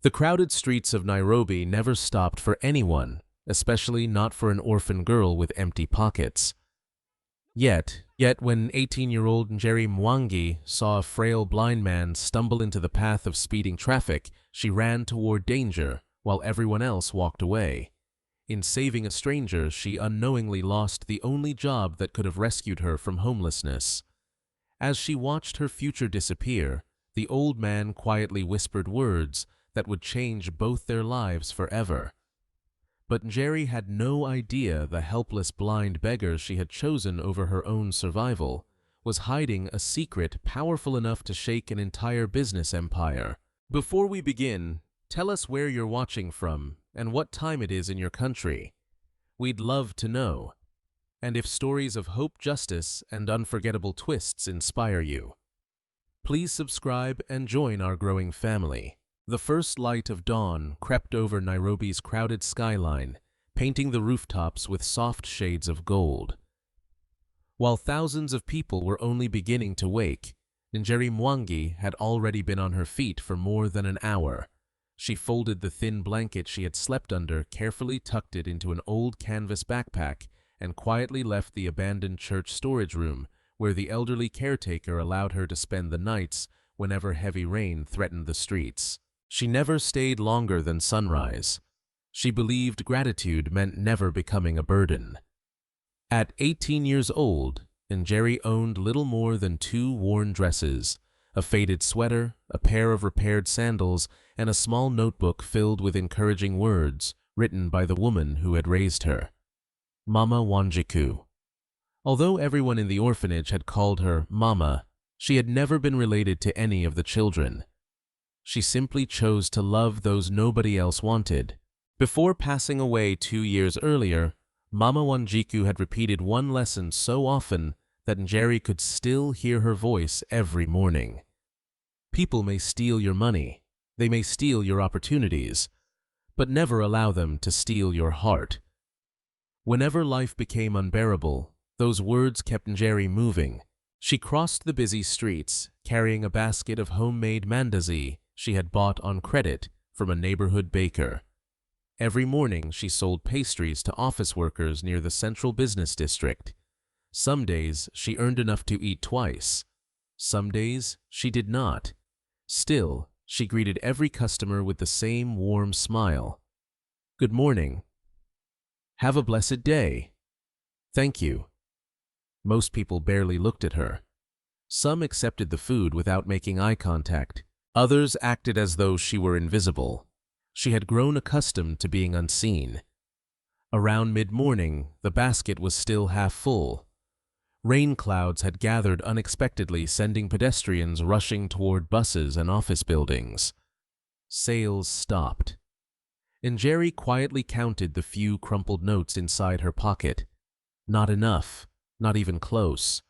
The crowded streets of Nairobi never stopped for anyone, especially not for an orphan girl with empty pockets. Yet when 18-year-old Njeri Mwangi saw a frail blind man stumble into the path of speeding traffic, she ran toward danger while everyone else walked away. In saving a stranger, she unknowingly lost the only job that could have rescued her from homelessness. As she watched her future disappear, the old man quietly whispered words that would change both their lives forever. But Njeri had no idea the helpless blind beggar she had chosen over her own survival was hiding a secret powerful enough to shake an entire business empire. Before we begin, tell us where you're watching from and what time it is in your country. We'd love to know. And if stories of hope, justice, and unforgettable twists inspire you, please subscribe and join our growing family. The first light of dawn crept over Nairobi's crowded skyline, painting the rooftops with soft shades of gold. While thousands of people were only beginning to wake, Njeri Mwangi had already been on her feet for more than an hour. She folded the thin blanket she had slept under, carefully tucked it into an old canvas backpack, and quietly left the abandoned church storage room, where the elderly caretaker allowed her to spend the nights whenever heavy rain threatened the streets. She never stayed longer than sunrise. She believed gratitude meant never becoming a burden. At 18 years old, Njeri owned little more than 2 worn dresses, a faded sweater, a pair of repaired sandals, and a small notebook filled with encouraging words written by the woman who had raised her, Mama Wanjiku. Although everyone in the orphanage had called her Mama, she had never been related to any of the children. She simply chose to love those nobody else wanted. Before passing away 2 years earlier, Mama Wanjiku had repeated one lesson so often that Njeri could still hear her voice every morning. People may steal your money, they may steal your opportunities, but never allow them to steal your heart. Whenever life became unbearable, those words kept Njeri moving. She crossed the busy streets, carrying a basket of homemade mandazi she had bought on credit from a neighborhood baker. Every morning she sold pastries to office workers near the central business district. Some days she earned enough to eat twice. Some days she did not. Still, she greeted every customer with the same warm smile. Good morning. Have a blessed day. Thank you. Most people barely looked at her. Some accepted the food without making eye contact. Others acted as though she were invisible. She had grown accustomed to being unseen. Around mid-morning, the basket was still half full. Rain clouds had gathered unexpectedly, sending pedestrians rushing toward buses and office buildings. Sales stopped. Njeri quietly counted the few crumpled notes inside her pocket. Not enough, not even close.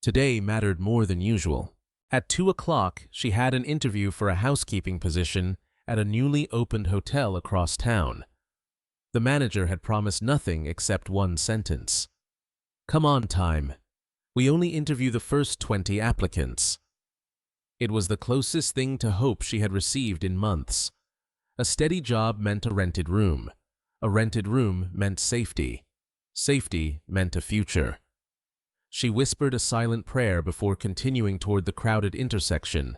Today mattered more than usual. At 2 o'clock, she had an interview for a housekeeping position at a newly opened hotel across town. The manager had promised nothing except one sentence. Come on, time. We only interview the first 20 applicants. It was the closest thing to hope she had received in months. A steady job meant a rented room. A rented room meant safety. Safety meant a future. She whispered a silent prayer before continuing toward the crowded intersection.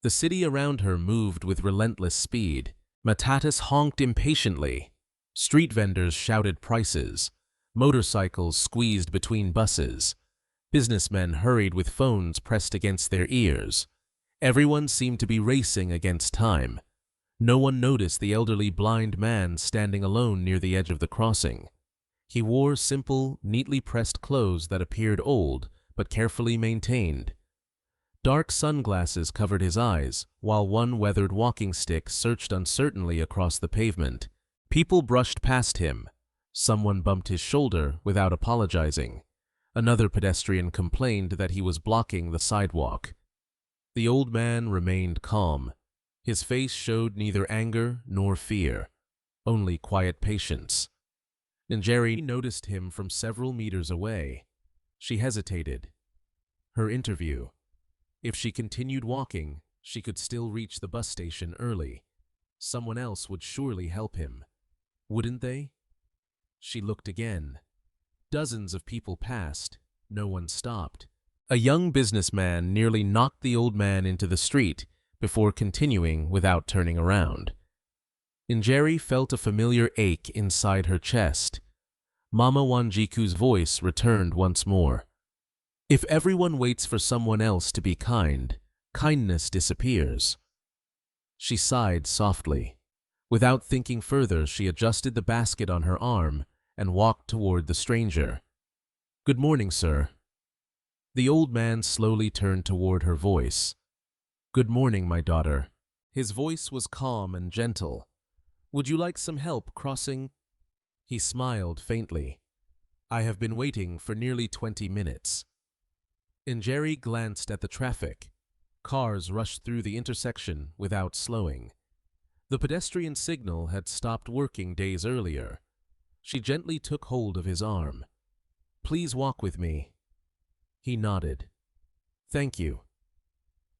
The city around her moved with relentless speed. Matatus honked impatiently. Street vendors shouted prices. Motorcycles squeezed between buses. Businessmen hurried with phones pressed against their ears. Everyone seemed to be racing against time. No one noticed the elderly blind man standing alone near the edge of the crossing. He wore simple, neatly pressed clothes that appeared old but carefully maintained. Dark sunglasses covered his eyes, while one weathered walking stick searched uncertainly across the pavement. People brushed past him. Someone bumped his shoulder without apologizing. Another pedestrian complained that he was blocking the sidewalk. The old man remained calm. His face showed neither anger nor fear, only quiet patience. Njeri noticed him from several meters away. She hesitated. Her interview. If she continued walking, she could still reach the bus station early. Someone else would surely help him. Wouldn't they? She looked again. Dozens of people passed. No one stopped. A young businessman nearly knocked the old man into the street before continuing without turning around. Njeri felt a familiar ache inside her chest. Mama Wanjiku's voice returned once more. If everyone waits for someone else to be kind, kindness disappears. She sighed softly. Without thinking further, she adjusted the basket on her arm and walked toward the stranger. "Good morning, sir." The old man slowly turned toward her voice. "Good morning, my daughter." His voice was calm and gentle. "Would you like some help crossing?" He smiled faintly. "I have been waiting for nearly 20 minutes. Njeri glanced at the traffic. Cars rushed through the intersection without slowing. The pedestrian signal had stopped working days earlier. She gently took hold of his arm. "Please walk with me." He nodded. "Thank you."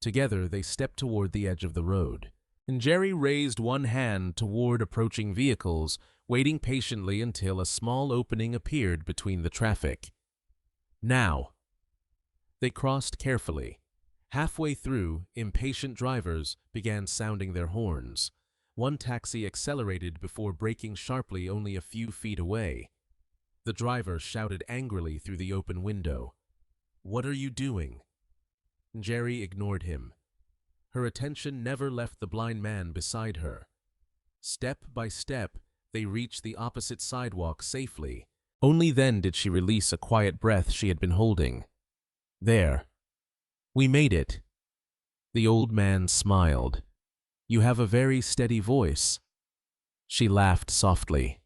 Together they stepped toward the edge of the road. Njeri raised one hand toward approaching vehicles, waiting patiently until a small opening appeared between the traffic. "Now." They crossed carefully. Halfway through, impatient drivers began sounding their horns. One taxi accelerated before braking sharply only a few feet away. The driver shouted angrily through the open window. "What are you doing?" Njeri ignored him. Her attention never left the blind man beside her. Step by step, they reached the opposite sidewalk safely. Only then did she release a quiet breath she had been holding. "There. We made it." The old man smiled. "You have a very steady voice." She laughed softly.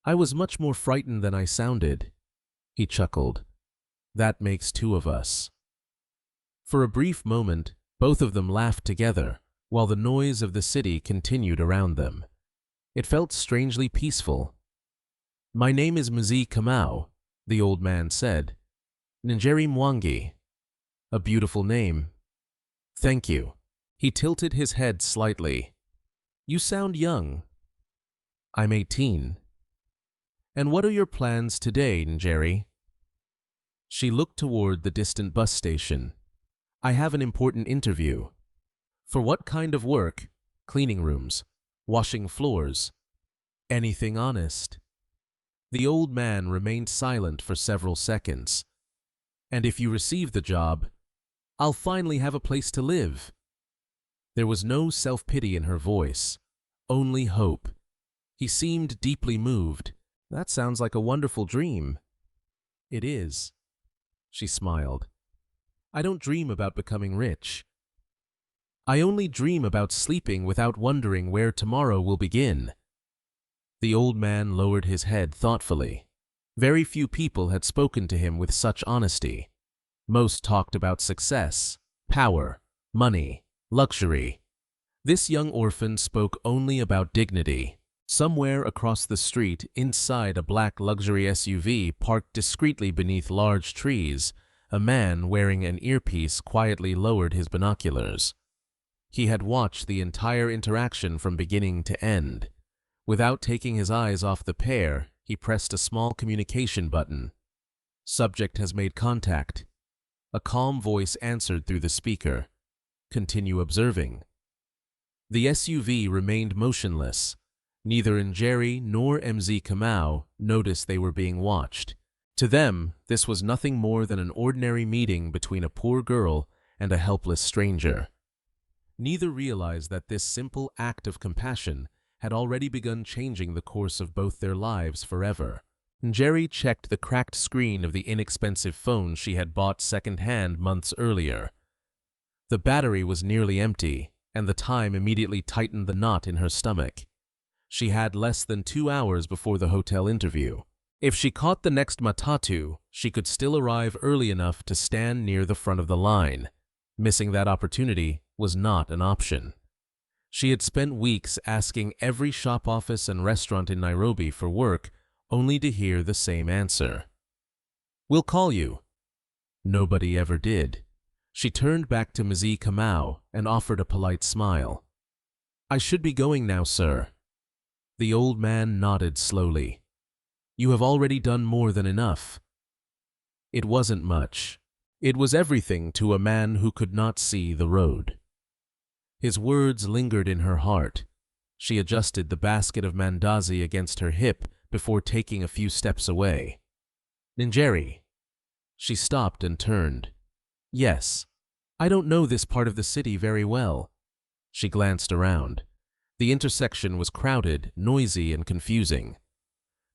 "I was much more frightened than I sounded." He chuckled. "That makes two of us." For a brief moment, both of them laughed together, while the noise of the city continued around them. It felt strangely peaceful. "My name is Mzee Kamau," the old man said. "Njeri Mwangi. A beautiful name." "Thank you." He tilted his head slightly. "You sound young." "I'm 18. "And what are your plans today, Njeri?" She looked toward the distant bus station. "I have an important interview." "For what kind of work?" "Cleaning rooms. Washing floors. Anything honest." The old man remained silent for several seconds. "And if you receive the job, I'll finally have a place to live." There was no self-pity in her voice, only hope. He seemed deeply moved. "That sounds like a wonderful dream." "It is." She smiled. "I don't dream about becoming rich. I only dream about sleeping without wondering where tomorrow will begin." The old man lowered his head thoughtfully. Very few people had spoken to him with such honesty. Most talked about success, power, money, luxury. This young orphan spoke only about dignity. Somewhere across the street, inside a black luxury SUV parked discreetly beneath large trees, a man wearing an earpiece quietly lowered his binoculars. He had watched the entire interaction from beginning to end. Without taking his eyes off the pair, he pressed a small communication button. "Subject has made contact." A calm voice answered through the speaker. "Continue observing." The SUV remained motionless. Neither Njeri nor Mzee Kamau noticed they were being watched. To them, this was nothing more than an ordinary meeting between a poor girl and a helpless stranger. Neither realized that this simple act of compassion had already begun changing the course of both their lives forever. Njeri checked the cracked screen of the inexpensive phone she had bought second-hand months earlier. The battery was nearly empty, and the time immediately tightened the knot in her stomach. She had less than 2 hours before the hotel interview. If she caught the next matatu, she could still arrive early enough to stand near the front of the line. Missing that opportunity was not an option. She had spent weeks asking every shop office and restaurant in Nairobi for work, only to hear the same answer. "We'll call you." Nobody ever did. She turned back to Mzee Kamau and offered a polite smile. I should be going now, sir. The old man nodded slowly. You have already done more than enough. It wasn't much. It was everything to a man who could not see the road. His words lingered in her heart. She adjusted the basket of mandazi against her hip before taking a few steps away. Njeri. She stopped and turned. Yes. I don't know this part of the city very well. She glanced around. The intersection was crowded, noisy, and confusing.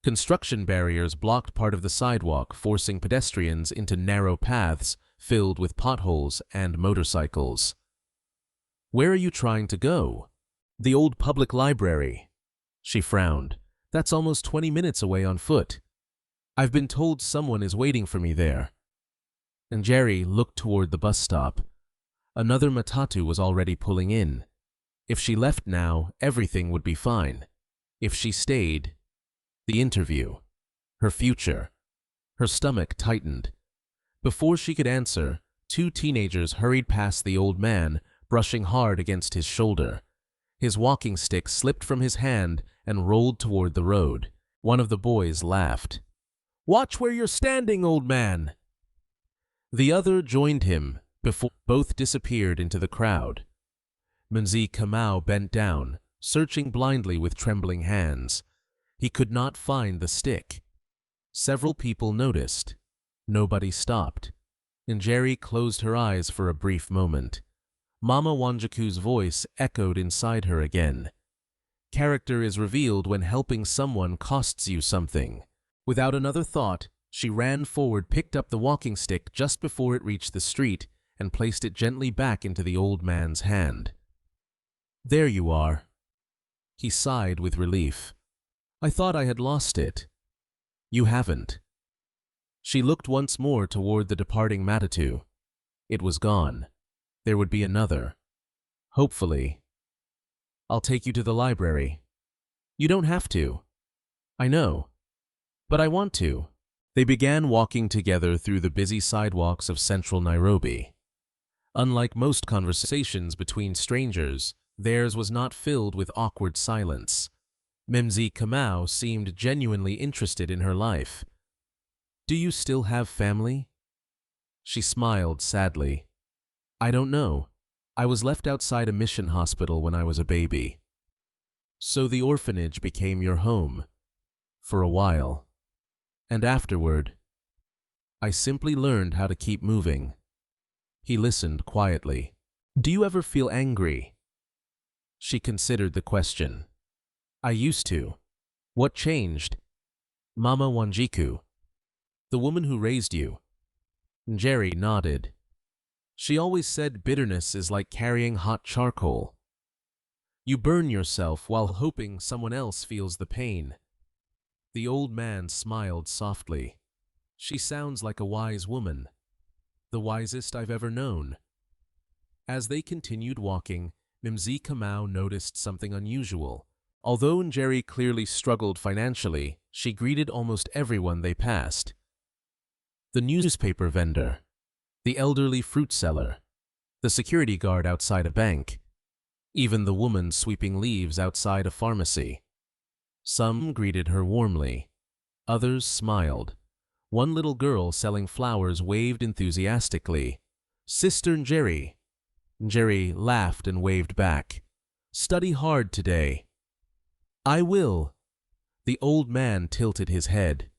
Construction barriers blocked part of the sidewalk, forcing pedestrians into narrow paths filled with potholes and motorcycles. Where are you trying to go? The old public library. She frowned. That's almost 20 minutes away on foot. I've been told someone is waiting for me there. Njeri looked toward the bus stop. Another matatu was already pulling in. If she left now, everything would be fine. If she stayed, the interview, her future. Her stomach tightened. Before she could answer, two teenagers hurried past the old man, brushing hard against his shoulder. His walking stick slipped from his hand and rolled toward the road. One of the boys laughed. "Watch where you're standing, old man!" The other joined him before both disappeared into the crowd. Njeri Kamau bent down, searching blindly with trembling hands. He could not find the stick. Several people noticed. Nobody stopped. Njeri closed her eyes for a brief moment. Mama Wanjaku's voice echoed inside her again. Character is revealed when helping someone costs you something. Without another thought, she ran forward, picked up the walking stick just before it reached the street, and placed it gently back into the old man's hand. There you are. He sighed with relief. I thought I had lost it. You haven't. She looked once more toward the departing matatu. It was gone. There would be another. Hopefully. I'll take you to the library. You don't have to. I know. But I want to. They began walking together through the busy sidewalks of central Nairobi. Unlike most conversations between strangers, theirs was not filled with awkward silence. Njeri Kamau seemed genuinely interested in her life. Do you still have family? She smiled sadly. I don't know. I was left outside a mission hospital when I was a baby. So the orphanage became your home. For a while. And afterward, I simply learned how to keep moving. He listened quietly. Do you ever feel angry? She considered the question. I used to. What changed? Mama Wanjiku. The woman who raised you. Njeri nodded. She always said bitterness is like carrying hot charcoal. You burn yourself while hoping someone else feels the pain. The old man smiled softly. She sounds like a wise woman. The wisest I've ever known. As they continued walking, Njeri Kamau noticed something unusual. Although Njeri clearly struggled financially, she greeted almost everyone they passed. The newspaper vendor, the elderly fruit seller, the security guard outside a bank, even the woman sweeping leaves outside a pharmacy. Some greeted her warmly. Others smiled. One little girl selling flowers waved enthusiastically. Sister Njeri. Njeri laughed and waved back. Study hard today. I will. The old man tilted his head.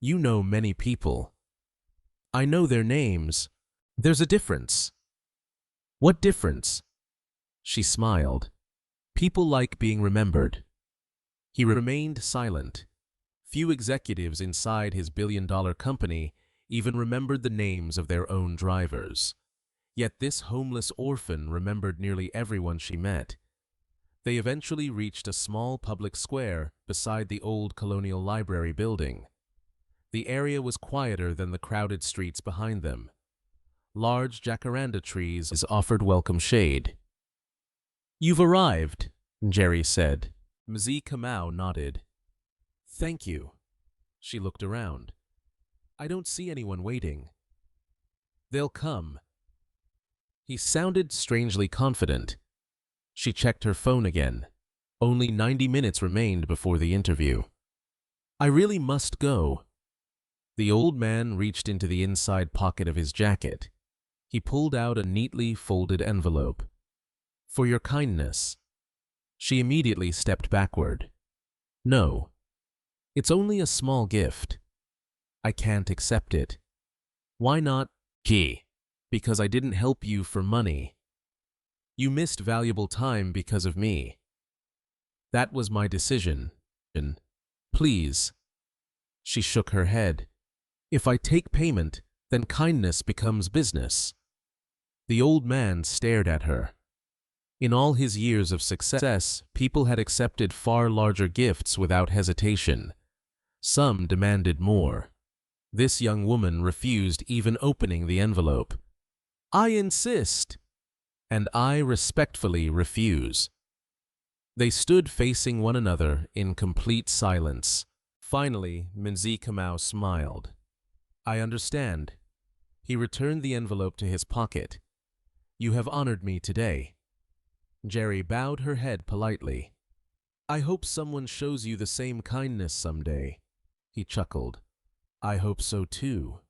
You know many people. I know their names. There's a difference. What difference? She smiled. People like being remembered. He remained silent. Few executives inside his billion-dollar company even remembered the names of their own drivers. Yet this homeless orphan remembered nearly everyone she met. They eventually reached a small public square beside the old colonial library building. The area was quieter than the crowded streets behind them. Large jacaranda trees offered welcome shade. You've arrived, Njeri said. Njeri Kamau nodded. Thank you. She looked around. I don't see anyone waiting. They'll come. He sounded strangely confident. She checked her phone again. Only 90 minutes remained before the interview. I really must go. The old man reached into the inside pocket of his jacket. He pulled out a neatly folded envelope. For your kindness. She immediately stepped backward. No. It's only a small gift. I can't accept it. Why not? Because I didn't help you for money. You missed valuable time because of me. That was my decision. Please. She shook her head. If I take payment, then kindness becomes business. The old man stared at her. In all his years of success, people had accepted far larger gifts without hesitation. Some demanded more. This young woman refused even opening the envelope. I insist. And I respectfully refuse. They stood facing one another in complete silence. Finally, Njeri smiled. I understand. He returned the envelope to his pocket. You have honored me today. Njeri bowed her head politely. I hope someone shows you the same kindness someday. He chuckled. I hope so too.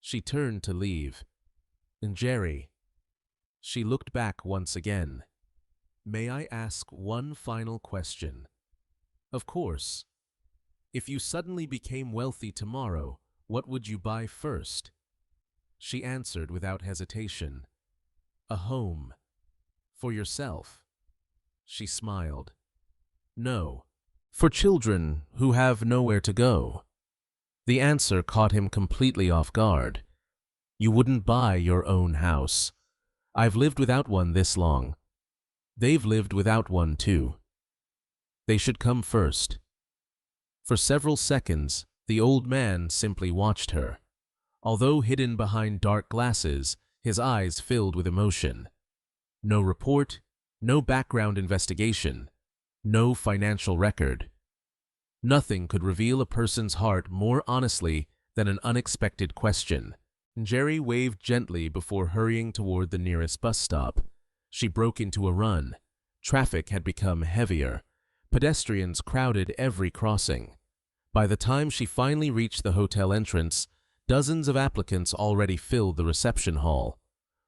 She turned to leave. Njeri. She looked back once again. May I ask one final question? Of course. If you suddenly became wealthy tomorrow, what would you buy first? She answered without hesitation. A home. For yourself. She smiled. No. For children who have nowhere to go. The answer caught him completely off guard. You wouldn't buy your own house. I've lived without one this long. They've lived without one too. They should come first. For several seconds, the old man simply watched her. Although hidden behind dark glasses, his eyes filled with emotion. No report, no background investigation, no financial record. Nothing could reveal a person's heart more honestly than an unexpected question. Njeri waved gently before hurrying toward the nearest bus stop. She broke into a run. Traffic had become heavier. Pedestrians crowded every crossing. By the time she finally reached the hotel entrance, dozens of applicants already filled the reception hall.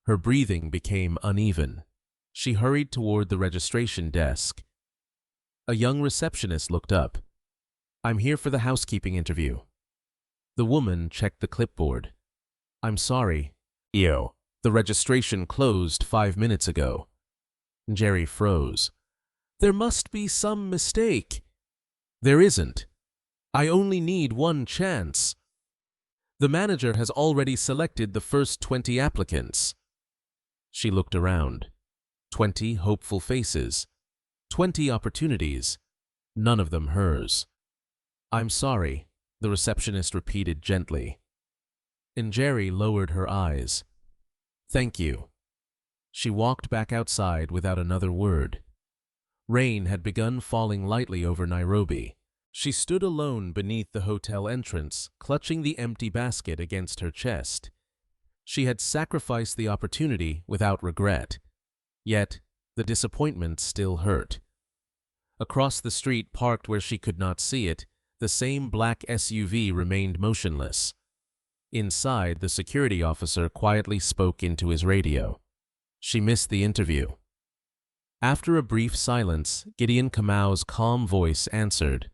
Her breathing became uneven. She hurried toward the registration desk. A young receptionist looked up. I'm here for the housekeeping interview. The woman checked the clipboard. I'm sorry. The registration closed 5 minutes ago. Njeri froze. There must be some mistake. There isn't. I only need one chance. The manager has already selected the first 20 applicants. She looked around. 20 hopeful faces. 20 opportunities. None of them hers. I'm sorry, the receptionist repeated gently. Njeri lowered her eyes. Thank you. She walked back outside without another word. Rain had begun falling lightly over Nairobi. She stood alone beneath the hotel entrance, clutching the empty basket against her chest. She had sacrificed the opportunity without regret. Yet, the disappointment still hurt. Across the street, parked where she could not see it, the same black SUV remained motionless. Inside, the security officer quietly spoke into his radio. She missed the interview. After a brief silence, Gideon Kamau's calm voice answered,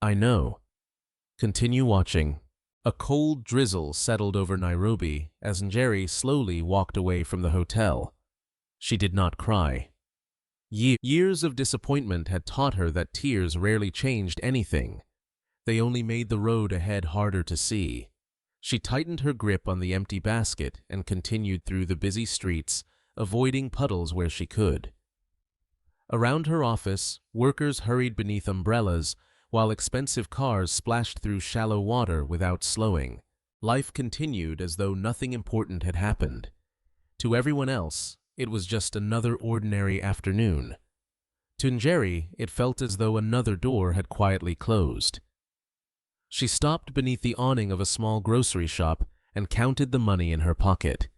I know. Continue watching. A cold drizzle settled over Nairobi as Njeri slowly walked away from the hotel. She did not cry. Years of disappointment had taught her that tears rarely changed anything. They only made the road ahead harder to see. She tightened her grip on the empty basket and continued through the busy streets, avoiding puddles where she could. Around her office, workers hurried beneath umbrellas, while expensive cars splashed through shallow water without slowing. Life continued as though nothing important had happened. To everyone else, it was just another ordinary afternoon. To Njeri, it felt as though another door had quietly closed. She stopped beneath the awning of a small grocery shop and counted the money in her pocket.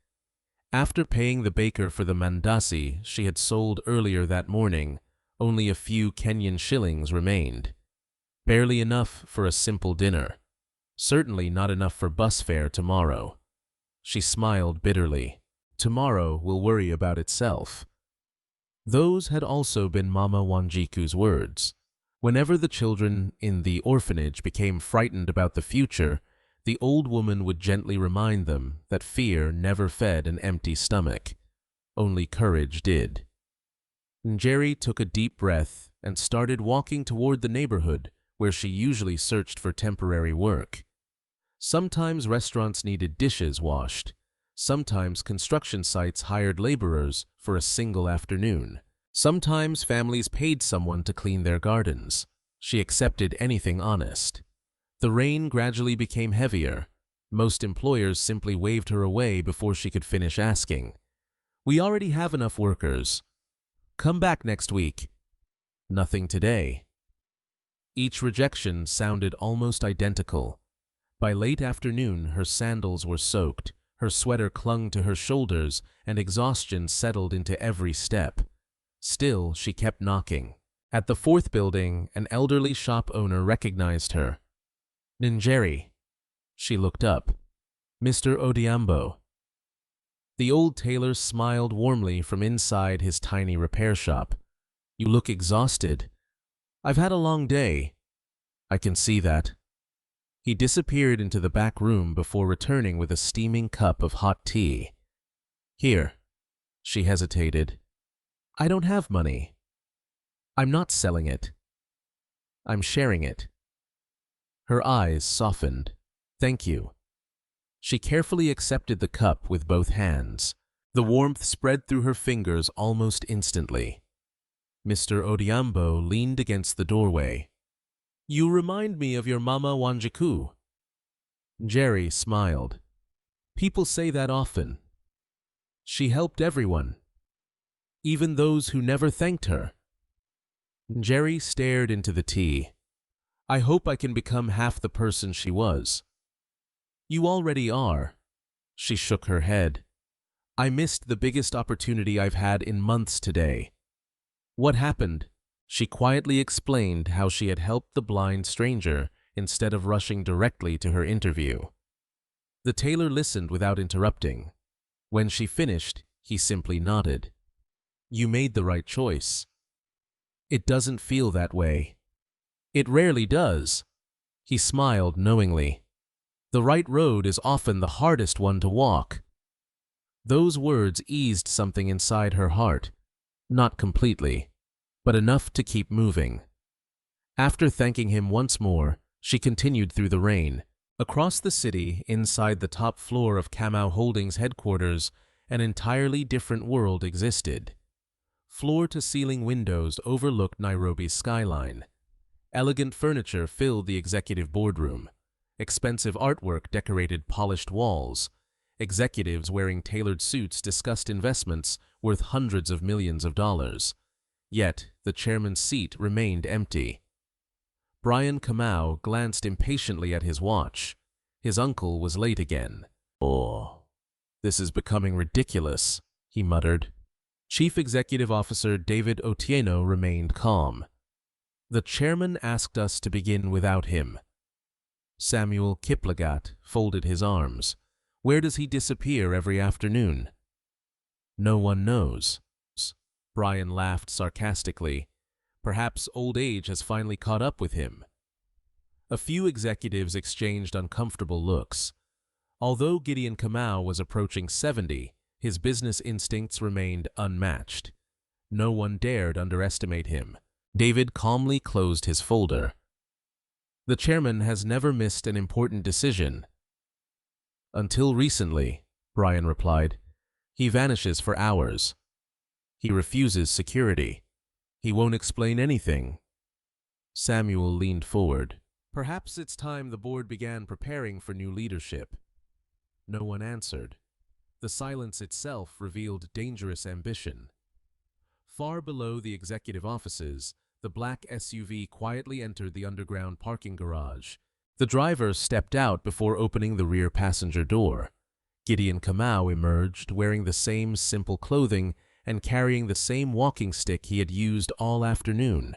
After paying the baker for the mandasi she had sold earlier that morning, only a few Kenyan shillings remained. Barely enough for a simple dinner. Certainly not enough for bus fare tomorrow. She smiled bitterly. Tomorrow will worry about itself. Those had also been Mama Wanjiku's words. Whenever the children in the orphanage became frightened about the future, the old woman would gently remind them that fear never fed an empty stomach. Only courage did. Njeri took a deep breath and started walking toward the neighborhood where she usually searched for temporary work. Sometimes restaurants needed dishes washed. Sometimes construction sites hired laborers for a single afternoon. Sometimes families paid someone to clean their gardens. She accepted anything honest. The rain gradually became heavier. Most employers simply waved her away before she could finish asking. "We already have enough workers. Come back next week." Nothing today. Each rejection sounded almost identical. By late afternoon, her sandals were soaked, her sweater clung to her shoulders, and exhaustion settled into every step. Still, she kept knocking. At the fourth building, an elderly shop owner recognized her. "Njeri." She looked up. "Mr. Odhiambo." The old tailor smiled warmly from inside his tiny repair shop. "You look exhausted." "I've had a long day." "I can see that." He disappeared into the back room before returning with a steaming cup of hot tea. "Here." She hesitated. "I don't have money." "I'm not selling it. I'm sharing it." Her eyes softened. "Thank you." She carefully accepted the cup with both hands. The warmth spread through her fingers almost instantly. Mr. Odhiambo leaned against the doorway. "You remind me of your Mama Wanjiku." Njeri smiled. "People say that often. She helped everyone, even those who never thanked her." Njeri stared into the tea. "I hope I can become half the person she was." "You already are." She shook her head. "I missed the biggest opportunity I've had in months today." "What happened?" She quietly explained how she had helped the blind stranger instead of rushing directly to her interview. The tailor listened without interrupting. When she finished, he simply nodded. "You made the right choice." "It doesn't feel that way." "It rarely does." He smiled knowingly. "The right road is often the hardest one to walk." Those words eased something inside her heart. Not completely, but enough to keep moving. After thanking him once more, she continued through the rain. Across the city, inside the top floor of Kamau Holdings headquarters, an entirely different world existed. Floor-to-ceiling windows overlooked Nairobi's skyline. Elegant furniture filled the executive boardroom. Expensive artwork decorated polished walls. Executives wearing tailored suits discussed investments worth hundreds of millions of dollars. Yet, the chairman's seat remained empty. Brian Kamau glanced impatiently at his watch. His uncle was late again. "Oh, this is becoming ridiculous," he muttered. Chief Executive Officer David Otieno remained calm. "The chairman asked us to begin without him." Samuel Kiplagat folded his arms. "Where does he disappear every afternoon?" "No one knows." Brian laughed sarcastically. Perhaps old age has finally caught up with him. A few executives exchanged uncomfortable looks. Although Gideon Kamau was approaching 70, his business instincts remained unmatched. No one dared underestimate him. David calmly closed his folder. "The chairman has never missed an important decision." "Until recently," Brian replied. "He vanishes for hours. He refuses security. He won't explain anything." Samuel leaned forward. "Perhaps it's time the board began preparing for new leadership." No one answered. The silence itself revealed dangerous ambition. Far below the executive offices, the black SUV quietly entered the underground parking garage. The driver stepped out before opening the rear passenger door. Gideon Kamau emerged wearing the same simple clothing and carrying the same walking stick he had used all afternoon.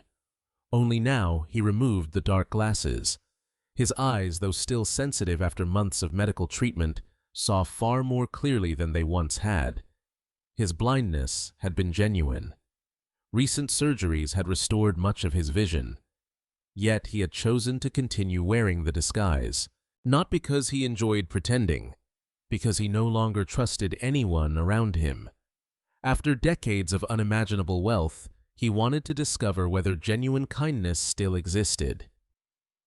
Only now he removed the dark glasses. His eyes, though still sensitive after months of medical treatment, saw far more clearly than they once had. His blindness had been genuine. Recent surgeries had restored much of his vision. Yet he had chosen to continue wearing the disguise, not because he enjoyed pretending, because he no longer trusted anyone around him. After decades of unimaginable wealth, he wanted to discover whether genuine kindness still existed.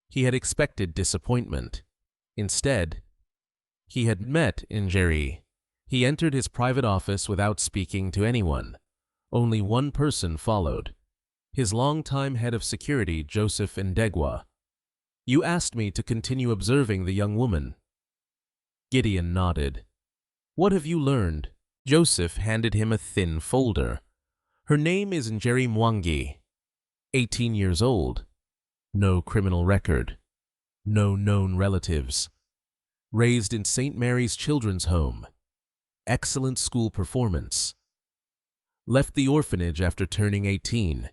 He had expected disappointment. Instead, he had met Njeri. He entered his private office without speaking to anyone. Only one person followed. His longtime head of security, Joseph Ndegwa. "You asked me to continue observing the young woman." Gideon nodded. "What have you learned?" Joseph handed him a thin folder. "Her name is Njeri Mwangi, 18 years old. No criminal record. No known relatives. Raised in St. Mary's Children's Home. Excellent school performance. Left the orphanage after turning 18.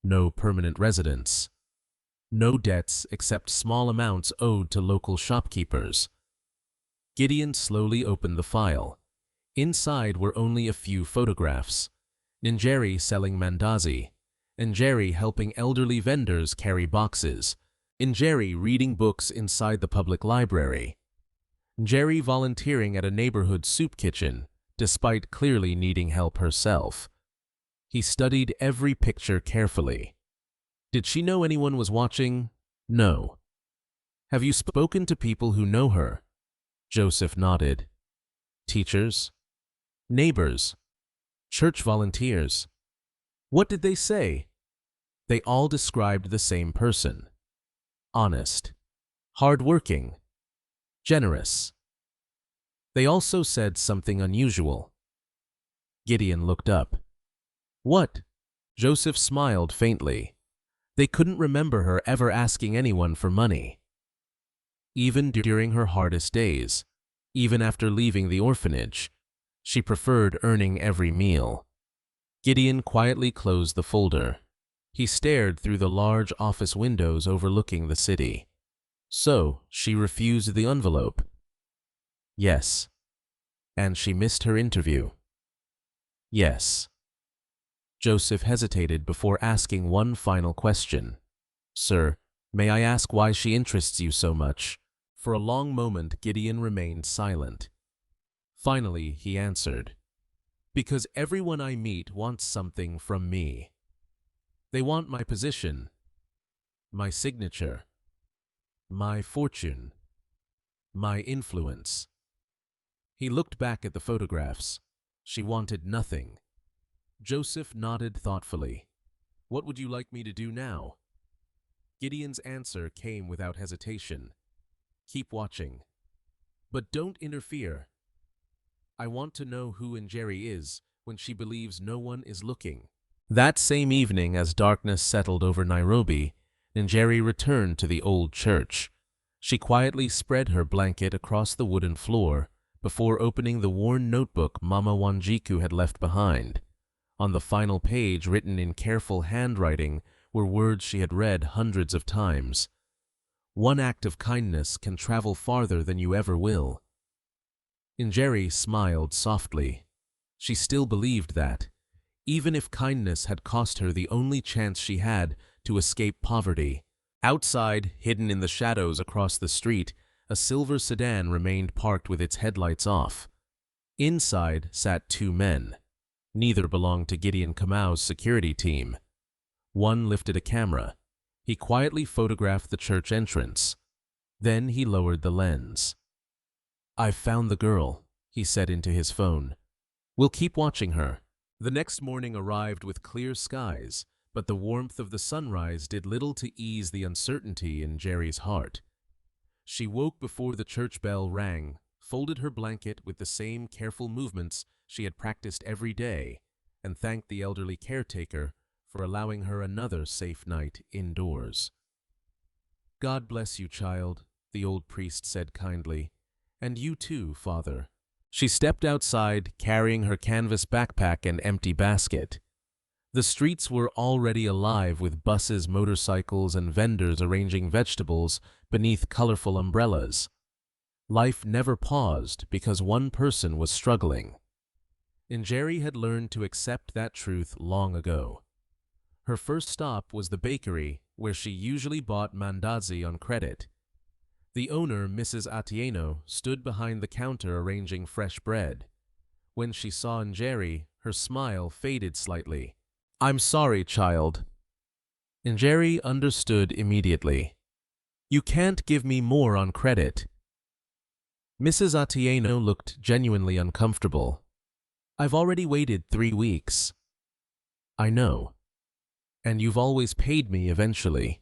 No permanent residence. No debts except small amounts owed to local shopkeepers." Gideon slowly opened the file. Inside were only a few photographs. Njeri selling mandazi. Njeri helping elderly vendors carry boxes. Njeri reading books inside the public library. Njeri volunteering at a neighborhood soup kitchen, despite clearly needing help herself. He studied every picture carefully. Did she know anyone was watching? No. "Have you spoken to people who know her?" Joseph nodded. "Teachers? Neighbors? Church volunteers? What did they say?" "They all described the same person. Honest. Hard-working. Generous. They also said something unusual." Gideon looked up. "What?" Joseph smiled faintly. "They couldn't remember her ever asking anyone for money. Even during her hardest days, even after leaving the orphanage, she preferred earning every meal." Gideon quietly closed the folder. He stared through the large office windows overlooking the city. So, she refused the envelope? Yes. And she missed her interview? Yes. Joseph hesitated before asking one final question. "Sir, may I ask why she interests you so much?" For a long moment, Gideon remained silent. Finally, he answered, "Because everyone I meet wants something from me. They want my position, my signature, my fortune, my influence." He looked back at the photographs. She wanted nothing. Joseph nodded thoughtfully. "What would you like me to do now?" Gideon's answer came without hesitation. "Keep watching. But don't interfere. I want to know who Njeri is when she believes no one is looking." That same evening, as darkness settled over Nairobi, Njeri returned to the old church. She quietly spread her blanket across the wooden floor before opening the worn notebook Mama Wanjiku had left behind. On the final page, written in careful handwriting, were words she had read hundreds of times. "One act of kindness can travel farther than you ever will." Njeri smiled softly. She still believed that, even if kindness had cost her the only chance she had to escape poverty. Outside, hidden in the shadows across the street, a silver sedan remained parked with its headlights off. Inside sat two men. Neither belonged to Gideon Kamau's security team. One lifted a camera. He quietly photographed the church entrance. Then he lowered the lens. "I've found the girl," he said into his phone. "We'll keep watching her." The next morning arrived with clear skies, but the warmth of the sunrise did little to ease the uncertainty in Njeri's heart. She woke before the church bell rang, folded her blanket with the same careful movements she had practiced every day, and thanked the elderly caretaker for allowing her another safe night indoors. "God bless you, child," the old priest said kindly. "And you too, Father." She stepped outside, carrying her canvas backpack and empty basket. The streets were already alive with buses, motorcycles, and vendors arranging vegetables beneath colorful umbrellas. Life never paused because one person was struggling. Njeri had learned to accept that truth long ago. Her first stop was the bakery, where she usually bought mandazi on credit. The owner, Mrs. Atieno, stood behind the counter arranging fresh bread. When she saw Njeri, her smile faded slightly. "I'm sorry, child." Njeri understood immediately. "You can't give me more on credit." Mrs. Atieno looked genuinely uncomfortable. "I've already waited 3 weeks." "I know. And you've always paid me eventually."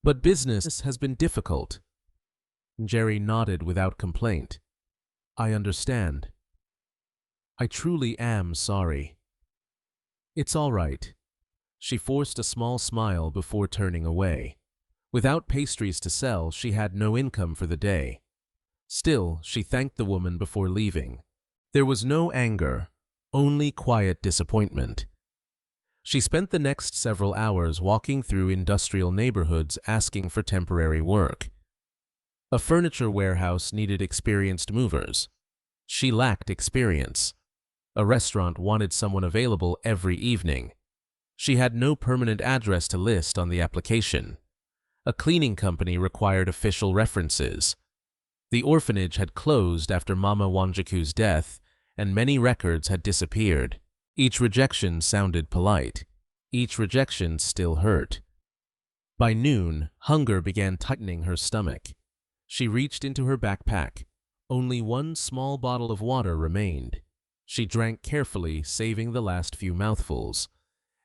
"But business has been difficult." Njeri nodded without complaint. "I understand. I truly am sorry." "It's all right." She forced a small smile before turning away. Without pastries to sell, she had no income for the day. Still, she thanked the woman before leaving. There was no anger, only quiet disappointment. She spent the next several hours walking through industrial neighborhoods asking for temporary work. A furniture warehouse needed experienced movers. She lacked experience. A restaurant wanted someone available every evening. She had no permanent address to list on the application. A cleaning company required official references. The orphanage had closed after Mama Wanjiku's death, and many records had disappeared. Each rejection sounded polite. Each rejection still hurt. By noon, hunger began tightening her stomach. She reached into her backpack. Only one small bottle of water remained. She drank carefully, saving the last few mouthfuls.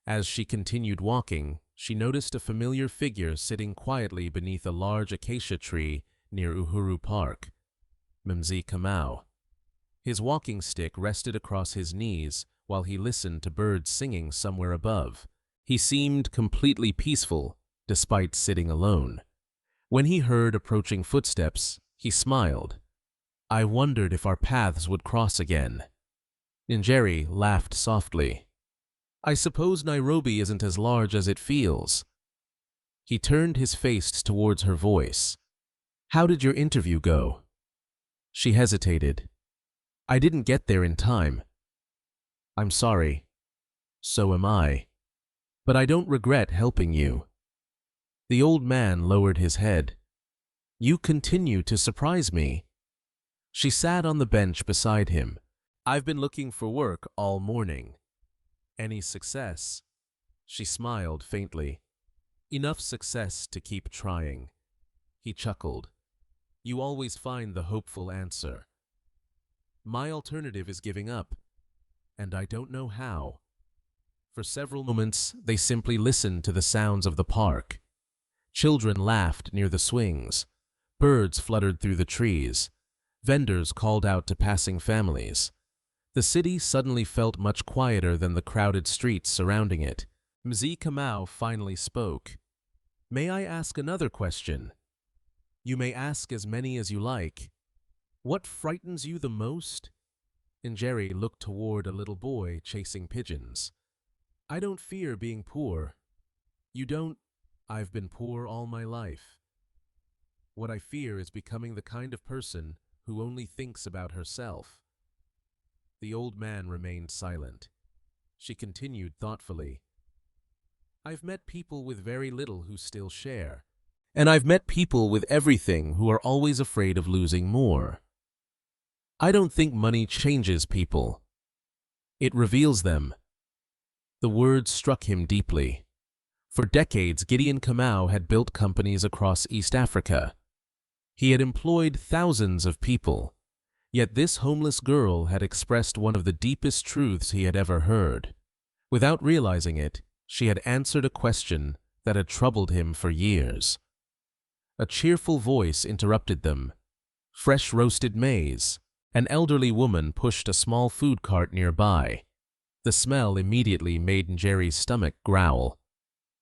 As she continued walking, she noticed a familiar figure sitting quietly beneath a large acacia tree near Uhuru Park. Mzee Kamau. His walking stick rested across his knees while he listened to birds singing somewhere above. He seemed completely peaceful, despite sitting alone. When he heard approaching footsteps, he smiled. "I wondered if our paths would cross again." Njeri laughed softly. "I suppose Nairobi isn't as large as it feels." He turned his face towards her voice. "How did your interview go?" She hesitated. "I didn't get there in time." "I'm sorry." "So am I. But I don't regret helping you." The old man lowered his head. "You continue to surprise me." She sat on the bench beside him. "I've been looking for work all morning." "Any success?" She smiled faintly. "Enough success to keep trying." He chuckled. "You always find the hopeful answer." "My alternative is giving up, and I don't know how." For several moments, they simply listened to the sounds of the park. Children laughed near the swings. Birds fluttered through the trees. Vendors called out to passing families. The city suddenly felt much quieter than the crowded streets surrounding it. Mzee Kamau finally spoke. "May I ask another question?" "You may ask as many as you like." "What frightens you the most?" Njeri looked toward a little boy chasing pigeons. "I don't fear being poor." "You don't?" "I've been poor all my life." "What I fear is becoming the kind of person who only thinks about herself." The old man remained silent. She continued thoughtfully. "I've met people with very little who still share. And I've met people with everything who are always afraid of losing more. I don't think money changes people. It reveals them." The words struck him deeply. For decades, Gideon Kamau had built companies across East Africa. He had employed thousands of people. Yet this homeless girl had expressed one of the deepest truths he had ever heard. Without realizing it, she had answered a question that had troubled him for years. A cheerful voice interrupted them. "Fresh roasted maize." An elderly woman pushed a small food cart nearby. The smell immediately made Njeri's stomach growl.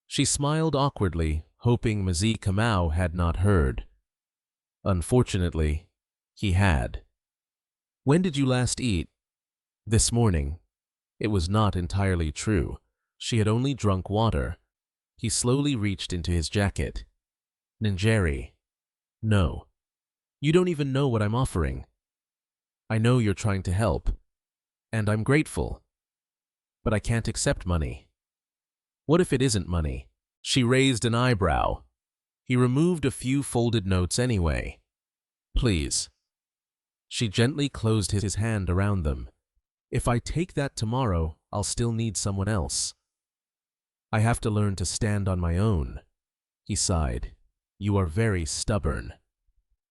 She smiled awkwardly, hoping Mzee Kamau had not heard. Unfortunately, he had. When did you last eat? This morning. It was not entirely true. She had only drunk water. He slowly reached into his jacket. Njeri. No. You don't even know what I'm offering. I know you're trying to help, and I'm grateful. But I can't accept money. What if it isn't money? She raised an eyebrow. He removed a few folded notes anyway. Please. She gently closed his hand around them. If I take that tomorrow, I'll still need someone else. I have to learn to stand on my own. He sighed. You are very stubborn.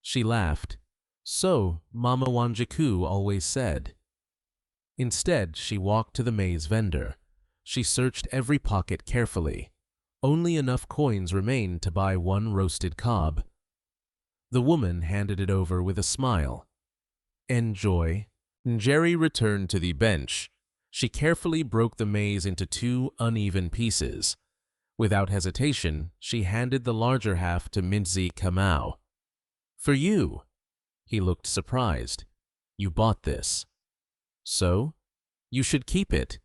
She laughed. So, Mama Wanjiku always said. Instead, she walked to the maize vendor. She searched every pocket carefully. Only enough coins remained to buy one roasted cob. The woman handed it over with a smile. Enjoy. Njeri returned to the bench. She carefully broke the maize into 2 uneven pieces. Without hesitation, she handed the larger half to Minzi Kamau. For you. He looked surprised. You bought this. So? You should keep it.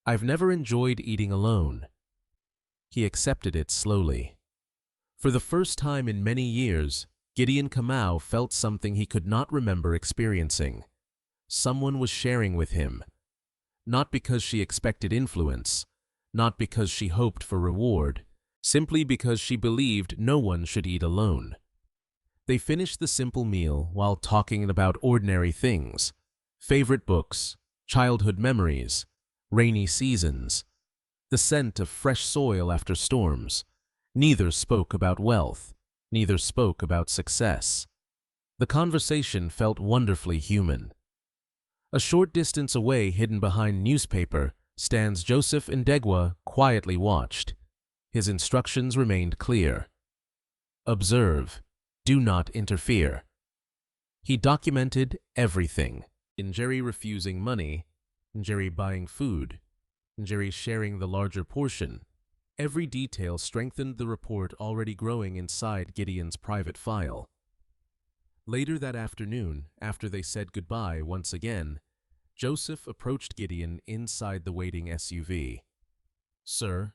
I've never enjoyed eating alone. He accepted it slowly. For the first time in many years, Gideon Kamau felt something he could not remember experiencing. Someone was sharing with him. Not because she expected influence, not because she hoped for reward, simply because she believed no one should eat alone. They finished the simple meal while talking about ordinary things, favorite books, childhood memories, rainy seasons, the scent of fresh soil after storms. Neither spoke about wealth, neither spoke about success. The conversation felt wonderfully human. A short distance away, hidden behind newspaper, stands Joseph Ndegwa quietly watched. His instructions remained clear. Observe. Do not interfere. He documented everything. Njeri refusing money, Njeri buying food, Njeri sharing the larger portion. Every detail strengthened the report already growing inside Gideon's private file. Later that afternoon, after they said goodbye once again, Joseph approached Gideon inside the waiting SUV. Sir?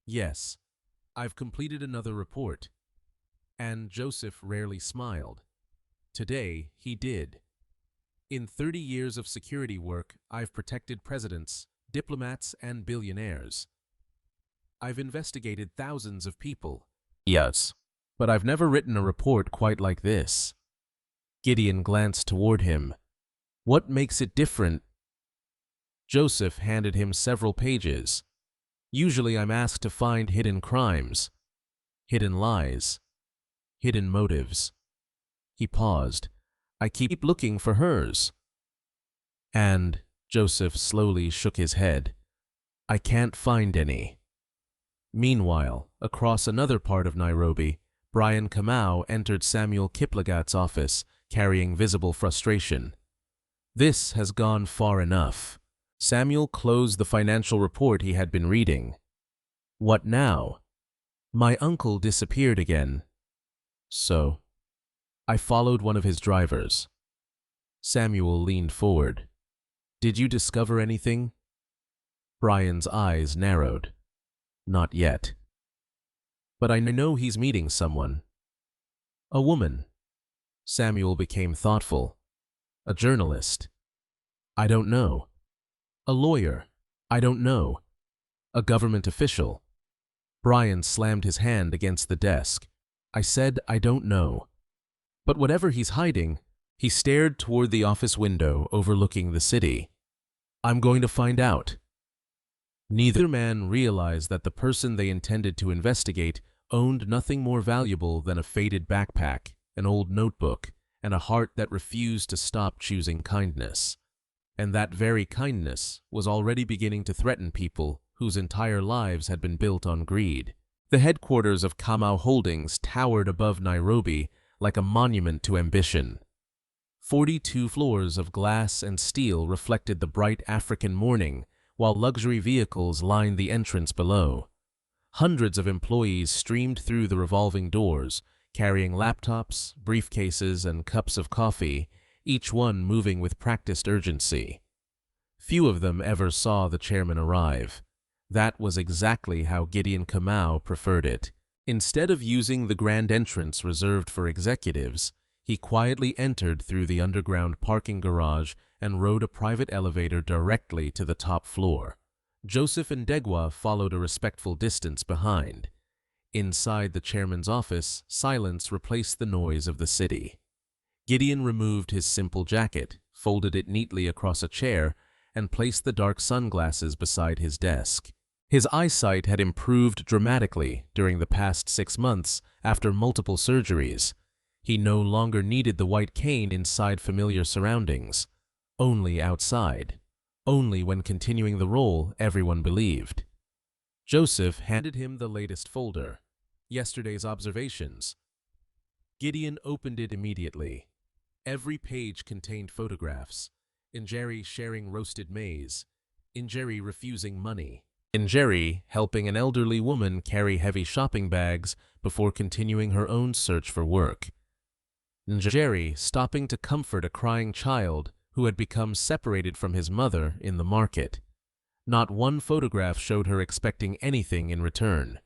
Yes. I've completed another report. And Joseph rarely smiled. Today, he did. In 30 years of security work, I've protected presidents, diplomats, and billionaires. I've investigated thousands of people. Yes. But I've never written a report quite like this. Gideon glanced toward him. What makes it different? Joseph handed him several pages. Usually I'm asked to find hidden crimes, hidden lies, hidden motives. He paused. I keep looking for hers. And Joseph slowly shook his head. I can't find any. Meanwhile, across another part of Nairobi, Brian Kamau entered Samuel Kiplagat's office, carrying visible frustration. This has gone far enough. Samuel closed the financial report he had been reading. What now? My uncle disappeared again. So, I followed one of his drivers. Samuel leaned forward. Did you discover anything? Brian's eyes narrowed. Not yet. But I know he's meeting someone. A woman. Samuel became thoughtful. A journalist. I don't know. A lawyer. I don't know. A government official. Brian slammed his hand against the desk. I said I don't know. But whatever he's hiding, he stared toward the office window overlooking the city. I'm going to find out. Neither man realized that the person they intended to investigate owned nothing more valuable than a faded backpack, an old notebook, and a heart that refused to stop choosing kindness. And that very kindness was already beginning to threaten people whose entire lives had been built on greed. The headquarters of Kamau Holdings towered above Nairobi like a monument to ambition. 42 floors of glass and steel reflected the bright African morning, while luxury vehicles lined the entrance below. Hundreds of employees streamed through the revolving doors, carrying laptops, briefcases, and cups of coffee, each one moving with practiced urgency. Few of them ever saw the chairman arrive. That was exactly how Gideon Kamau preferred it. Instead of using the grand entrance reserved for executives, he quietly entered through the underground parking garage and rode a private elevator directly to the top floor. Joseph and Ndegwa followed a respectful distance behind. Inside the chairman's office, silence replaced the noise of the city. Gideon removed his simple jacket, folded it neatly across a chair, and placed the dark sunglasses beside his desk. His eyesight had improved dramatically during the past 6 months after multiple surgeries. He no longer needed the white cane inside familiar surroundings, only outside, only when continuing the role everyone believed. Joseph handed him the latest folder, yesterday's observations. Gideon opened it immediately. Every page contained photographs. Njeri sharing roasted maize, Njeri refusing money, Njeri helping an elderly woman carry heavy shopping bags before continuing her own search for work, Njeri stopping to comfort a crying child who had become separated from his mother in the market. Not one photograph showed her expecting anything in return.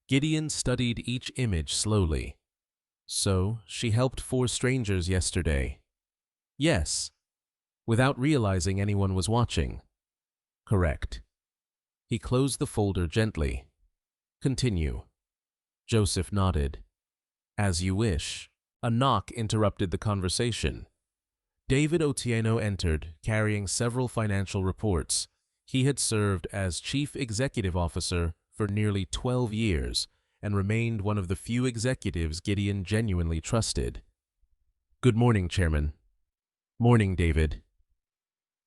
Gideon studied each image slowly. So, she helped 4 strangers yesterday. Yes. Without realizing anyone was watching. Correct. He closed the folder gently. Continue. Joseph nodded. As you wish. A knock interrupted the conversation. David Otieno entered, carrying several financial reports. He had served as Chief Executive Officer for nearly 12 years and remained one of the few executives Gideon genuinely trusted. Good morning, Chairman. Morning, David.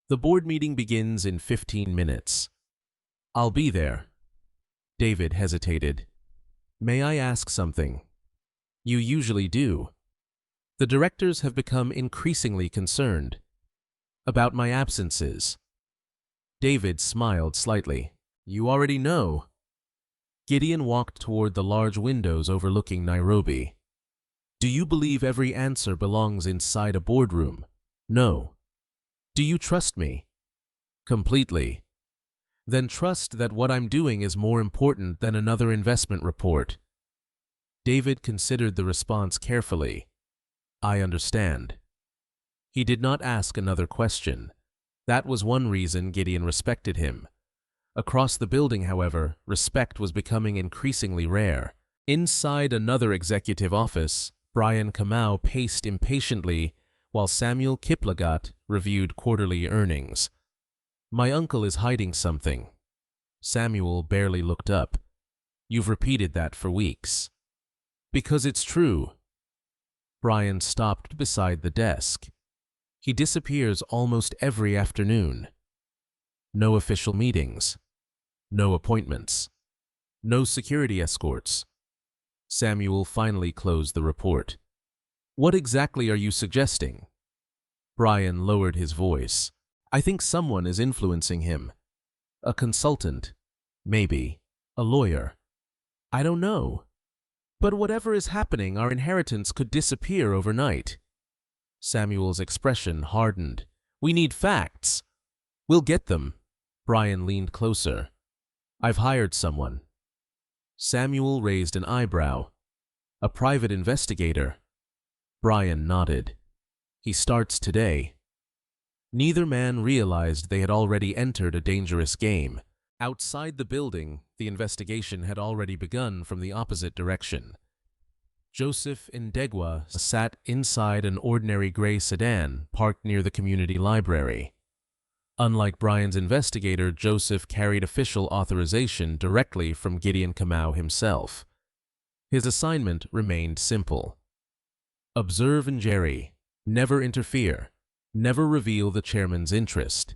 The board meeting begins in 15 minutes. I'll be there. David hesitated. May I ask something? You usually do. The directors have become increasingly concerned about my absences. David smiled slightly. You already know. Gideon walked toward the large windows overlooking Nairobi. Do you believe every answer belongs inside a boardroom? No. Do you trust me? Completely. Then trust that what I'm doing is more important than another investment report. David considered the response carefully. I understand. He did not ask another question. That was one reason Gideon respected him. Across the building, however, respect was becoming increasingly rare. Inside another executive office, Brian Kamau paced impatiently while Samuel Kiplagat reviewed quarterly earnings. My uncle is hiding something. Samuel barely looked up. You've repeated that for weeks. Because it's true. Brian stopped beside the desk. He disappears almost every afternoon. No official meetings. No appointments. No security escorts. Samuel finally closed the report. What exactly are you suggesting? Brian lowered his voice. I think someone is influencing him. A consultant. Maybe. A lawyer. I don't know. But whatever is happening, our inheritance could disappear overnight. Samuel's expression hardened. We need facts. We'll get them. Brian leaned closer. I've hired someone. Samuel raised an eyebrow. A private investigator. Brian nodded. He starts today. Neither man realized they had already entered a dangerous game. Outside the building, the investigation had already begun from the opposite direction. Joseph Ndegwa sat inside an ordinary gray sedan parked near the community library. Unlike Brian's investigator, Joseph carried official authorization directly from Gideon Kamau himself. His assignment remained simple. Observe Njeri. Never interfere. Never reveal the chairman's interest.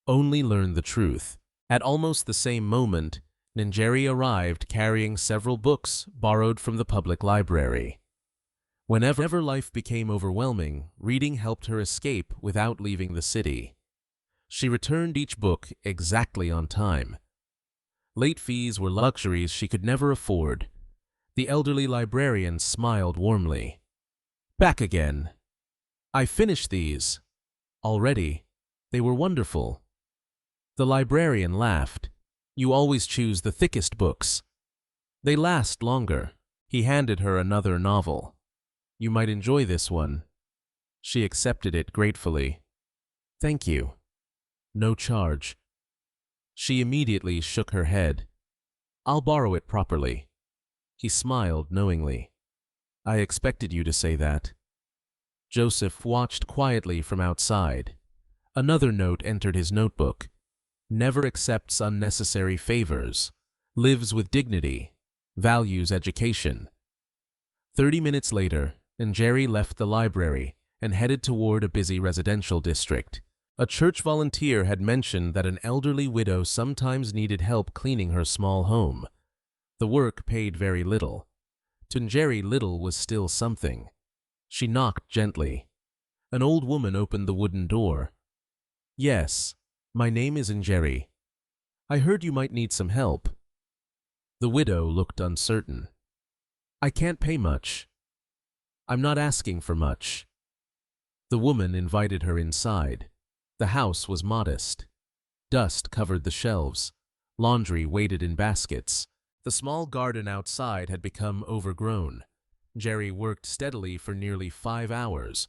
Only learn the truth. At almost the same moment, Njeri arrived carrying several books borrowed from the public library. Whenever life became overwhelming, reading helped her escape without leaving the city. She returned each book exactly on time. Late fees were luxuries she could never afford. The elderly librarian smiled warmly. Back again. I finished these. Already. They were wonderful. The librarian laughed. You always choose the thickest books. They last longer. He handed her another novel. You might enjoy this one. She accepted it gratefully. Thank you. No charge. She immediately shook her head. I'll borrow it properly. He smiled knowingly. I expected you to say that. Joseph watched quietly from outside. Another note entered his notebook. Never accepts unnecessary favors. Lives with dignity. Values education. 30 minutes later, Njeri left the library and headed toward a busy residential district. A church volunteer had mentioned that an elderly widow sometimes needed help cleaning her small home. The work paid very little. To Njeri, little was still something. She knocked gently. An old woman opened the wooden door. Yes, my name is Njeri. I heard you might need some help. The widow looked uncertain. I can't pay much. I'm not asking for much. The woman invited her inside. The house was modest. Dust covered the shelves. Laundry waited in baskets. The small garden outside had become overgrown. Njeri worked steadily for nearly 5 hours.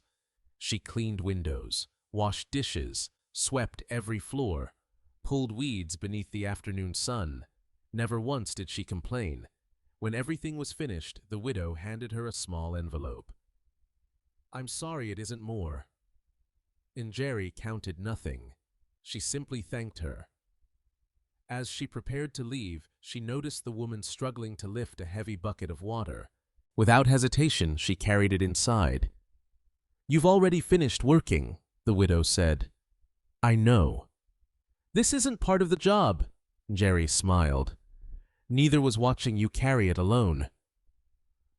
She cleaned windows, washed dishes, swept every floor, pulled weeds beneath the afternoon sun. Never once did she complain. When everything was finished, the widow handed her a small envelope. I'm sorry it isn't more. Njeri counted nothing. She simply thanked her. As she prepared to leave, she noticed the woman struggling to lift a heavy bucket of water. Without hesitation, she carried it inside. You've already finished working, the widow said. I know. This isn't part of the job, Njeri smiled. Neither was watching you carry it alone.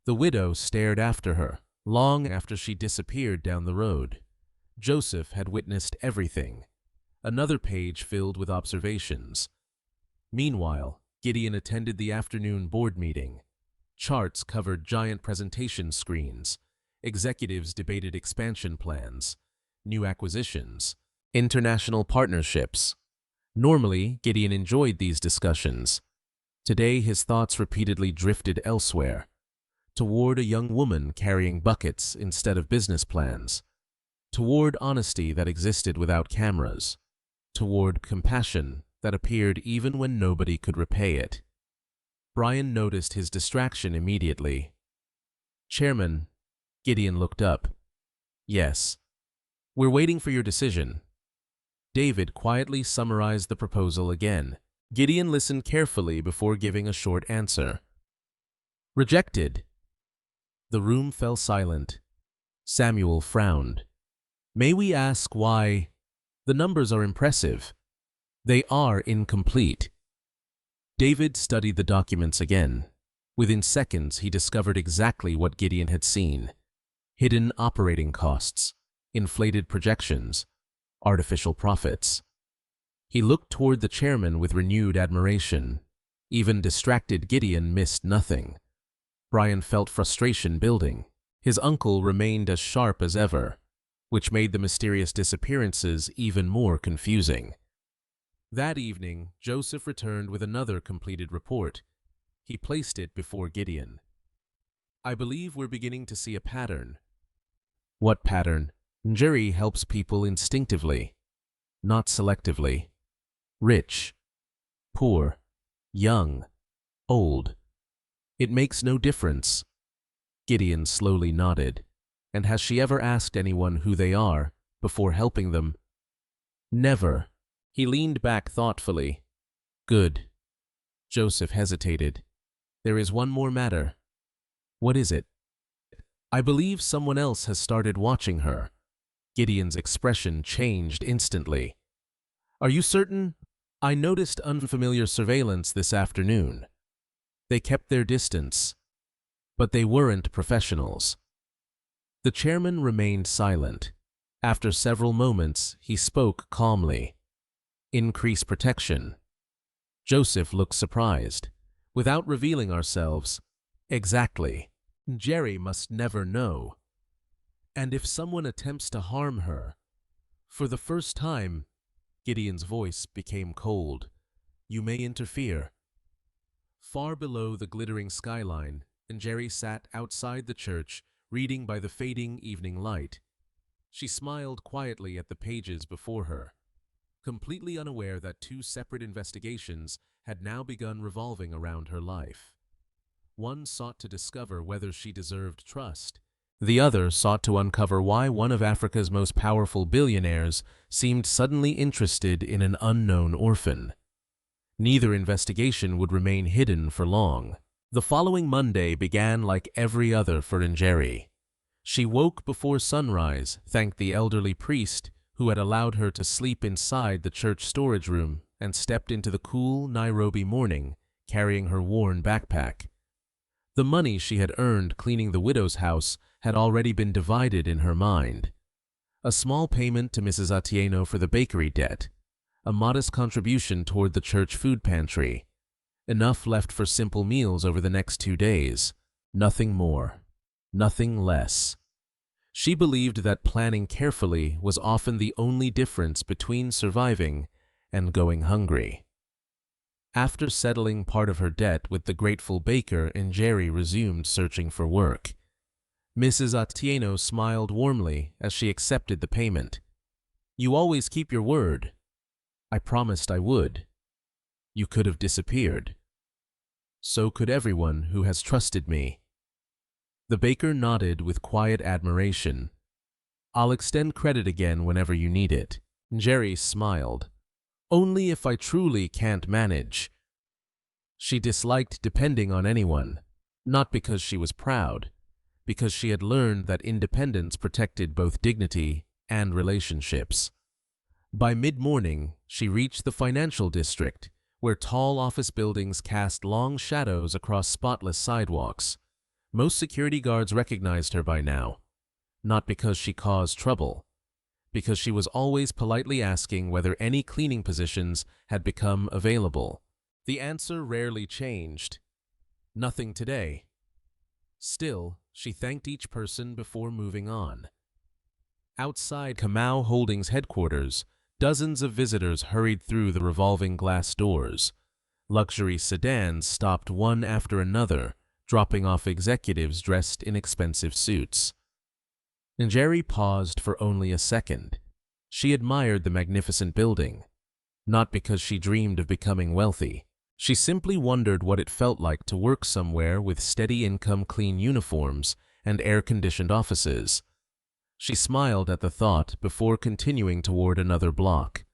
The widow stared after her, long after she disappeared down the road. Joseph had witnessed everything. Another page filled with observations. Meanwhile, Gideon attended the afternoon board meeting. Charts covered giant presentation screens. Executives debated expansion plans, new acquisitions, international partnerships. Normally, Gideon enjoyed these discussions. Today, his thoughts repeatedly drifted elsewhere, toward a young woman carrying buckets instead of business plans, toward honesty that existed without cameras, toward compassion that appeared even when nobody could repay it. Brian noticed his distraction immediately. Chairman, Gideon looked up. Yes. We're waiting for your decision. David quietly summarized the proposal again. Gideon listened carefully before giving a short answer. Rejected. The room fell silent. Samuel frowned. May we ask why? The numbers are impressive. They are incomplete. David studied the documents again. Within seconds, he discovered exactly what Gideon had seen. Hidden operating costs, inflated projections, artificial profits. He looked toward the chairman with renewed admiration. Even distracted Gideon missed nothing. Brian felt frustration building. His uncle remained as sharp as ever, which made the mysterious disappearances even more confusing. That evening, Joseph returned with another completed report. He placed it before Gideon. I believe we're beginning to see a pattern. What pattern? Njeri helps people instinctively, not selectively. Rich, poor, young, old. It makes no difference. Gideon slowly nodded. And has she ever asked anyone who they are before helping them? Never. He leaned back thoughtfully. Good. Joseph hesitated. There is one more matter. What is it? I believe someone else has started watching her. Gideon's expression changed instantly. Are you certain? I noticed unfamiliar surveillance this afternoon. They kept their distance, but they weren't professionals. The chairman remained silent. After several moments, he spoke calmly. Increase protection. Joseph looked surprised. Without revealing ourselves. Exactly. Njeri must never know. And if someone attempts to harm her, for the first time, Gideon's voice became cold. You may interfere. Far below the glittering skyline, Njeri sat outside the church, reading by the fading evening light. She smiled quietly at the pages before her, completely unaware that two separate investigations had now begun revolving around her life. One sought to discover whether she deserved trust. The other sought to uncover why one of Africa's most powerful billionaires seemed suddenly interested in an unknown orphan. Neither investigation would remain hidden for long. The following Monday began like every other for Njeri. She woke before sunrise, thanked the elderly priest who had allowed her to sleep inside the church storage room, and stepped into the cool Nairobi morning, carrying her worn backpack. The money she had earned cleaning the widow's house had already been divided in her mind. A small payment to Mrs. Atieno for the bakery debt, a modest contribution toward the church food pantry, enough left for simple meals over the next 2 days. Nothing more, nothing less. She believed that planning carefully was often the only difference between surviving and going hungry. After settling part of her debt with the grateful baker, Njeri resumed searching for work. Mrs. Atieno smiled warmly as she accepted the payment. You always keep your word. I promised I would. You could have disappeared. So could everyone who has trusted me. The baker nodded with quiet admiration. I'll extend credit again whenever you need it. Njeri smiled. Only if I truly can't manage. She disliked depending on anyone, not because she was proud, because she had learned that independence protected both dignity and relationships. By mid-morning, she reached the financial district, where tall office buildings cast long shadows across spotless sidewalks. Most security guards recognized her by now, not because she caused trouble, because she was always politely asking whether any cleaning positions had become available. The answer rarely changed. Nothing today. Still, she thanked each person before moving on. Outside Kamau Holdings headquarters, dozens of visitors hurried through the revolving glass doors. Luxury sedans stopped one after another, dropping off executives dressed in expensive suits. Njeri paused for only a second. She admired the magnificent building, not because she dreamed of becoming wealthy. She simply wondered what it felt like to work somewhere with steady income, clean uniforms, and air-conditioned offices. She smiled at the thought before continuing toward another block.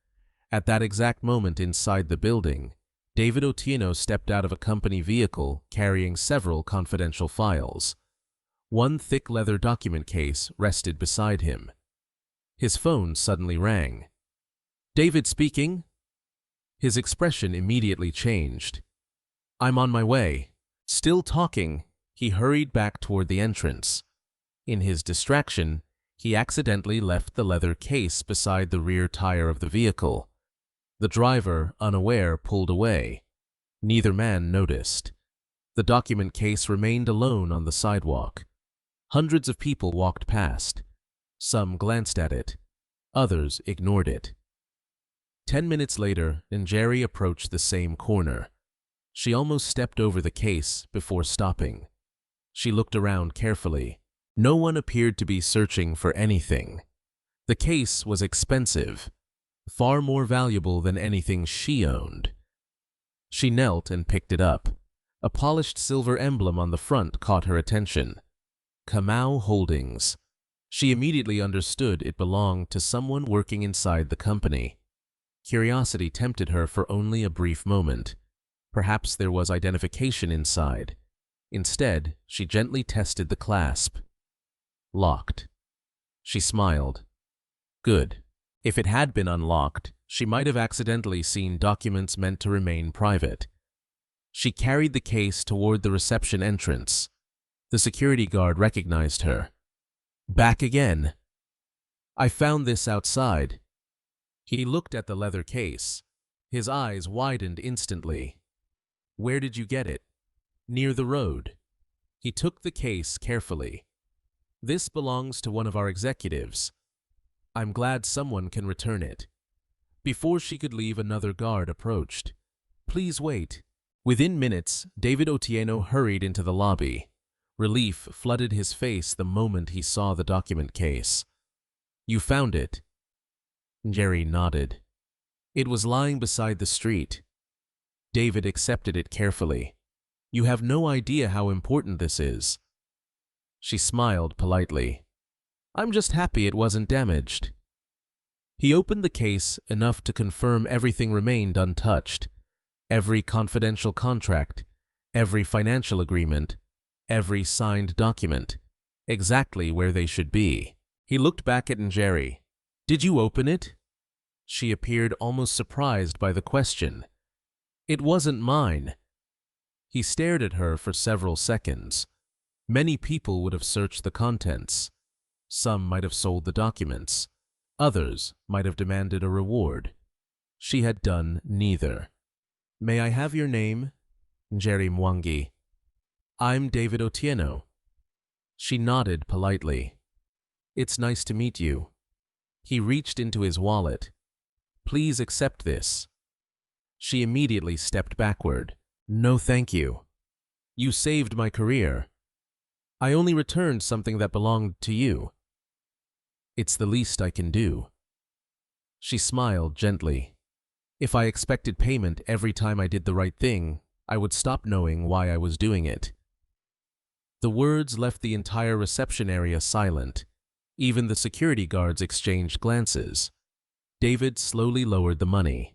At that exact moment inside the building, David Otieno stepped out of a company vehicle carrying several confidential files. One thick leather document case rested beside him. His phone suddenly rang. David speaking. His expression immediately changed. I'm on my way. Still talking, he hurried back toward the entrance. In his distraction, he accidentally left the leather case beside the rear tire of the vehicle. The driver, unaware, pulled away. Neither man noticed. The document case remained alone on the sidewalk. Hundreds of people walked past. Some glanced at it. Others ignored it. 10 minutes later, Njeri approached the same corner. She almost stepped over the case before stopping. She looked around carefully. No one appeared to be searching for anything. The case was expensive, far more valuable than anything she owned. She knelt and picked it up. A polished silver emblem on the front caught her attention. Kamau Holdings. She immediately understood it belonged to someone working inside the company. Curiosity tempted her for only a brief moment. Perhaps there was identification inside. Instead, she gently tested the clasp. Locked. She smiled. Good. If it had been unlocked, she might have accidentally seen documents meant to remain private. She carried the case toward the reception entrance. The security guard recognized her. Back again. I found this outside. He looked at the leather case. His eyes widened instantly. Where did you get it? Near the road. He took the case carefully. This belongs to one of our executives. I'm glad someone can return it. Before she could leave, another guard approached. Please wait. Within minutes, David Otieno hurried into the lobby. Relief flooded his face the moment he saw the document case. You found it? Njeri nodded. It was lying beside the street. David accepted it carefully. You have no idea how important this is. She smiled politely. I'm just happy it wasn't damaged. He opened the case enough to confirm everything remained untouched. Every confidential contract, every financial agreement, every signed document, exactly where they should be. He looked back at Njeri. Did you open it? She appeared almost surprised by the question. It wasn't mine. He stared at her for several seconds. Many people would have searched the contents. Some might have sold the documents. Others might have demanded a reward. She had done neither. May I have your name? Njeri Mwangi. I'm David Otieno. She nodded politely. It's nice to meet you. He reached into his wallet. Please accept this. She immediately stepped backward. No, thank you. You saved my career. I only returned something that belonged to you. It's the least I can do. She smiled gently. If I expected payment every time I did the right thing, I would stop knowing why I was doing it. The words left the entire reception area silent. Even the security guards exchanged glances. David slowly lowered the money.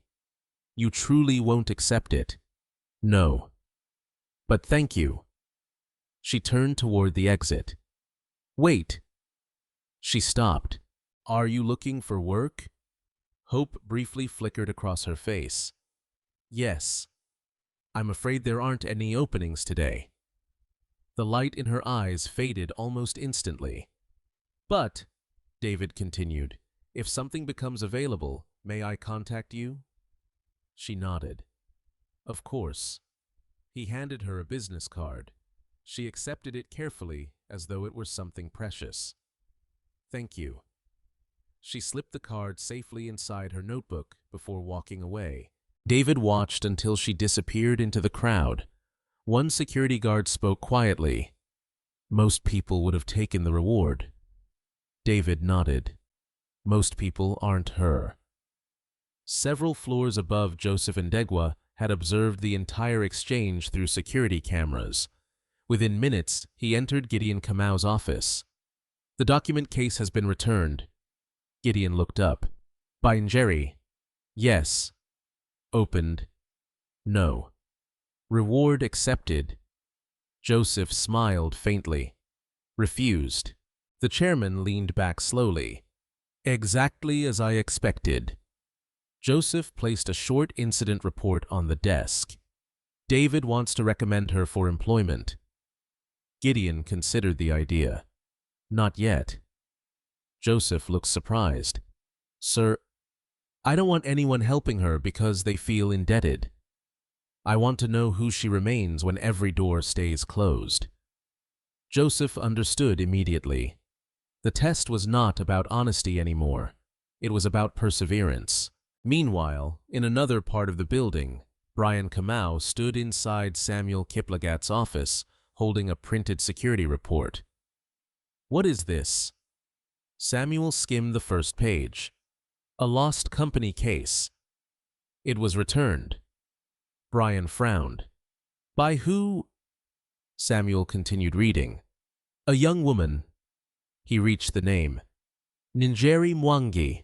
You truly won't accept it? No. But thank you. She turned toward the exit. Wait. She stopped. Are you looking for work? Hope briefly flickered across her face. Yes. I'm afraid there aren't any openings today. The light in her eyes faded almost instantly. But, David continued, if something becomes available, may I contact you? She nodded. Of course. He handed her a business card. She accepted it carefully, as though it were something precious. Thank you. She slipped the card safely inside her notebook before walking away. David watched until she disappeared into the crowd. One security guard spoke quietly. Most people would have taken the reward. David nodded. Most people aren't her. Several floors above Joseph Ndegwa had observed the entire exchange through security cameras. Within minutes, he entered Gideon Kamau's office. The document case has been returned. Gideon looked up. By Njeri. Yes. Opened. No. Reward accepted. Joseph smiled faintly. Refused. The chairman leaned back slowly. Exactly as I expected. Joseph placed a short incident report on the desk. David wants to recommend her for employment. Gideon considered the idea. Not yet. Joseph looked surprised. Sir, I don't want anyone helping her because they feel indebted. I want to know who she remains when every door stays closed. Joseph understood immediately. The test was not about honesty anymore. It was about perseverance. Meanwhile, in another part of the building, Brian Kamau stood inside Samuel Kiplagat's office, holding a printed security report. What is this? Samuel skimmed the first page. A lost company case. It was returned. Brian frowned. By who? Samuel continued reading. A young woman. He reached the name. Njeri Mwangi.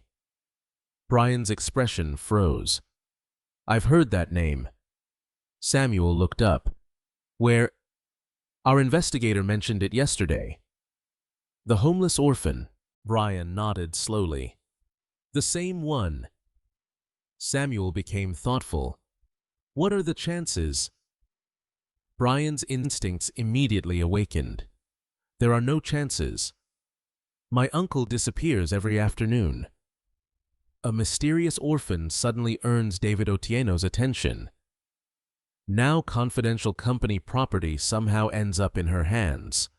Brian's expression froze. I've heard that name. Samuel looked up. Where? Our investigator mentioned it yesterday. The homeless orphan. Brian nodded slowly. The same one. Samuel became thoughtful. What are the chances? Brian's instincts immediately awakened. There are no chances. My uncle disappears every afternoon. A mysterious orphan suddenly earns David Otieno's attention. Now confidential company property somehow ends up in her hands.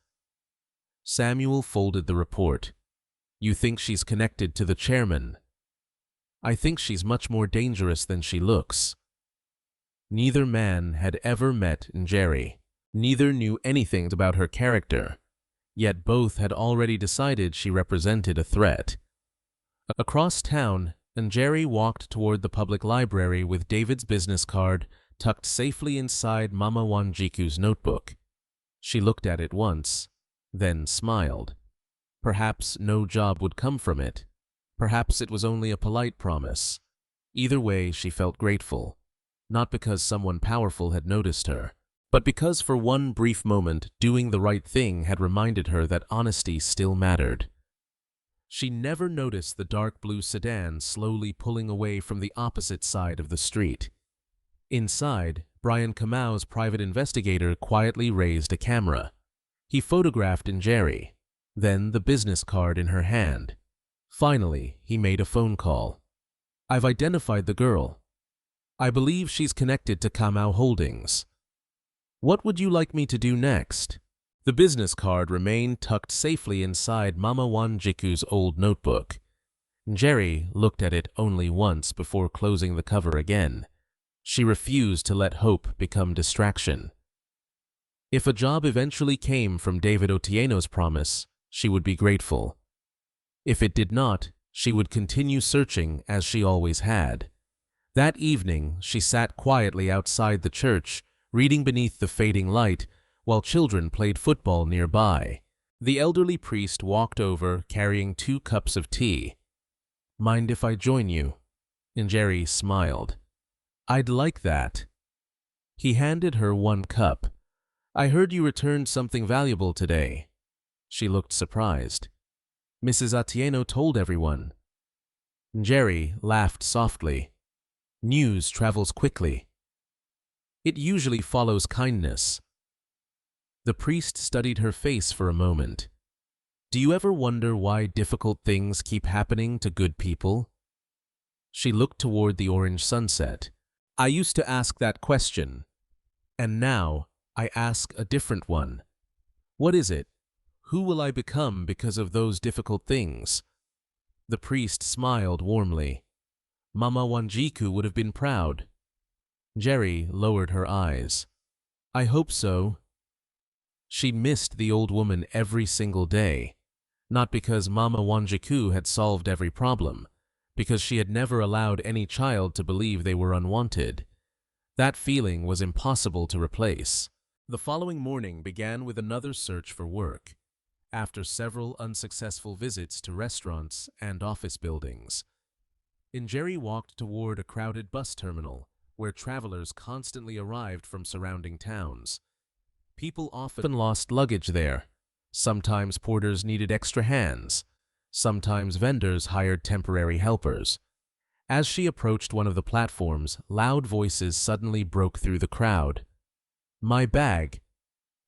Samuel folded the report. You think she's connected to the chairman? I think she's much more dangerous than she looks. Neither man had ever met Njeri. Neither knew anything about her character, yet both had already decided she represented a threat. Across town, Njeri walked toward the public library with David's business card tucked safely inside Mama Wanjiku's notebook. She looked at it once, then smiled. Perhaps no job would come from it. Perhaps it was only a polite promise. Either way, she felt grateful, not because someone powerful had noticed her, but because for one brief moment doing the right thing had reminded her that honesty still mattered. She never noticed the dark blue sedan slowly pulling away from the opposite side of the street. Inside, Brian Kamau's private investigator quietly raised a camera. He photographed Njeri, then the business card in her hand. Finally, he made a phone call. I've identified the girl. I believe she's connected to Kamau Holdings. What would you like me to do next? The business card remained tucked safely inside Mama Wanjiku's old notebook. Njeri looked at it only once before closing the cover again. She refused to let hope become distraction. If a job eventually came from David Otieno's promise, she would be grateful. If it did not, she would continue searching as she always had. That evening, she sat quietly outside the church, reading beneath the fading light, while children played football nearby. The elderly priest walked over, carrying 2 cups of tea. Mind if I join you? Njeri smiled. I'd like that. He handed her 1 cup. I heard you returned something valuable today. She looked surprised. Mrs. Otieno told everyone. Njeri laughed softly. News travels quickly. It usually follows kindness. The priest studied her face for a moment. Do you ever wonder why difficult things keep happening to good people? She looked toward the orange sunset. I used to ask that question, and now I ask a different one. What is it? Who will I become because of those difficult things? The priest smiled warmly. Mama Wanjiku would have been proud. Njeri lowered her eyes. I hope so. She missed the old woman every single day, not because Mama Wanjiku had solved every problem, because she had never allowed any child to believe they were unwanted. That feeling was impossible to replace. The following morning began with another search for work. After several unsuccessful visits to restaurants and office buildings, Njeri walked toward a crowded bus terminal where travelers constantly arrived from surrounding towns. People often lost luggage there. Sometimes porters needed extra hands. Sometimes vendors hired temporary helpers. As she approached one of the platforms, loud voices suddenly broke through the crowd. My bag!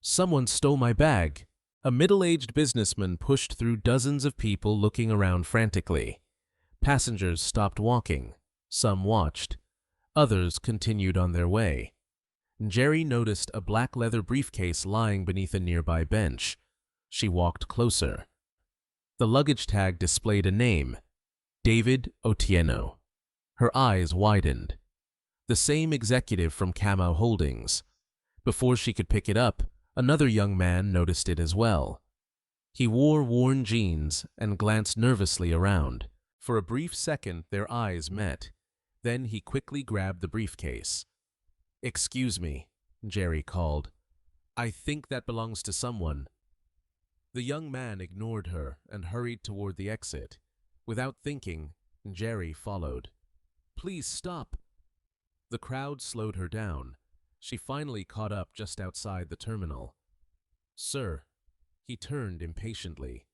Someone stole my bag! A middle-aged businessman pushed through dozens of people looking around frantically. Passengers stopped walking. Some watched. Others continued on their way. Njeri noticed a black leather briefcase lying beneath a nearby bench. She walked closer. The luggage tag displayed a name, David Otieno. Her eyes widened. The same executive from Kamau Holdings. Before she could pick it up, another young man noticed it as well. He wore worn jeans and glanced nervously around. For a brief second, their eyes met. Then he quickly grabbed the briefcase. Excuse me, Njeri called. I think that belongs to someone. The young man ignored her and hurried toward the exit. Without thinking, Njeri followed. Please stop. The crowd slowed her down. She finally caught up just outside the terminal. Sir, he turned impatiently.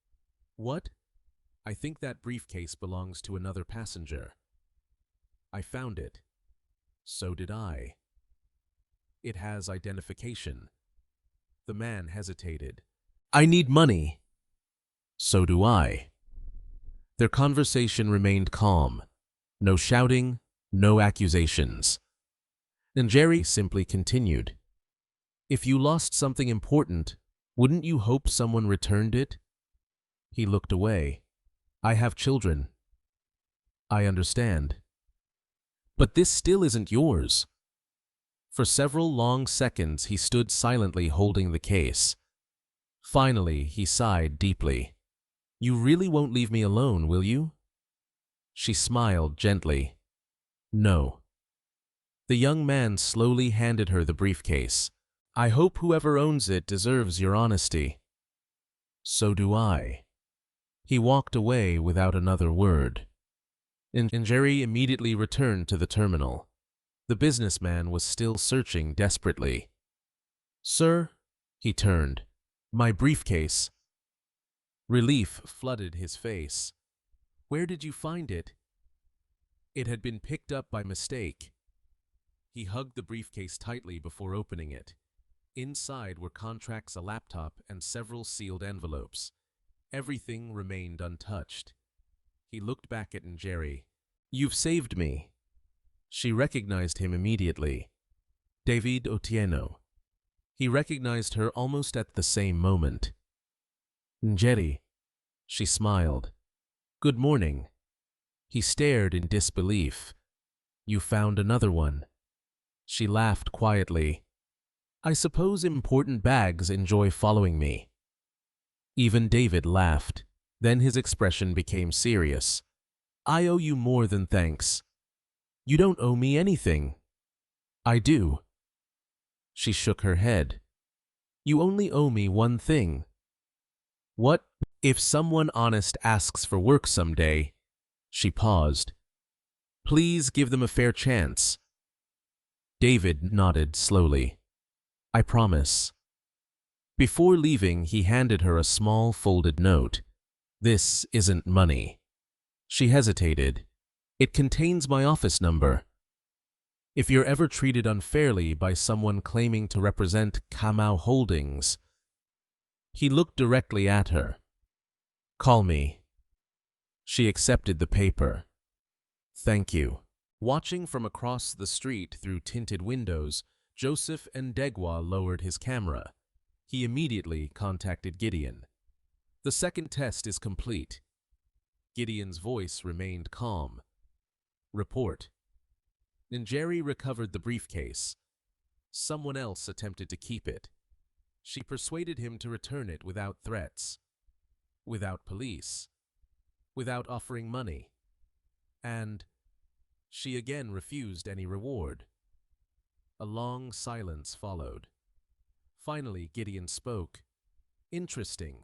What? I think that briefcase belongs to another passenger. I found it. So did I. It has identification. The man hesitated. I need money. So do I. Their conversation remained calm. No shouting, no accusations. Njeri simply continued. If you lost something important, Wouldn't you hope someone returned it? He looked away. I have children. I understand. But this still isn't yours. For several long seconds he stood silently holding the case. Finally, he sighed deeply. You really won't leave me alone, will you? She smiled gently. No. The young man slowly handed her the briefcase. I hope whoever owns it deserves your honesty. So do I. He walked away without another word. Njeri immediately returned to the terminal. The businessman was still searching desperately. Sir, he turned. My briefcase. Relief flooded his face. Where did you find it? It had been picked up by mistake. He hugged the briefcase tightly before opening it. Inside were contracts, a laptop, and several sealed envelopes. Everything remained untouched. He looked back at Njeri. You've saved me. She recognized him immediately. David Otieno. He recognized her almost at the same moment. Njeri. She smiled. Good morning. He stared in disbelief. You found another one. She laughed quietly. I suppose important bags enjoy following me. Even David laughed. Then his expression became serious. I owe you more than thanks. You don't owe me anything. I do. She shook her head. You only owe me one thing. What? If someone honest asks for work someday. She paused. Please give them a fair chance. David nodded slowly. I promise. Before leaving, he handed her a small folded note. This isn't money. She hesitated. It contains my office number. If you're ever treated unfairly by someone claiming to represent Kamau Holdings. He looked directly at her. Call me. She accepted the paper. Thank you. Watching from across the street through tinted windows, Joseph Ndegwa lowered his camera. He immediately contacted Gideon. The second test is complete. Gideon's voice remained calm. Report. Njeri recovered the briefcase. Someone else attempted to keep it. She persuaded him to return it without threats, without police, without offering money. And she again refused any reward. A long silence followed. Finally, Gideon spoke. Interesting.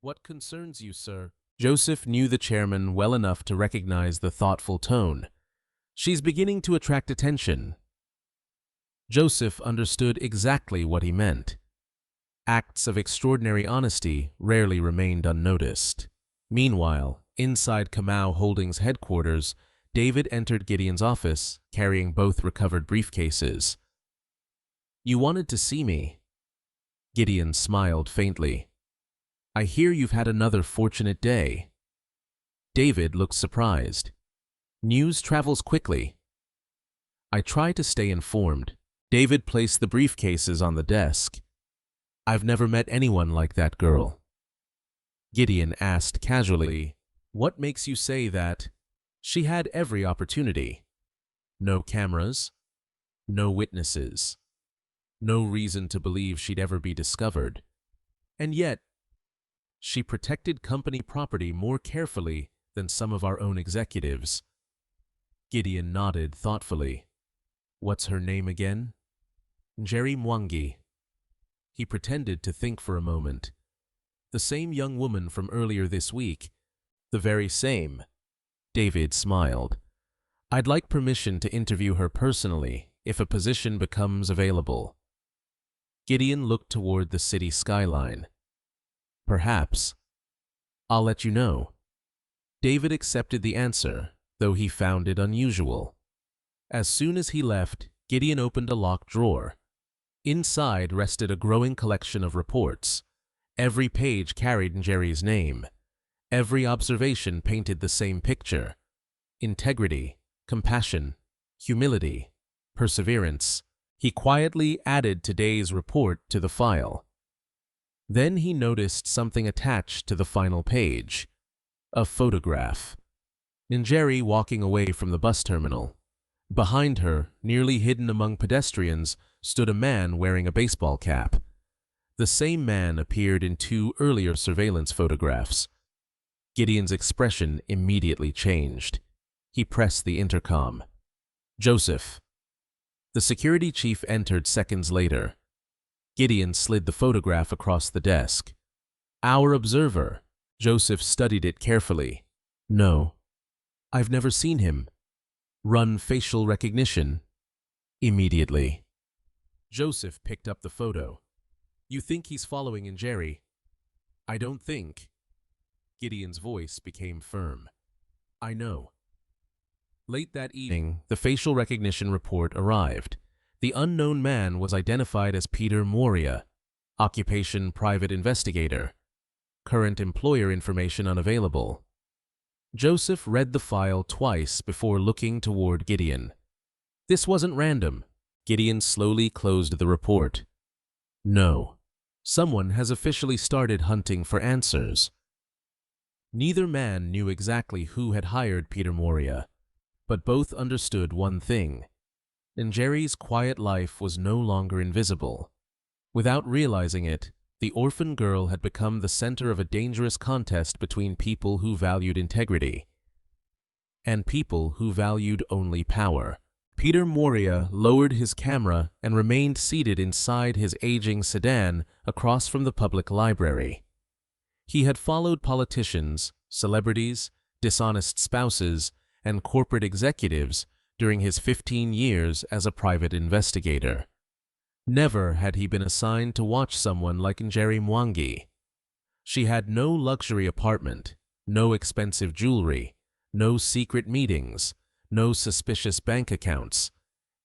What concerns you, sir? Joseph knew the chairman well enough to recognize the thoughtful tone. She's beginning to attract attention. Joseph understood exactly what he meant. Acts of extraordinary honesty rarely remained unnoticed. Meanwhile, inside Kamau Holdings headquarters, David entered Gideon's office, carrying both recovered briefcases. You wanted to see me. Gideon smiled faintly. I hear you've had another fortunate day. David looked surprised. News travels quickly. I try to stay informed. David placed the briefcases on the desk. I've never met anyone like that girl. Gideon asked casually, what makes you say that? She had every opportunity. No cameras, no witnesses, no reason to believe she'd ever be discovered. And yet, she protected company property more carefully than some of our own executives. Gideon nodded thoughtfully. What's her name again? Njeri Mwangi. He pretended to think for a moment. The same young woman from earlier this week. The very same. David smiled. I'd like permission to interview her personally if a position becomes available. Gideon looked toward the city skyline. Perhaps. I'll let you know. David accepted the answer, though he found it unusual. As soon as he left, Gideon opened a locked drawer. Inside rested a growing collection of reports. Every page carried Njeri's name. Every observation painted the same picture. Integrity, compassion, humility, perseverance. He quietly added today's report to the file. Then he noticed something attached to the final page. A photograph. Njeri walking away from the bus terminal. Behind her, nearly hidden among pedestrians, stood a man wearing a baseball cap. The same man appeared in 2 earlier surveillance photographs. Gideon's expression immediately changed. He pressed the intercom. "Joseph." The security chief entered seconds later. Gideon slid the photograph across the desk. "Our observer." Joseph studied it carefully. "No. I've never seen him." "Run facial recognition." Immediately. Joseph picked up the photo. "You think he's following Njeri?" "I don't think." Gideon's voice became firm. "I know." Late that evening, the facial recognition report arrived. The unknown man was identified as Peter Moria, occupation private investigator. Current employer information unavailable. Joseph read the file twice before looking toward Gideon. This wasn't random. Gideon slowly closed the report. No. Someone has officially started hunting for answers. Neither man knew exactly who had hired Peter Moria, but both understood one thing. Njeri's quiet life was no longer invisible. Without realizing it, the orphan girl had become the center of a dangerous contest between people who valued integrity and people who valued only power. Peter Moria lowered his camera and remained seated inside his aging sedan across from the public library. He had followed politicians, celebrities, dishonest spouses, and corporate executives during his 15 years as a private investigator. Never had he been assigned to watch someone like Njeri Mwangi. She had no luxury apartment, no expensive jewelry, no secret meetings, no suspicious bank accounts.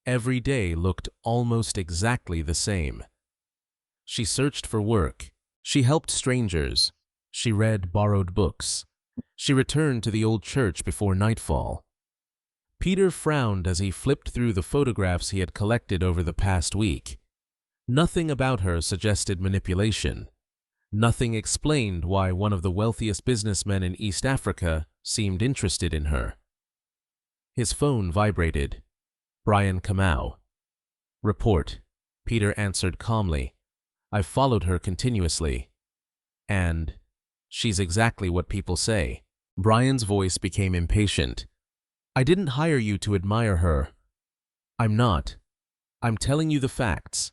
Every day looked almost exactly the same. She searched for work. She helped strangers. She read borrowed books. She returned to the old church before nightfall. Peter frowned as he flipped through the photographs he had collected over the past week. Nothing about her suggested manipulation. Nothing explained why one of the wealthiest businessmen in East Africa seemed interested in her. His phone vibrated. Brian Kamau. "Report," Peter answered calmly. "I've followed her continuously. And she's exactly what people say." Brian's voice became impatient. "I didn't hire you to admire her." "I'm not. I'm telling you the facts."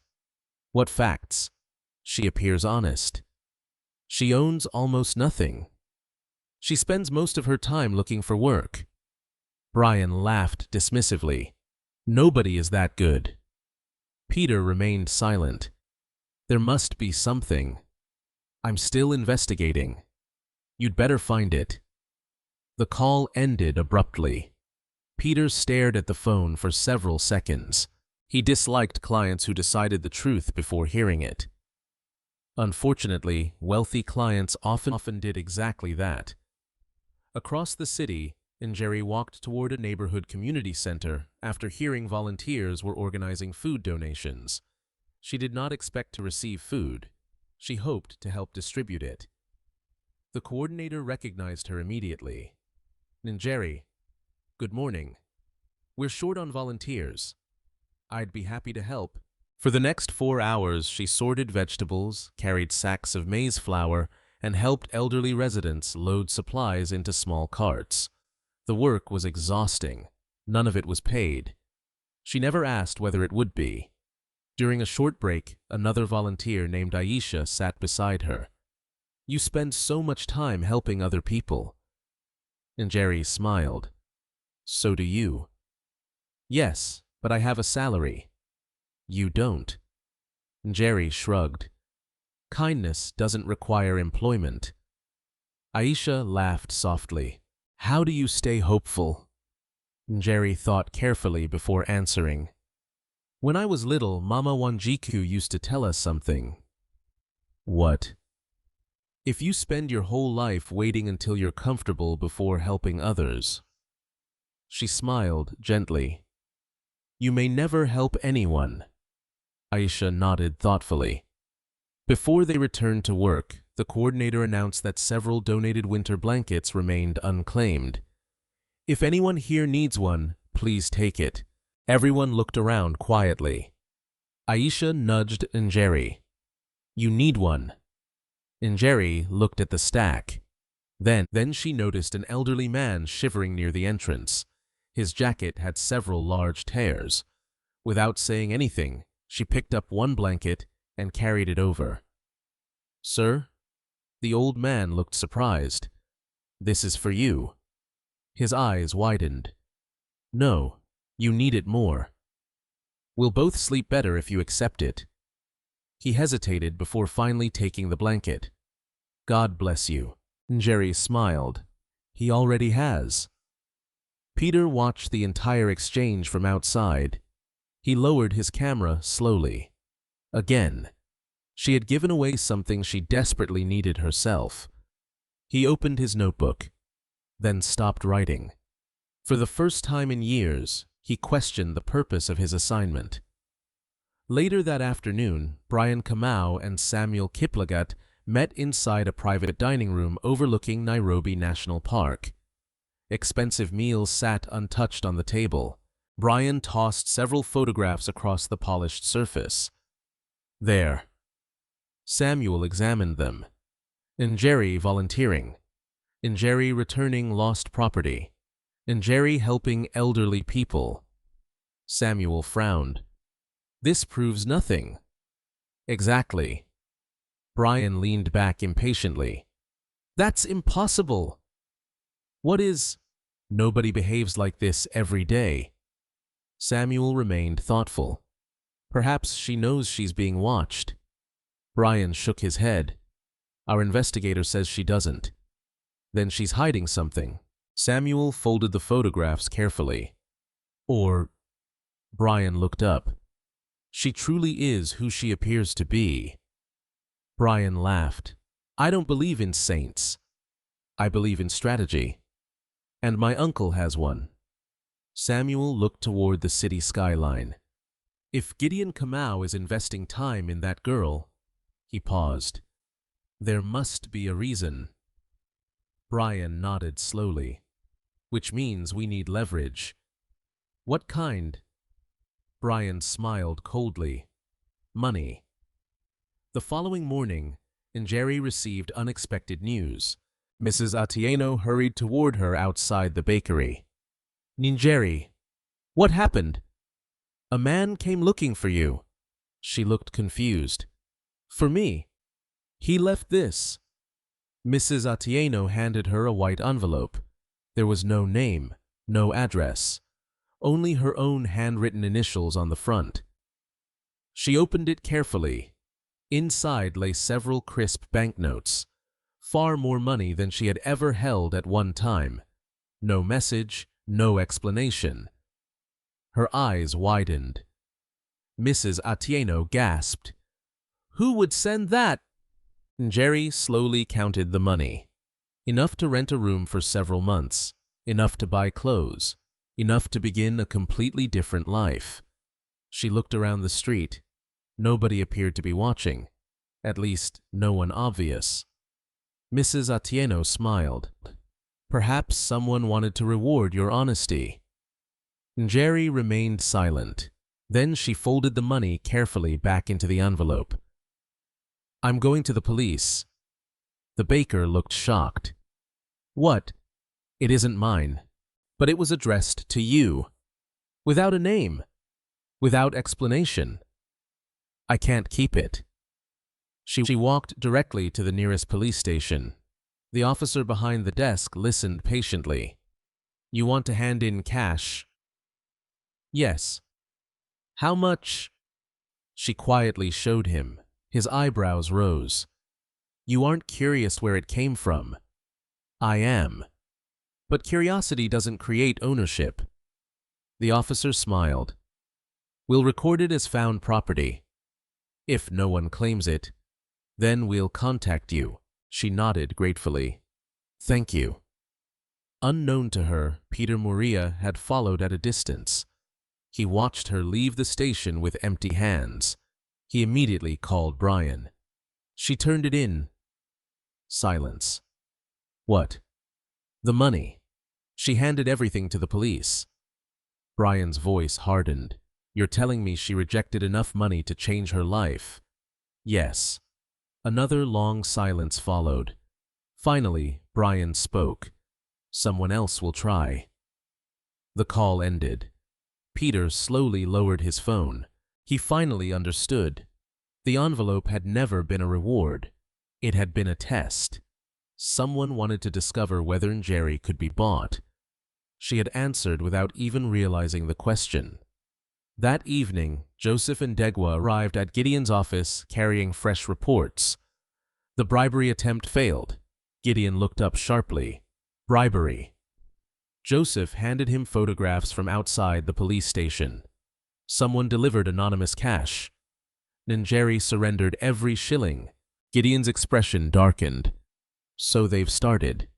"What facts?" "She appears honest. She owns almost nothing. She spends most of her time looking for work." Brian laughed dismissively. "Nobody is that good." Peter remained silent. "There must be something. I'm still investigating. You'd better find it." The call ended abruptly. Peter stared at the phone for several seconds. He disliked clients who decided the truth before hearing it. Unfortunately, wealthy clients often did exactly that. Across the city, Njeri walked toward a neighborhood community center after hearing volunteers were organizing food donations. She did not expect to receive food. She hoped to help distribute it. The coordinator recognized her immediately. "Njeri, good morning. We're short on volunteers. I'd be happy to help." For the next 4 hours, she sorted vegetables, carried sacks of maize flour, and helped elderly residents load supplies into small carts. The work was exhausting. None of it was paid. She never asked whether it would be. During a short break, another volunteer named Aisha sat beside her. "You spend so much time helping other people." Njeri smiled. "So do you." "Yes, but I have a salary." "You don't." Njeri shrugged. "Kindness doesn't require employment." Aisha laughed softly. "How do you stay hopeful?" Njeri thought carefully before answering. "When I was little, Mama Wanjiku used to tell us something." "What?" "If you spend your whole life waiting until you're comfortable before helping others." She smiled gently. "You may never help anyone." Aisha nodded thoughtfully. Before they returned to work, the coordinator announced that several donated winter blankets remained unclaimed. "If anyone here needs one, please take it." Everyone looked around quietly. Aisha nudged Njeri. "You need one." Njeri looked at the stack. Then she noticed an elderly man shivering near the entrance. His jacket had several large tears. Without saying anything, she picked up one blanket and carried it over. "Sir?" The old man looked surprised. "This is for you." His eyes widened. "No, you need it more. We'll both sleep better if you accept it." He hesitated before finally taking the blanket. "God bless you." Njeri smiled. "He already has." Peter watched the entire exchange from outside. He lowered his camera slowly. Again, she had given away something she desperately needed herself. He opened his notebook, then stopped writing. For the first time in years, he questioned the purpose of his assignment. Later that afternoon, Brian Kamau and Samuel Kiplagat met inside a private dining room overlooking Nairobi National Park. Expensive meals sat untouched on the table. Brian tossed several photographs across the polished surface. "There." Samuel examined them. Njeri volunteering. Njeri returning lost property. Njeri helping elderly people. Samuel frowned. "This proves nothing." "Exactly." Brian leaned back impatiently. "That's impossible." "What is? Nobody behaves like this every day." Samuel remained thoughtful. "Perhaps she knows she's being watched." Brian shook his head. "Our investigator says she doesn't." "Then she's hiding something." Samuel folded the photographs carefully. "Or—" Brian looked up. "She truly is who she appears to be." Brian laughed. "I don't believe in saints. I believe in strategy. And my uncle has one." Samuel looked toward the city skyline. "If Gideon Kamau is investing time in that girl—" He paused. "There must be a reason." Brian nodded slowly. "Which means we need leverage." "What kind?" Brian smiled coldly. "Money." The following morning, Njeri received unexpected news. Mrs. Atieno hurried toward her outside the bakery. "Njeri, what happened?" "A man came looking for you." She looked confused. "For me? He left this." Mrs. Atieno handed her a white envelope. There was no name, no address, only her own handwritten initials on the front. She opened it carefully. Inside lay several crisp banknotes, far more money than she had ever held at one time. No message, no explanation. Her eyes widened. Mrs. Atieno gasped. "Who would send that?" Njeri slowly counted the money. Enough to rent a room for several months, enough to buy clothes, enough to begin a completely different life. She looked around the street. Nobody appeared to be watching, at least no one obvious. Mrs. Atieno smiled. "Perhaps someone wanted to reward your honesty." Njeri remained silent. Then she folded the money carefully back into the envelope. "I'm going to the police." The baker looked shocked. "What?" "It isn't mine, but it was addressed to you. Without a name, without explanation. I can't keep it." She walked directly to the nearest police station. The officer behind the desk listened patiently. "You want to hand in cash?" "Yes." "How much?" She quietly showed him. His eyebrows rose. "You aren't curious where it came from." "I am. But curiosity doesn't create ownership." The officer smiled. "We'll record it as found property. If no one claims it, then we'll contact you." She nodded gratefully. "Thank you." Unknown to her, Peter Moria had followed at a distance. He watched her leave the station with empty hands. He immediately called Brian. She turned it in. Silence. What? The money. She handed everything to the police. Brian's voice hardened. You're telling me she rejected enough money to change her life? Yes. Another long silence followed. Finally, Brian spoke. Someone else will try. The call ended. Peter slowly lowered his phone. He finally understood. The envelope had never been a reward. It had been a test. Someone wanted to discover whether Njeri could be bought. She had answered without even realizing the question. That evening, Joseph and Degwa arrived at Gideon's office carrying fresh reports. The bribery attempt failed. Gideon looked up sharply. Bribery. Joseph handed him photographs from outside the police station. Someone delivered anonymous cash. Njeri surrendered every shilling. Gideon's expression darkened. So they've started.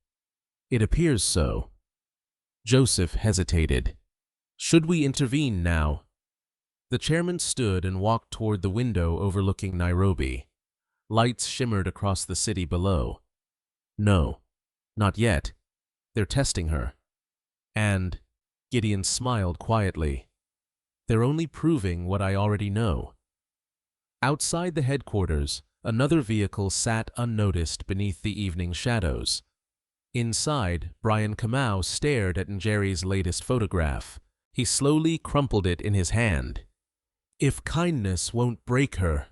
It appears so. Joseph hesitated. Should we intervene now? The chairman stood and walked toward the window overlooking Nairobi. Lights shimmered across the city below. No, not yet. They're testing her. And, Gideon smiled quietly, they're only proving what I already know. Outside the headquarters, another vehicle sat unnoticed beneath the evening shadows. Inside, Brian Kamau stared at Njeri's latest photograph. He slowly crumpled it in his hand. If kindness won't break her,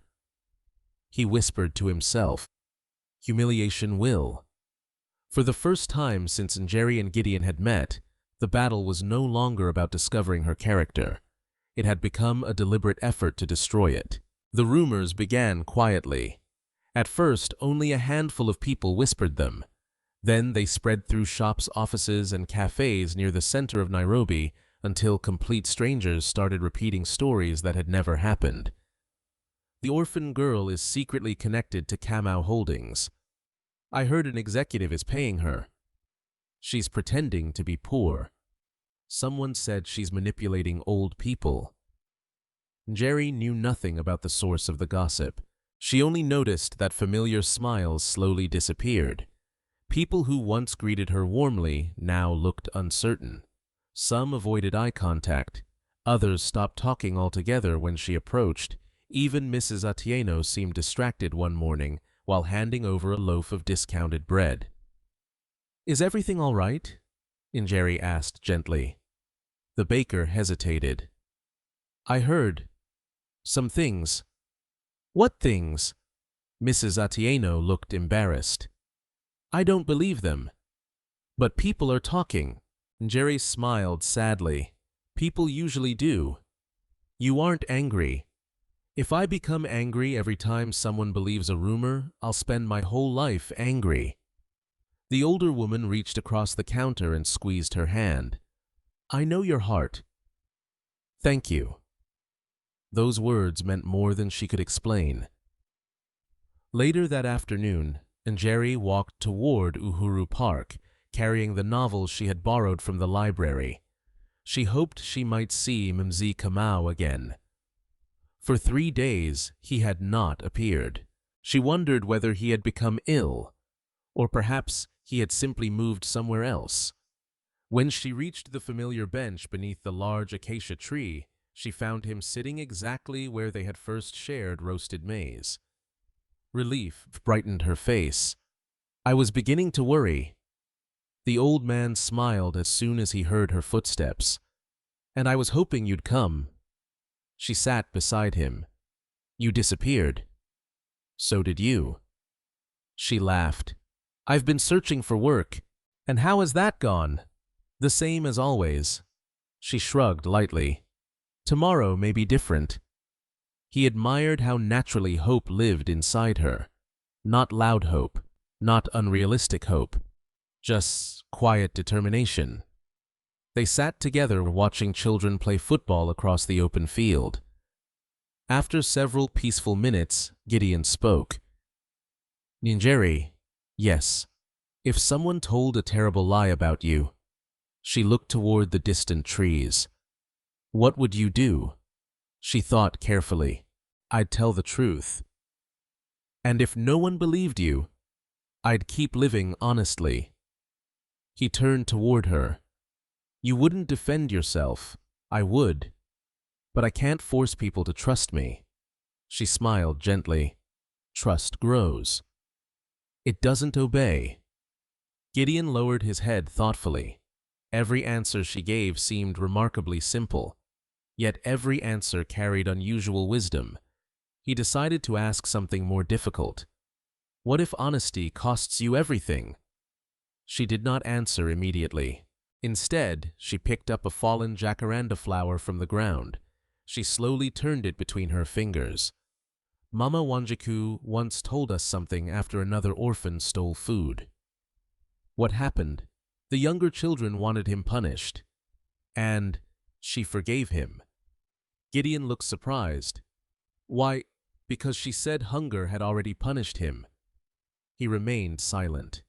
he whispered to himself, humiliation will. For the first time since Njeri and Gideon had met, the battle was no longer about discovering her character. It had become a deliberate effort to destroy it. The rumors began quietly. At first, only a handful of people whispered them. Then they spread through shops, offices, and cafes near the center of Nairobi until complete strangers started repeating stories that had never happened. The orphan girl is secretly connected to Kamau Holdings. I heard an executive is paying her. She's pretending to be poor. Someone said she's manipulating old people. Njeri knew nothing about the source of the gossip. She only noticed that familiar smiles slowly disappeared. People who once greeted her warmly now looked uncertain. Some avoided eye contact. Others stopped talking altogether when she approached. Even Mrs. Atieno seemed distracted one morning while handing over a loaf of discounted bread. Is everything all right? Njeri asked gently. The baker hesitated. I heard some things. What things? Mrs. Atieno looked embarrassed. I don't believe them. But people are talking. Njeri smiled sadly. People usually do. You aren't angry. If I become angry every time someone believes a rumor, I'll spend my whole life angry. The older woman reached across the counter and squeezed her hand. I know your heart. Thank you. Those words meant more than she could explain. Later that afternoon, Njeri walked toward Uhuru Park, carrying the novels she had borrowed from the library. She hoped she might see Mzee Kamau again. For 3 days, he had not appeared. She wondered whether he had become ill, or perhaps he had simply moved somewhere else. When she reached the familiar bench beneath the large acacia tree, she found him sitting exactly where they had first shared roasted maize. Relief brightened her face. I was beginning to worry. The old man smiled as soon as he heard her footsteps. And I was hoping you'd come. She sat beside him. You disappeared. So did you. She laughed. I've been searching for work. And how has that gone? The same as always. She shrugged lightly. Tomorrow may be different. He admired how naturally hope lived inside her. Not loud hope, not unrealistic hope, just quiet determination. They sat together watching children play football across the open field. After several peaceful minutes, Gideon spoke. Njeri, yes, if someone told a terrible lie about you. She looked toward the distant trees. What would you do? She thought carefully. I'd tell the truth. And if no one believed you, I'd keep living honestly. He turned toward her. You wouldn't defend yourself. I would. But I can't force people to trust me. She smiled gently. Trust grows. It doesn't obey. Gideon lowered his head thoughtfully. Every answer she gave seemed remarkably simple, yet every answer carried unusual wisdom. He decided to ask something more difficult. What if honesty costs you everything? She did not answer immediately. Instead, she picked up a fallen jacaranda flower from the ground. She slowly turned it between her fingers. Mama Wanjiku once told us something after another orphan stole food. What happened? The younger children wanted him punished. And she forgave him. Gideon looked surprised. Why, because she said hunger had already punished him. He remained silent.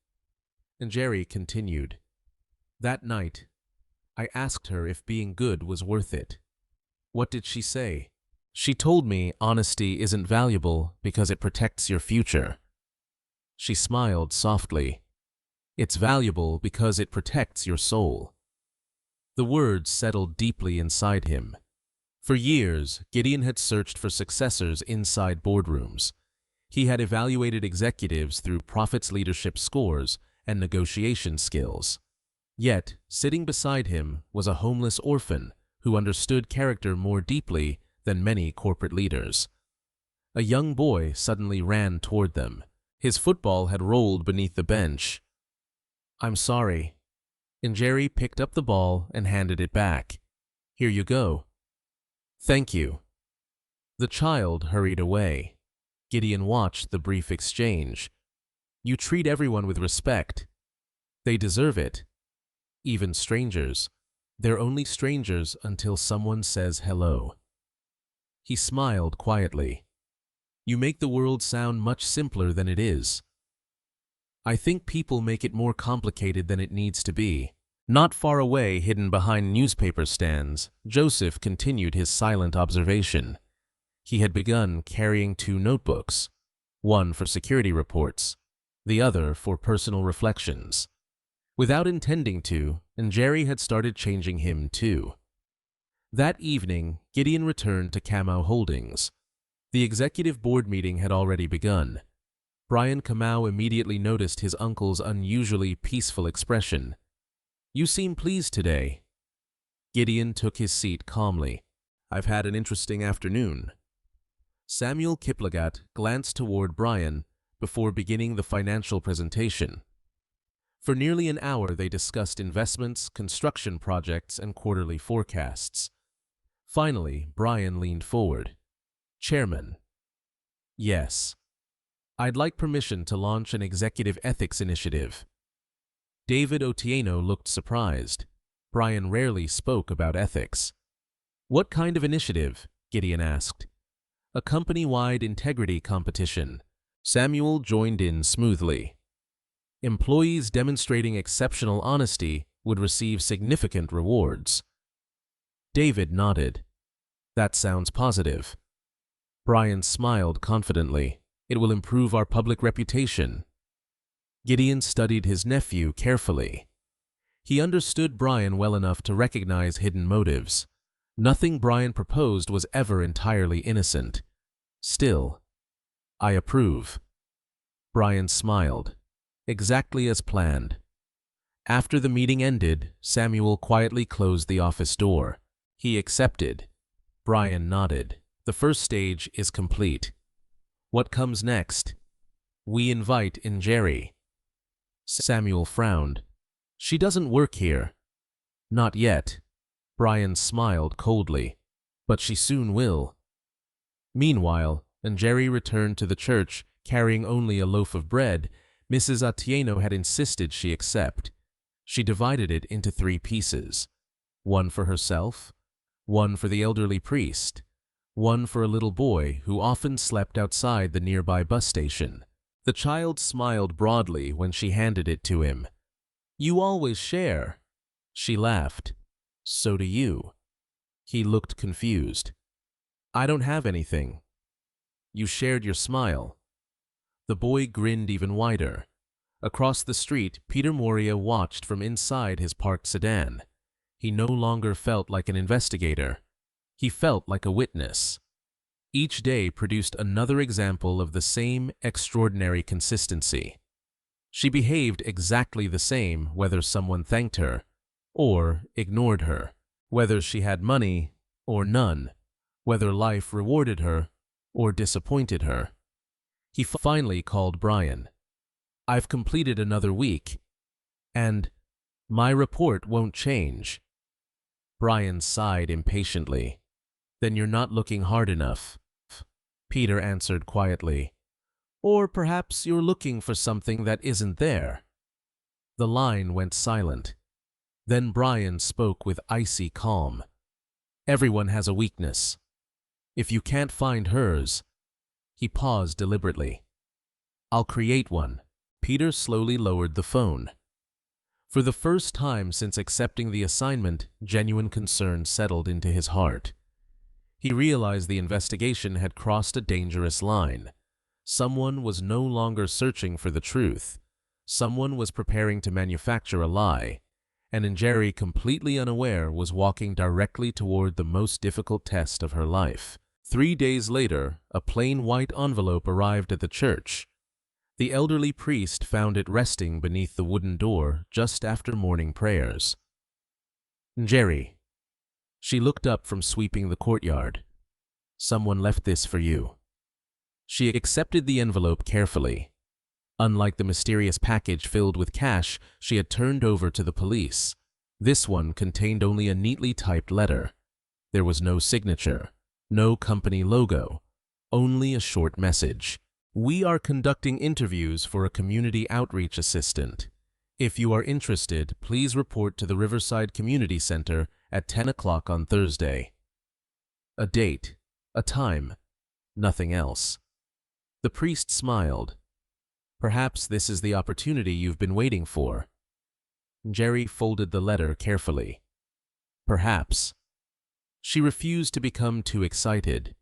Njeri continued. That night, I asked her if being good was worth it. What did she say? She told me honesty isn't valuable because it protects your future. She smiled softly. It's valuable because it protects your soul. The words settled deeply inside him. For years, Gideon had searched for successors inside boardrooms. He had evaluated executives through profits leadership scores and negotiation skills. Yet, sitting beside him was a homeless orphan who understood character more deeply than many corporate leaders. A young boy suddenly ran toward them. His football had rolled beneath the bench. I'm sorry. Njeri picked up the ball and handed it back. Here you go. Thank you. The child hurried away. Gideon watched the brief exchange. You treat everyone with respect. They deserve it. Even strangers. They're only strangers until someone says hello. He smiled quietly. You make the world sound much simpler than it is. I think people make it more complicated than it needs to be. Not far away, hidden behind newspaper stands, Joseph continued his silent observation. He had begun carrying 2 notebooks, one for security reports, the other for personal reflections. Without intending to, Njeri had started changing him too. That evening, Gideon returned to Kamau Holdings. The executive board meeting had already begun. Brian Kamau immediately noticed his uncle's unusually peaceful expression. You seem pleased today. Gideon took his seat calmly. I've had an interesting afternoon. Samuel Kiplagat glanced toward Brian before beginning the financial presentation. For nearly an hour they discussed investments, construction projects, and quarterly forecasts. Finally, Brian leaned forward. Chairman. Yes. I'd like permission to launch an executive ethics initiative. David Otieno looked surprised. Brian rarely spoke about ethics. What kind of initiative? Gideon asked. A company-wide integrity competition. Samuel joined in smoothly. Employees demonstrating exceptional honesty would receive significant rewards. David nodded. That sounds positive. Brian smiled confidently. It will improve our public reputation. Gideon studied his nephew carefully. He understood Brian well enough to recognize hidden motives. Nothing Brian proposed was ever entirely innocent. Still, I approve. Brian smiled. Exactly as planned. After the meeting ended, Samuel quietly closed the office door. He accepted. Brian nodded. The first stage is complete. What comes next? We invite Njeri. Samuel frowned. She doesn't work here. Not yet. Brian smiled coldly. But she soon will. Meanwhile, Njeri returned to the church carrying only a loaf of bread. Mrs. Otieno had insisted she accept. She divided it into 3 pieces. One for herself, one for the elderly priest, one for a little boy who often slept outside the nearby bus station. The child smiled broadly when she handed it to him. You always share. She laughed. So do you. He looked confused. I don't have anything. You shared your smile. The boy grinned even wider. Across the street, Peter Moria watched from inside his parked sedan. He no longer felt like an investigator. He felt like a witness. Each day produced another example of the same extraordinary consistency. She behaved exactly the same whether someone thanked her or ignored her, whether she had money or none, whether life rewarded her or disappointed her. He finally called Brian. "I've completed another week, and my report won't change." Brian sighed impatiently. "Then you're not looking hard enough," Peter answered quietly. "Or perhaps you're looking for something that isn't there." The line went silent. Then Brian spoke with icy calm. "Everyone has a weakness. If you can't find hers—" He paused deliberately. "I'll create one." Peter slowly lowered the phone. For the first time since accepting the assignment, genuine concern settled into his heart. He realized the investigation had crossed a dangerous line. Someone was no longer searching for the truth. Someone was preparing to manufacture a lie, and Njeri, completely unaware, was walking directly toward the most difficult test of her life. 3 days later, a plain white envelope arrived at the church. The elderly priest found it resting beneath the wooden door just after morning prayers. "Njeri." She looked up from sweeping the courtyard. "Someone left this for you." She accepted the envelope carefully. Unlike the mysterious package filled with cash she had turned over to the police, this one contained only a neatly typed letter. There was no signature, no company logo, only a short message. "We are conducting interviews for a community outreach assistant. If you are interested, please report to the Riverside Community Center at 10 o'clock on Thursday." A date, a time, nothing else. The priest smiled. "Perhaps this is the opportunity you've been waiting for." Njeri folded the letter carefully. "Perhaps." She refused to become too excited.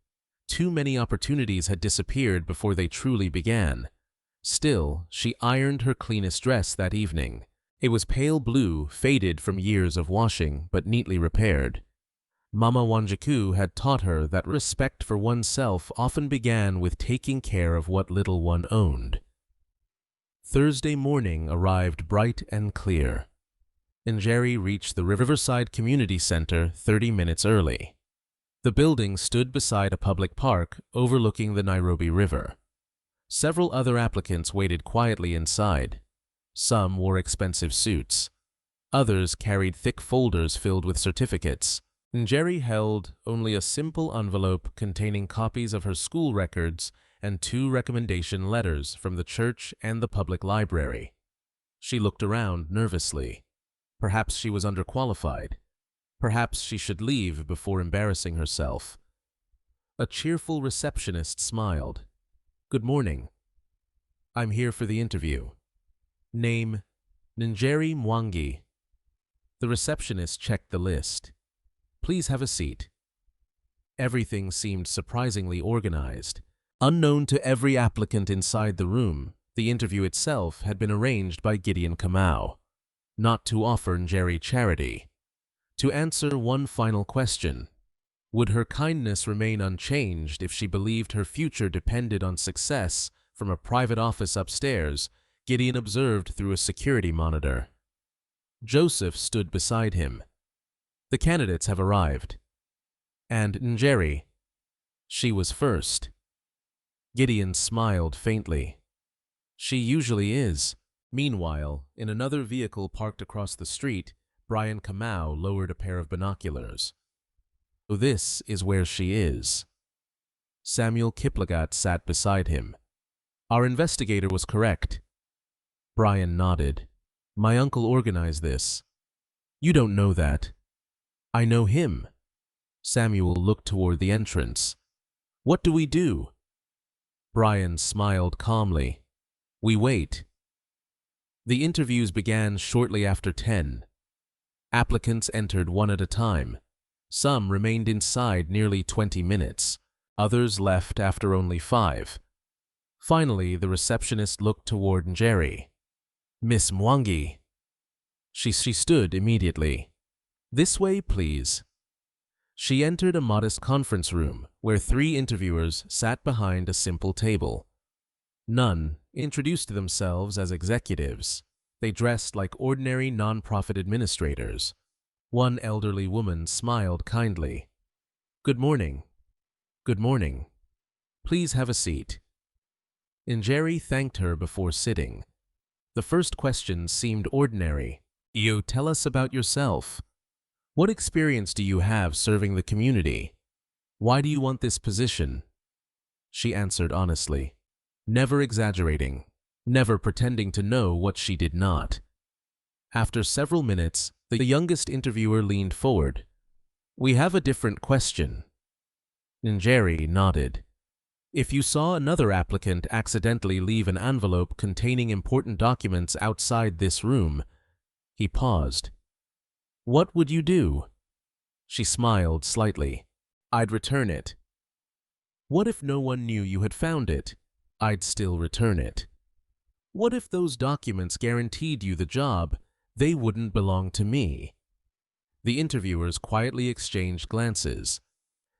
Too many opportunities had disappeared before they truly began. Still, she ironed her cleanest dress that evening. It was pale blue, faded from years of washing, but neatly repaired. Mama Wanjiku had taught her that respect for oneself often began with taking care of what little one owned. Thursday morning arrived bright and clear. Njeri reached the Riverside Community Center 30 minutes early. The building stood beside a public park overlooking the Nairobi River. Several other applicants waited quietly inside. Some wore expensive suits. Others carried thick folders filled with certificates. Njeri held only a simple envelope containing copies of her school records and 2 recommendation letters from the church and the public library. She looked around nervously. Perhaps she was underqualified. Perhaps she should leave before embarrassing herself. A cheerful receptionist smiled. "Good morning. I'm here for the interview. Name, Njeri Mwangi." The receptionist checked the list. "Please have a seat." Everything seemed surprisingly organized. Unknown to every applicant inside the room, the interview itself had been arranged by Gideon Kamau. Not to offer Njeri charity. To answer one final question. Would her kindness remain unchanged if she believed her future depended on success from a private office upstairs? Gideon observed through a security monitor. Joseph stood beside him. "The candidates have arrived." "And Njeri?" "She was first." Gideon smiled faintly. "She usually is." Meanwhile, in another vehicle parked across the street, Brian Kamau lowered a pair of binoculars. "So this is where she is." Samuel Kiplagat sat beside him. "Our investigator was correct." Brian nodded. "My uncle organized this." "You don't know that." "I know him." Samuel looked toward the entrance. "What do we do?" Brian smiled calmly. "We wait." The interviews began shortly after 10. Applicants entered one at a time. Some remained inside nearly 20 minutes. Others left after only 5. Finally, the receptionist looked toward Njeri. "Miss Mwangi." She stood immediately. "This way, please." She entered a modest conference room where 3 interviewers sat behind a simple table. None introduced themselves as executives. They dressed like ordinary nonprofit administrators. One elderly woman smiled kindly. "Good morning." "Good morning. Please have a seat." Njeri thanked her before sitting. The first question seemed ordinary. "You tell us about yourself. What experience do you have serving the community? Why do you want this position?" She answered honestly, never exaggerating, never pretending to know what she did not. After several minutes, the youngest interviewer leaned forward. "We have a different question." Njeri nodded. "If you saw another applicant accidentally leave an envelope containing important documents outside this room," he paused, "what would you do?" She smiled slightly. "I'd return it." "What if no one knew you had found it?" "I'd still return it." "What if those documents guaranteed you the job? They wouldn't belong to me." The interviewers quietly exchanged glances.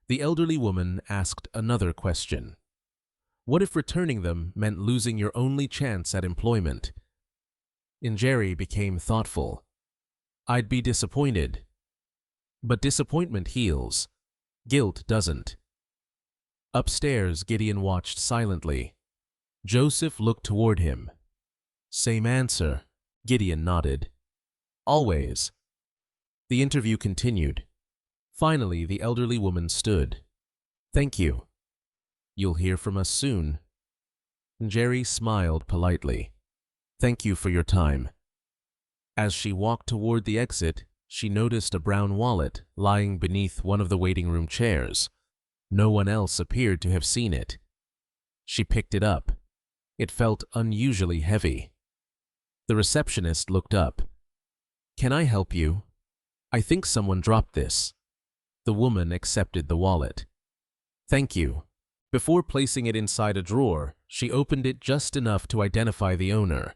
The elderly woman asked another question. "What if returning them meant losing your only chance at employment?" Njeri became thoughtful. "I'd be disappointed. But disappointment heals. Guilt doesn't." Upstairs, Gideon watched silently. Joseph looked toward him. "Same answer." Gideon nodded. "Always." The interview continued. Finally, the elderly woman stood. "Thank you. You'll hear from us soon." Njeri smiled politely. "Thank you for your time." As she walked toward the exit, she noticed a brown wallet lying beneath one of the waiting room chairs. No one else appeared to have seen it. She picked it up. It felt unusually heavy. The receptionist looked up. "Can I help you? I think someone dropped this." The woman accepted the wallet. "Thank you." Before placing it inside a drawer, she opened it just enough to identify the owner.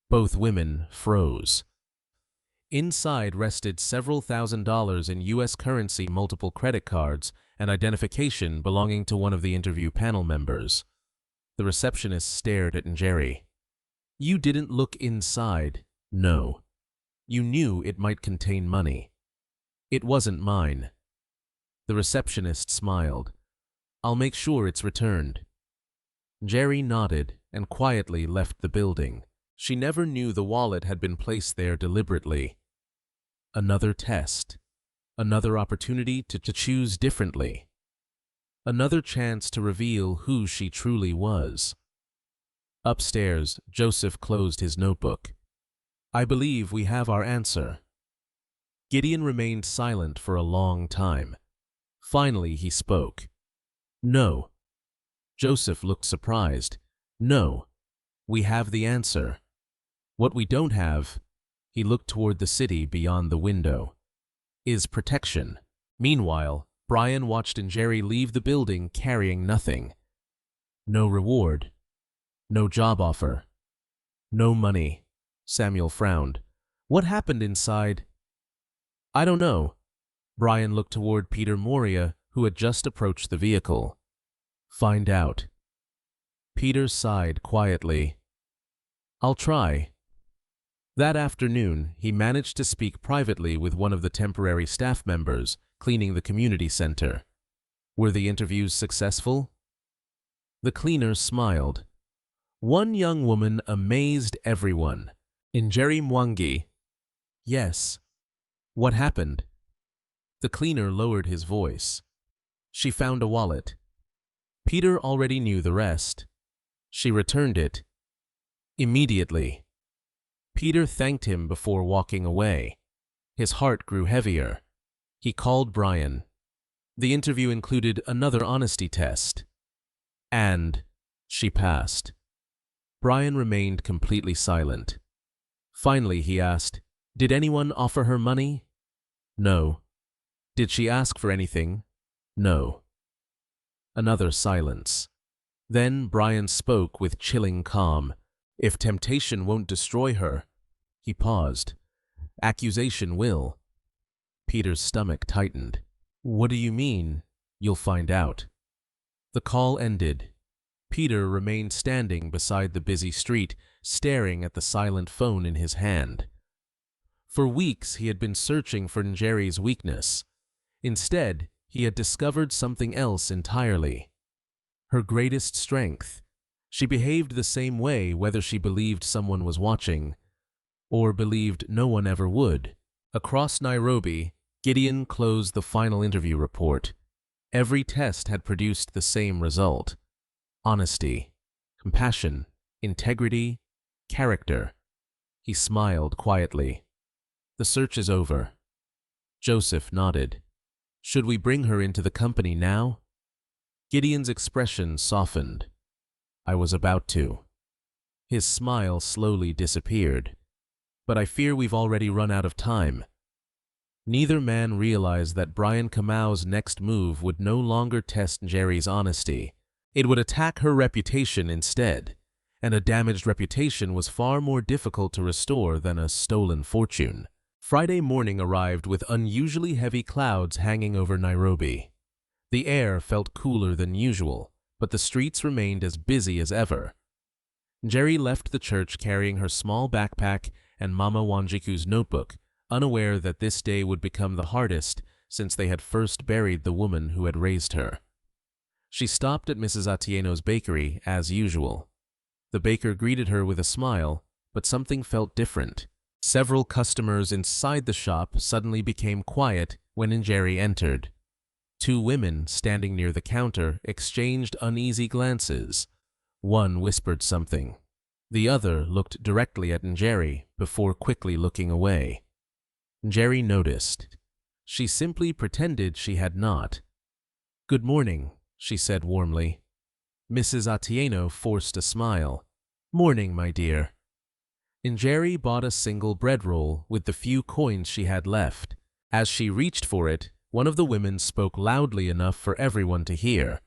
Both women froze. Inside rested several $1,000s in U.S. currency, multiple credit cards, and identification belonging to one of the interview panel members. The receptionist stared at Njeri. "You didn't look inside." "No." "You knew it might contain money." "It wasn't mine." The receptionist smiled. "I'll make sure it's returned." Njeri nodded and quietly left the building. She never knew the wallet had been placed there deliberately. Another test. Another opportunity to choose differently. Another chance to reveal who she truly was. Upstairs, Joseph closed his notebook. "I believe we have our answer." Gideon remained silent for a long time. Finally, he spoke. "No." Joseph looked surprised. "No. We have the answer. What we don't have," he looked toward the city beyond the window, "is protection." Meanwhile, Brian watched Njeri leave the building carrying nothing. No reward. No job offer. No money. Samuel frowned. "What happened inside?" "I don't know." Brian looked toward Peter Moria, who had just approached the vehicle. "Find out." Peter sighed quietly. "I'll try." That afternoon, he managed to speak privately with one of the temporary staff members cleaning the community center. Were the interviews successful? The cleaner smiled. One young woman amazed everyone. Njeri Mwangi. "Yes." "What happened?" The cleaner lowered his voice. "She found a wallet." Peter already knew the rest. "She returned it immediately." Peter thanked him before walking away. His heart grew heavier. He called Brian. The interview included another honesty test. And she passed. Brian remained completely silent. Finally, he asked, "Did anyone offer her money?" "No." "Did she ask for anything?" "No." Another silence. Then Brian spoke with chilling calm. If temptation won't destroy her, he paused. Accusation will. Peter's stomach tightened. What do you mean? You'll find out. The call ended. Peter remained standing beside the busy street, staring at the silent phone in his hand. For weeks he had been searching for Njeri's weakness. Instead, he had discovered something else entirely. Her greatest strength. She behaved the same way whether she believed someone was watching or believed no one ever would. Across Nairobi, Gideon closed the final interview report. Every test had produced the same result. Honesty, compassion, integrity, character. He smiled quietly. The search is over. Joseph nodded. Should we bring her into the company now? Gideon's expression softened. I was about to. His smile slowly disappeared. But I fear we've already run out of time. Neither man realized that Brian Kamau's next move would no longer test Njeri's honesty. It would attack her reputation instead, and a damaged reputation was far more difficult to restore than a stolen fortune. Friday morning arrived with unusually heavy clouds hanging over Nairobi. The air felt cooler than usual, but the streets remained as busy as ever. Njeri left the church carrying her small backpack and Mama Wanjiku's notebook, unaware that this day would become the hardest since they had first buried the woman who had raised her. She stopped at Mrs. Atieno's bakery as usual. The baker greeted her with a smile, but something felt different. Several customers inside the shop suddenly became quiet when Njeri entered. Two women standing near the counter exchanged uneasy glances. One whispered something. The other looked directly at Njeri before quickly looking away. Njeri noticed. She simply pretended she had not. Good morning, she said warmly. Mrs. Atieno forced a smile. Morning, my dear. Njeri bought a single bread roll with the few coins she had left. As she reached for it, one of the women spoke loudly enough for everyone to hear.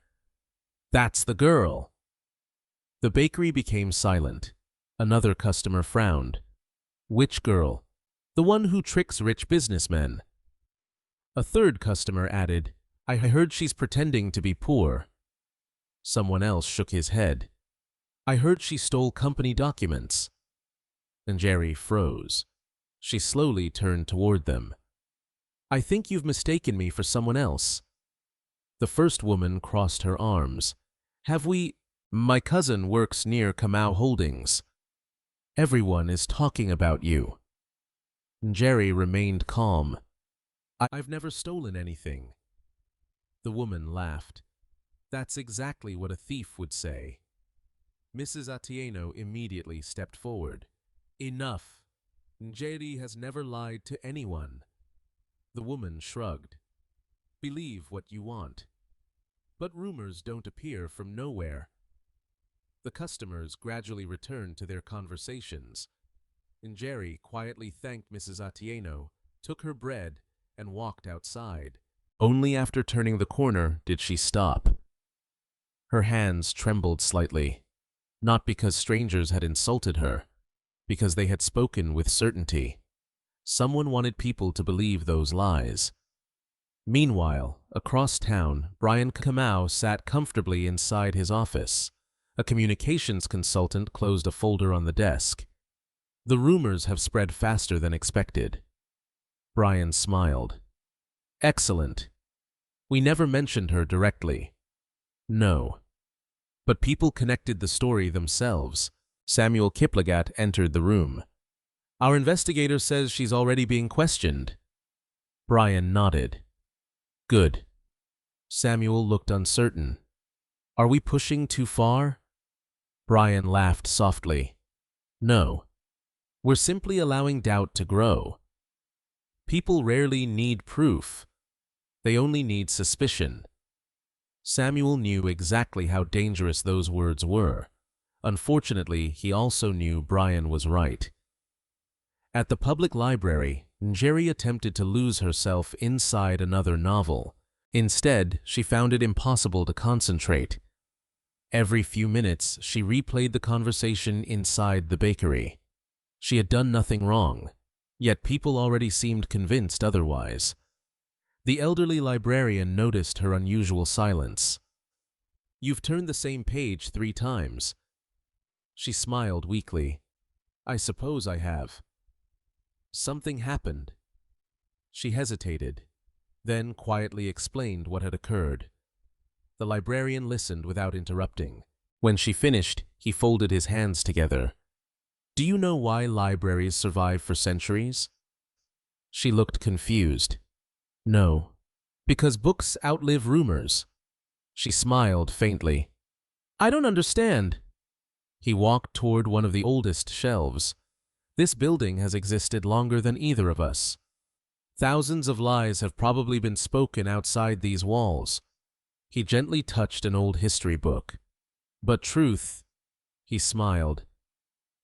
That's the girl. The bakery became silent. Another customer frowned. Which girl? The one who tricks rich businessmen. A third customer added, I heard she's pretending to be poor. Someone else shook his head. I heard she stole company documents. Njeri froze. She slowly turned toward them. I think you've mistaken me for someone else. The first woman crossed her arms. Have we? My cousin works near Kamau Holdings. Everyone is talking about you. Njeri remained calm. I've never stolen anything. The woman laughed. That's exactly what a thief would say. Mrs. Atieno immediately stepped forward. Enough. Njeri has never lied to anyone. The woman shrugged. Believe what you want. But rumors don't appear from nowhere. The customers gradually returned to their conversations. Njeri quietly thanked Mrs. Atieno, took her bread, and walked outside. Only after turning the corner did she stop. Her hands trembled slightly, not because strangers had insulted her, because they had spoken with certainty. Someone wanted people to believe those lies. Meanwhile, across town, Brian Kamau sat comfortably inside his office. A communications consultant closed a folder on the desk. The rumors have spread faster than expected. Brian smiled. Excellent. We never mentioned her directly. No. But people connected the story themselves. Samuel Kiplagat entered the room. Our investigator says she's already being questioned. Brian nodded. Good. Samuel looked uncertain. Are we pushing too far? Brian laughed softly. No. We're simply allowing doubt to grow. People rarely need proof. They only need suspicion. Samuel knew exactly how dangerous those words were. Unfortunately, he also knew Brian was right. At the public library, Njeri attempted to lose herself inside another novel. Instead, she found it impossible to concentrate. Every few minutes, she replayed the conversation inside the bakery. She had done nothing wrong, yet people already seemed convinced otherwise. The elderly librarian noticed her unusual silence. "You've turned the same page 3 times." She smiled weakly. "I suppose I have." "Something happened." She hesitated, then quietly explained what had occurred. The librarian listened without interrupting. When she finished, he folded his hands together. "Do you know why libraries survive for centuries?" She looked confused. "No. Because books outlive rumors." She smiled faintly. "I don't understand." He walked toward one of the oldest shelves. "This building has existed longer than either of us. Thousands of lies have probably been spoken outside these walls." He gently touched an old history book. "But truth," he smiled,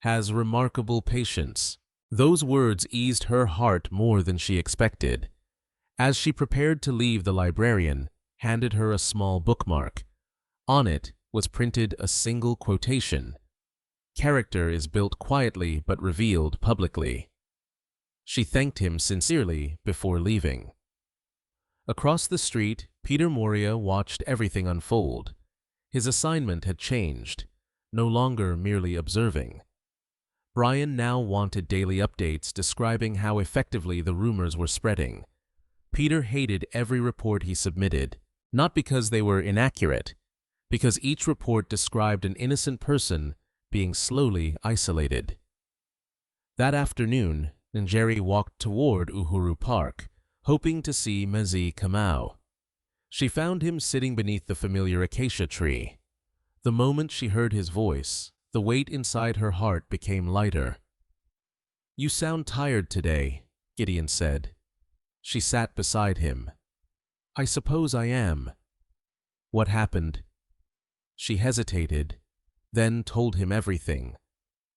"has remarkable patience." Those words eased her heart more than she expected. As she prepared to leave, the librarian handed her a small bookmark. On it was printed a single quotation: "Character is built quietly but revealed publicly." She thanked him sincerely before leaving. Across the street, Peter Moria watched everything unfold. His assignment had changed, no longer merely observing. Brian now wanted daily updates describing how effectively the rumors were spreading. Peter hated every report he submitted, not because they were inaccurate, because each report described an innocent person being slowly isolated. That afternoon, Njeri walked toward Uhuru Park, hoping to see Mzee Kamau. She found him sitting beneath the familiar acacia tree. The moment she heard his voice, the weight inside her heart became lighter. "You sound tired today," Gideon said. She sat beside him. "I suppose I am." "What happened?" She hesitated, then told him everything.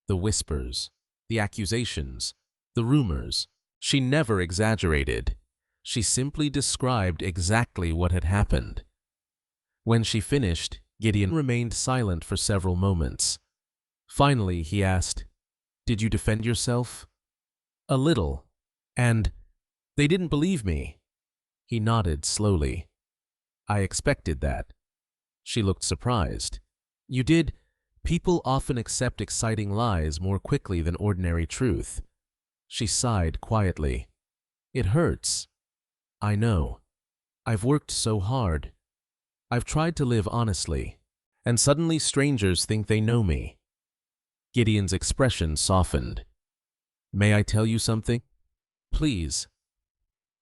The whispers, the accusations, the rumors. She never exaggerated. She simply described exactly what had happened. When she finished, Gideon remained silent for several moments. Finally, he asked, "Did you defend yourself?" "A little. And they didn't believe me." He nodded slowly. "I expected that." She looked surprised. "You did? People often accept exciting lies more quickly than ordinary truth." She sighed quietly. "It hurts." "I know. I've worked so hard. I've tried to live honestly. And suddenly strangers think they know me." Gideon's expression softened. "May I tell you something?" "Please."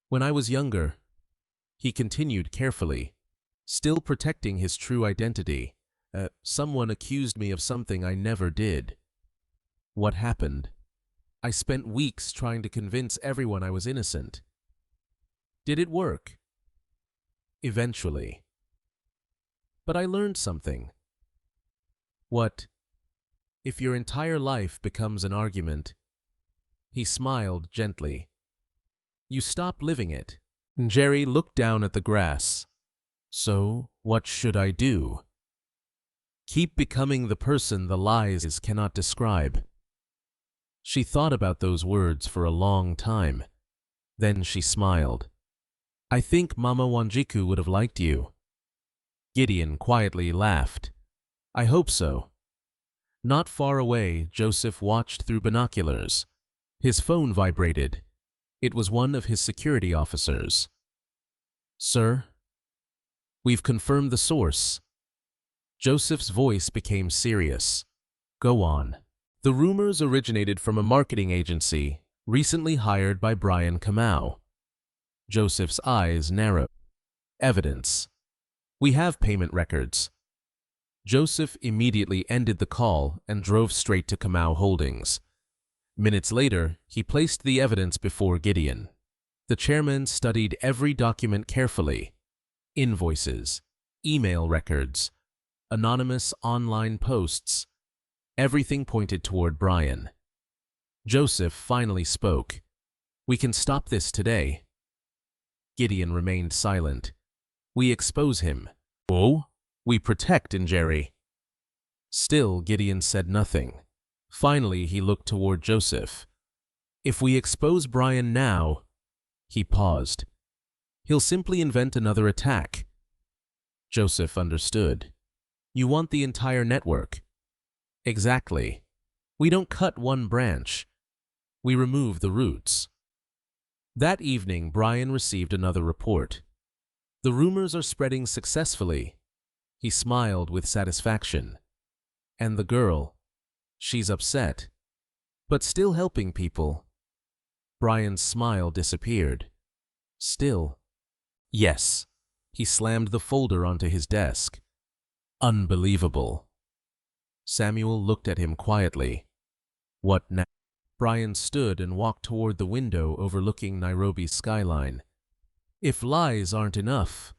"When I was younger," he continued carefully, still protecting his true identity, "someone accused me of something I never did." "What happened?" "I spent weeks trying to convince everyone I was innocent." "Did it work?" "Eventually." "But I learned something." "What?" "If your entire life becomes an argument," he smiled gently, "you stop living it." Njeri looked down at the grass. "So, what should I do?" "Keep becoming the person the lies cannot describe." She thought about those words for a long time. Then she smiled. "I think Mama Wanjiku would have liked you." Gideon quietly laughed. "I hope so." Not far away, Joseph watched through binoculars. His phone vibrated. It was one of his security officers. "Sir?" "We've confirmed the source." Joseph's voice became serious. "Go on." "The rumors originated from a marketing agency recently hired by Brian Kamau." Joseph's eyes narrowed. "Evidence." "We have payment records." Joseph immediately ended the call and drove straight to Kamau Holdings. Minutes later, he placed the evidence before Gideon. The chairman studied every document carefully: invoices, email records, anonymous online posts. Everything pointed toward Brian. Joseph finally spoke. "We can stop this today." Gideon remained silent. "We expose him." "Oh?" "We protect Njeri." Still, Gideon said nothing. Finally, he looked toward Joseph. If we expose Brian now, he paused. He'll simply invent another attack. Joseph understood. You want the entire network. Exactly. We don't cut one branch. We remove the roots. That evening, Brian received another report. The rumors are spreading successfully. He smiled with satisfaction. And the girl, she's upset, but still helping people. Brian's smile disappeared. Still. Yes. He slammed the folder onto his desk. Unbelievable. Samuel looked at him quietly. What now? Brian stood and walked toward the window overlooking Nairobi's skyline. If lies aren't enough.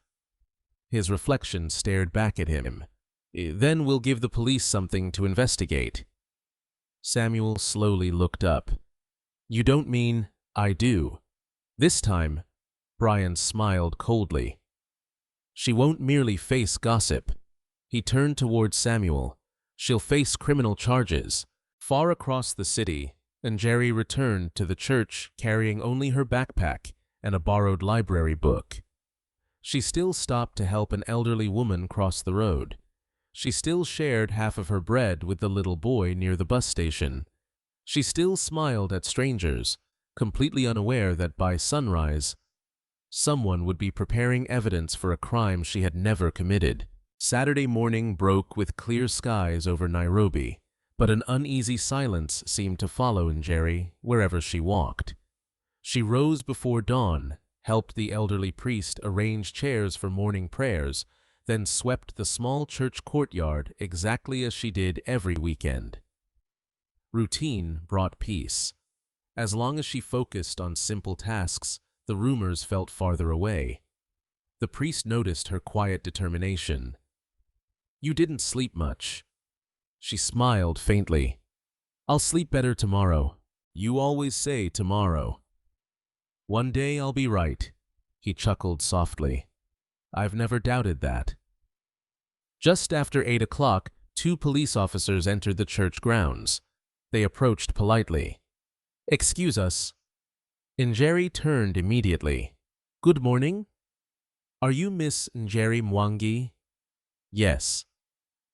His reflection stared back at him. Then we'll give the police something to investigate. Samuel slowly looked up. You don't mean, I do. This time, Brian smiled coldly. She won't merely face gossip. He turned toward Samuel. She'll face criminal charges. Far across the city, Njeri returned to the church carrying only her backpack and a borrowed library book. She still stopped to help an elderly woman cross the road. She still shared half of her bread with the little boy near the bus station. She still smiled at strangers, completely unaware that by sunrise, someone would be preparing evidence for a crime she had never committed. Saturday morning broke with clear skies over Nairobi, but an uneasy silence seemed to follow Njeri wherever she walked. She rose before dawn, helped the elderly priest arrange chairs for morning prayers, then swept the small church courtyard exactly as she did every weekend. Routine brought peace. As long as she focused on simple tasks, the rumors felt farther away. The priest noticed her quiet determination. You didn't sleep much. She smiled faintly. I'll sleep better tomorrow. You always say tomorrow. One day I'll be right. He chuckled softly. I've never doubted that. Just after 8 o'clock, 2 police officers entered the church grounds. They approached politely. Excuse us. Njeri turned immediately. Good morning. Are you Miss Njeri Mwangi? Yes.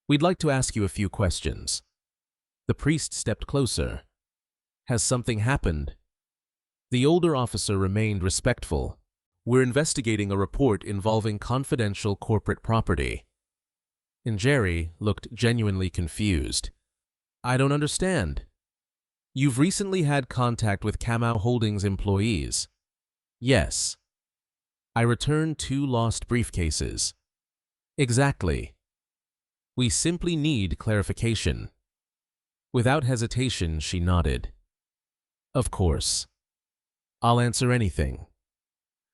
We'd like to ask you a few questions. The priest stepped closer. Has something happened? The older officer remained respectful. We're investigating a report involving confidential corporate property. Njeri looked genuinely confused. I don't understand. You've recently had contact with Kamau Holdings employees. Yes. I returned 2 lost briefcases. Exactly. We simply need clarification. Without hesitation, she nodded. Of course. I'll answer anything.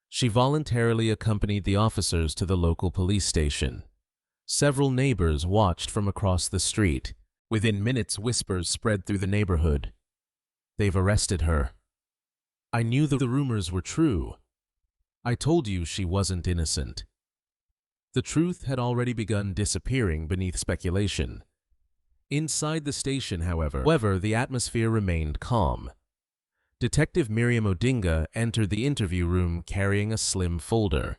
She voluntarily accompanied the officers to the local police station. Several neighbors watched from across the street. Within minutes, whispers spread through the neighborhood. They've arrested her. I knew the rumors were true. I told you she wasn't innocent. The truth had already begun disappearing beneath speculation. Inside the station, however, the atmosphere remained calm. Detective Miriam Odinga entered the interview room carrying a slim folder.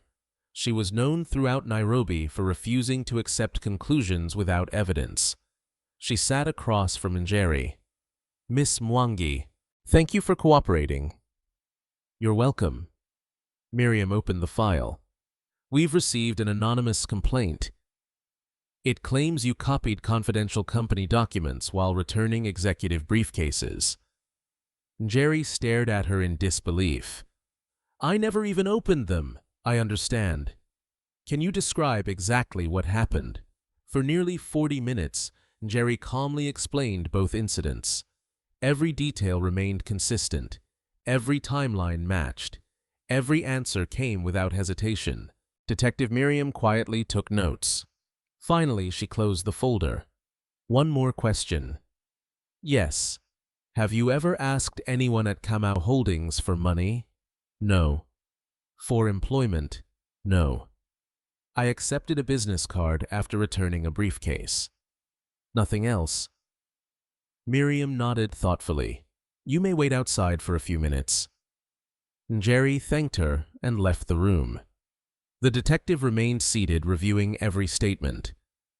She was known throughout Nairobi for refusing to accept conclusions without evidence. She sat across from Njeri. Miss Mwangi, thank you for cooperating. You're welcome. Miriam opened the file. We've received an anonymous complaint. It claims you copied confidential company documents while returning executive briefcases. Njeri stared at her in disbelief. I never even opened them. I understand. Can you describe exactly what happened? For nearly 40 minutes, Njeri calmly explained both incidents. Every detail remained consistent. Every timeline matched. Every answer came without hesitation. Detective Miriam quietly took notes. Finally, she closed the folder. One more question. Yes. Have you ever asked anyone at Kamau Holdings for money? No. For employment? No. I accepted a business card after returning a briefcase. Nothing else. Miriam nodded thoughtfully. You may wait outside for a few minutes. Njeri thanked her and left the room. The detective remained seated, reviewing every statement.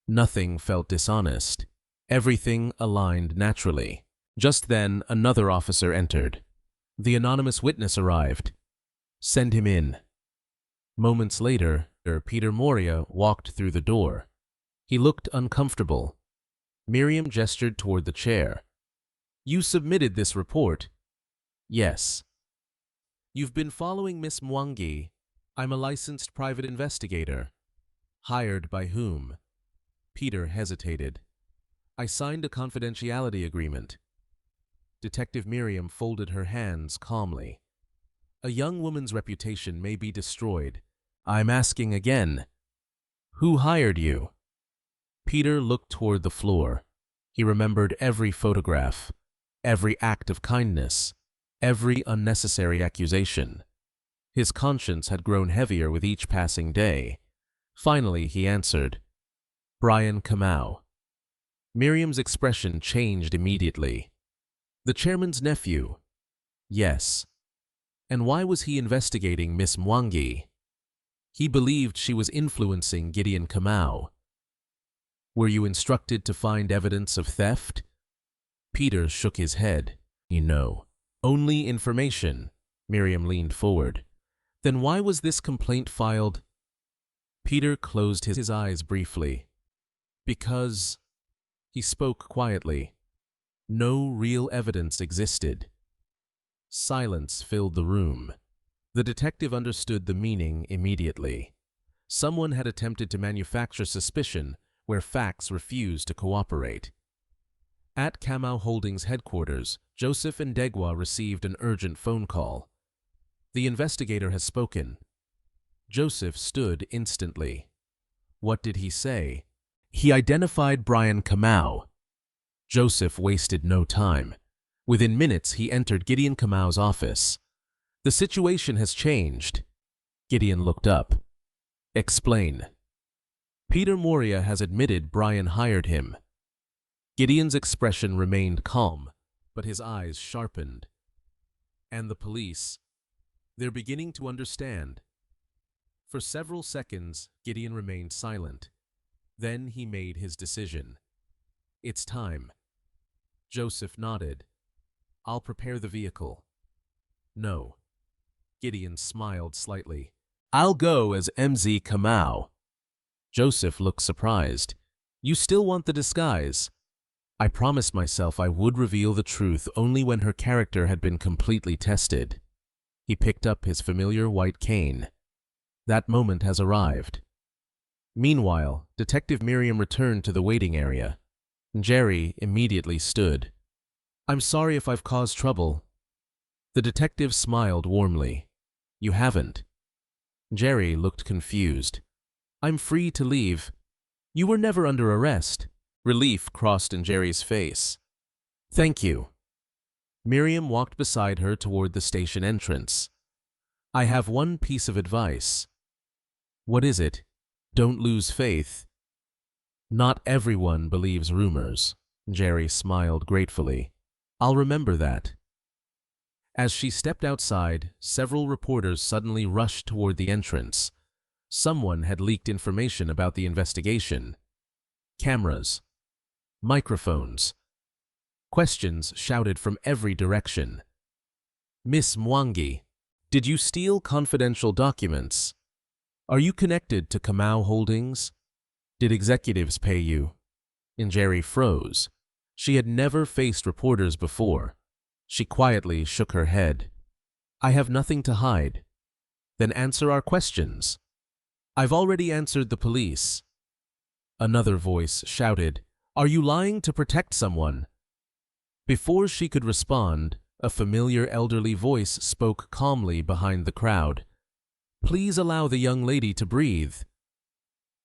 Nothing felt dishonest. Everything aligned naturally. Just then, another officer entered. The anonymous witness arrived. Send him in. Moments later, Peter Moria walked through the door. He looked uncomfortable. Miriam gestured toward the chair. You submitted this report? Yes. You've been following Miss Mwangi. I'm a licensed private investigator. Hired by whom? Peter hesitated. I signed a confidentiality agreement. Detective Miriam folded her hands calmly. A young woman's reputation may be destroyed. I'm asking again. Who hired you? Peter looked toward the floor. He remembered every photograph, every act of kindness, every unnecessary accusation. His conscience had grown heavier with each passing day. Finally, he answered, Brian Kamau. Miriam's expression changed immediately. The chairman's nephew? Yes. And why was he investigating Miss Mwangi? He believed she was influencing Gideon Kamau. Were you instructed to find evidence of theft? Peter shook his head. No. Only information. Miriam leaned forward. Then why was this complaint filed? Peter closed his eyes briefly. Because, he spoke quietly, no real evidence existed. Silence filled the room. The detective understood the meaning immediately. Someone had attempted to manufacture suspicion where facts refused to cooperate. At Kamau Holdings headquarters, Joseph Ndegwa received an urgent phone call. The investigator has spoken. Joseph stood instantly. What did he say? He identified Brian Kamau. Joseph wasted no time. Within minutes, he entered Gideon Kamau's office. The situation has changed. Gideon looked up. Explain. Peter Moria has admitted Brian hired him. Gideon's expression remained calm, but his eyes sharpened. And the police? They're beginning to understand. For several seconds, Gideon remained silent. Then he made his decision. It's time. Joseph nodded. I'll prepare the vehicle. No. Gideon smiled slightly. I'll go as MZ Kamau. Joseph looked surprised. You still want the disguise? I promised myself I would reveal the truth only when her character had been completely tested. He picked up his familiar white cane. That moment has arrived. Meanwhile, Detective Miriam returned to the waiting area. Njeri immediately stood. I'm sorry if I've caused trouble. The detective smiled warmly. You haven't. Njeri looked confused. I'm free to leave. You were never under arrest. Relief crossed Njeri's face. Thank you. Miriam walked beside her toward the station entrance. I have one piece of advice. What is it? Don't lose faith. Not everyone believes rumors. Njeri smiled gratefully. I'll remember that. As she stepped outside, several reporters suddenly rushed toward the entrance. Someone had leaked information about the investigation. Cameras. Microphones. Questions shouted from every direction. Miss Mwangi, did you steal confidential documents? Are you connected to Kamau Holdings? Did executives pay you? Njeri froze. She had never faced reporters before. She quietly shook her head. I have nothing to hide. Then answer our questions. I've already answered the police. Another voice shouted, Are you lying to protect someone? Before she could respond, a familiar elderly voice spoke calmly behind the crowd. Please allow the young lady to breathe.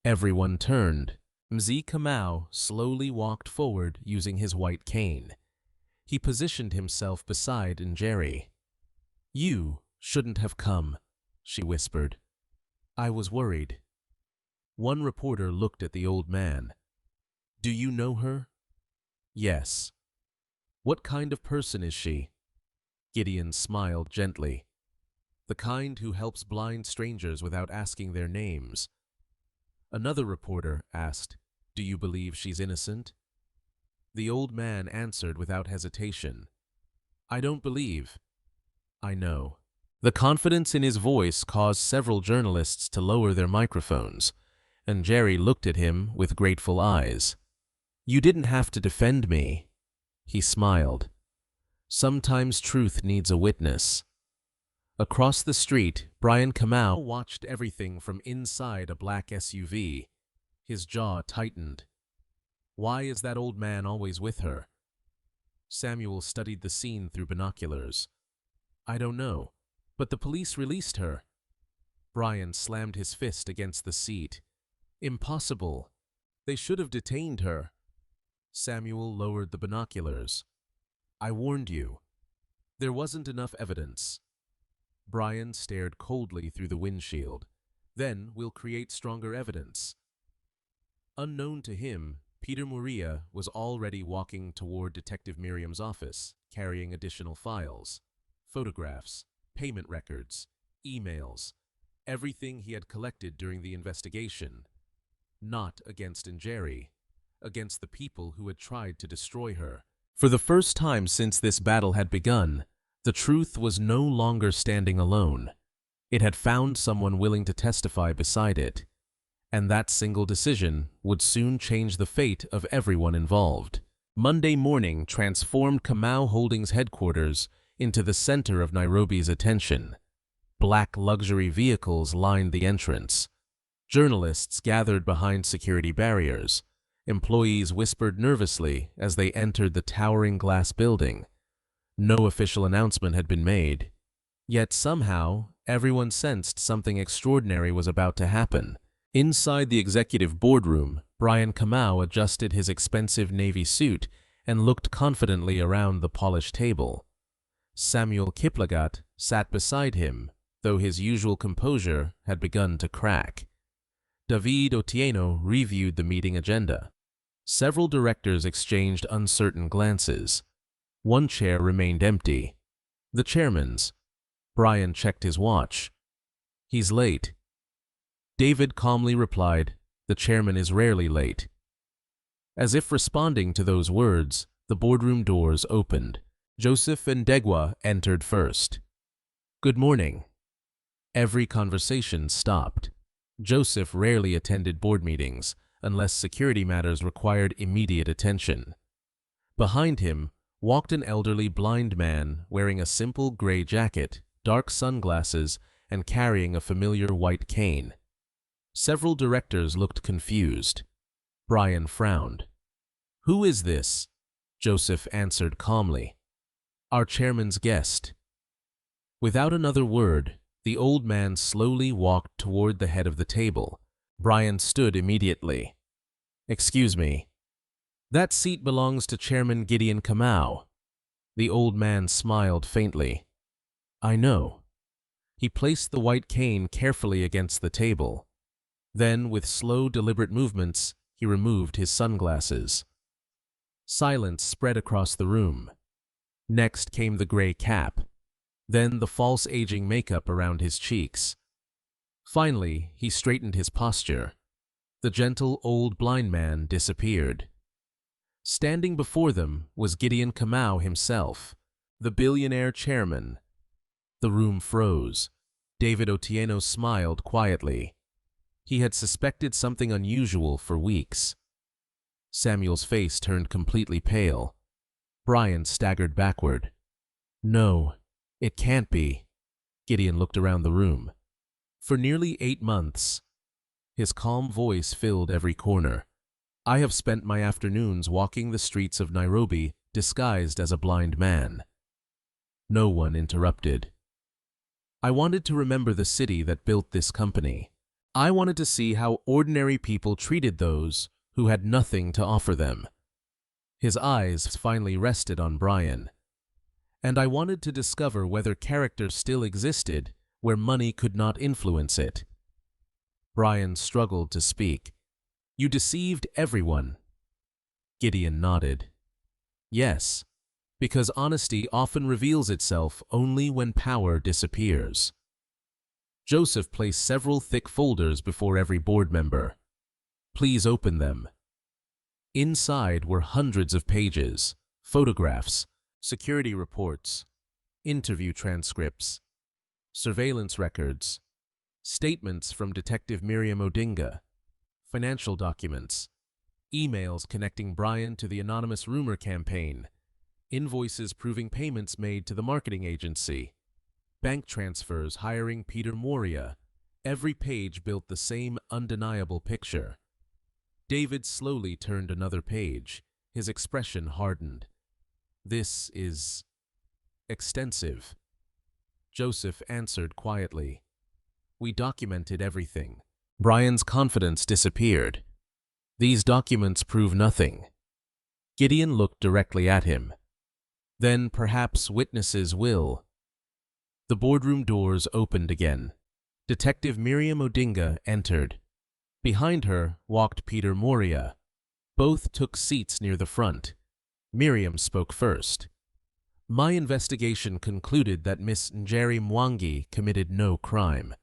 Everyone turned. MZ Kamau slowly walked forward using his white cane. He positioned himself beside Njeri. You shouldn't have come, she whispered. I was worried. One reporter looked at the old man. Do you know her? Yes. What kind of person is she? Gideon smiled gently. The kind who helps blind strangers without asking their names. Another reporter asked, "Do you believe she's innocent?" The old man answered without hesitation, "I don't believe." "I know." The confidence in his voice caused several journalists to lower their microphones, and Njeri looked at him with grateful eyes. "You didn't have to defend me." He smiled. "Sometimes truth needs a witness." Across the street, Brian Kamau watched everything from inside a black SUV. His jaw tightened. Why is that old man always with her? Samuel studied the scene through binoculars. "I don't know, but the police released her." Brian slammed his fist against the seat. "Impossible. They should have detained her." Samuel lowered the binoculars. "I warned you. There wasn't enough evidence." Brian stared coldly through the windshield. "Then we'll create stronger evidence." Unknown to him, Peter Muria was already walking toward Detective Miriam's office, carrying additional files, photographs, payment records, emails, everything he had collected during the investigation. Not against Njeri, against the people who had tried to destroy her. For the first time since this battle had begun, the truth was no longer standing alone. It had found someone willing to testify beside it. And that single decision would soon change the fate of everyone involved. Monday morning transformed Kamau Holdings headquarters into the center of Nairobi's attention. Black luxury vehicles lined the entrance. Journalists gathered behind security barriers. Employees whispered nervously as they entered the towering glass building. No official announcement had been made. Yet somehow, everyone sensed something extraordinary was about to happen. Inside the executive boardroom, Brian Kamau adjusted his expensive navy suit and looked confidently around the polished table. Samuel Kiplagat sat beside him, though his usual composure had begun to crack. David Otieno reviewed the meeting agenda. Several directors exchanged uncertain glances. One chair remained empty. The chairman's. Brian checked his watch. "He's late." David calmly replied, "The chairman is rarely late." As if responding to those words, the boardroom doors opened. Joseph and Ndegwa entered first. "Good morning." Every conversation stopped. Joseph rarely attended board meetings unless security matters required immediate attention. Behind him walked an elderly blind man wearing a simple gray jacket, dark sunglasses, and carrying a familiar white cane. Several directors looked confused. Brian frowned. "Who is this?" Joseph answered calmly. "Our chairman's guest." Without another word, the old man slowly walked toward the head of the table. Brian stood immediately. "Excuse me. That seat belongs to Chairman Gideon Kamau." The old man smiled faintly. "I know." He placed the white cane carefully against the table. Then, with slow, deliberate movements, he removed his sunglasses. Silence spread across the room. Next came the gray cap, then the false aging makeup around his cheeks. Finally, he straightened his posture. The gentle old blind man disappeared. Standing before them was Gideon Kamau himself, the billionaire chairman. The room froze. David Otieno smiled quietly. He had suspected something unusual for weeks. Samuel's face turned completely pale. Brian staggered backward. "No, it can't be." Gideon looked around the room. "For nearly 8 months." His calm voice filled every corner. "I have spent my afternoons walking the streets of Nairobi disguised as a blind man." No one interrupted. "I wanted to remember the city that built this company. I wanted to see how ordinary people treated those who had nothing to offer them." His eyes finally rested on Brian. "And I wanted to discover whether character still existed where money could not influence it." Brian struggled to speak. "You deceived everyone." Gideon nodded. Yes, because honesty often reveals itself only when power disappears. Joseph placed several thick folders before every board member. Please open them. Inside were hundreds of pages, photographs, security reports, interview transcripts, surveillance records, statements from Detective Miriam Odinga, financial documents, emails connecting Brian to the anonymous rumor campaign, invoices proving payments made to the marketing agency, bank transfers hiring Peter Moria. Every page built the same undeniable picture. David slowly turned another page. His expression hardened. This is extensive. Joseph answered quietly. We documented everything. Brian's confidence disappeared. These documents prove nothing. Gideon looked directly at him. Then perhaps witnesses will. The boardroom doors opened again. Detective Miriam Odinga entered. Behind her walked Peter Moria. Both took seats near the front. Miriam spoke first. My investigation concluded that Miss Njeri Mwangi committed no crime.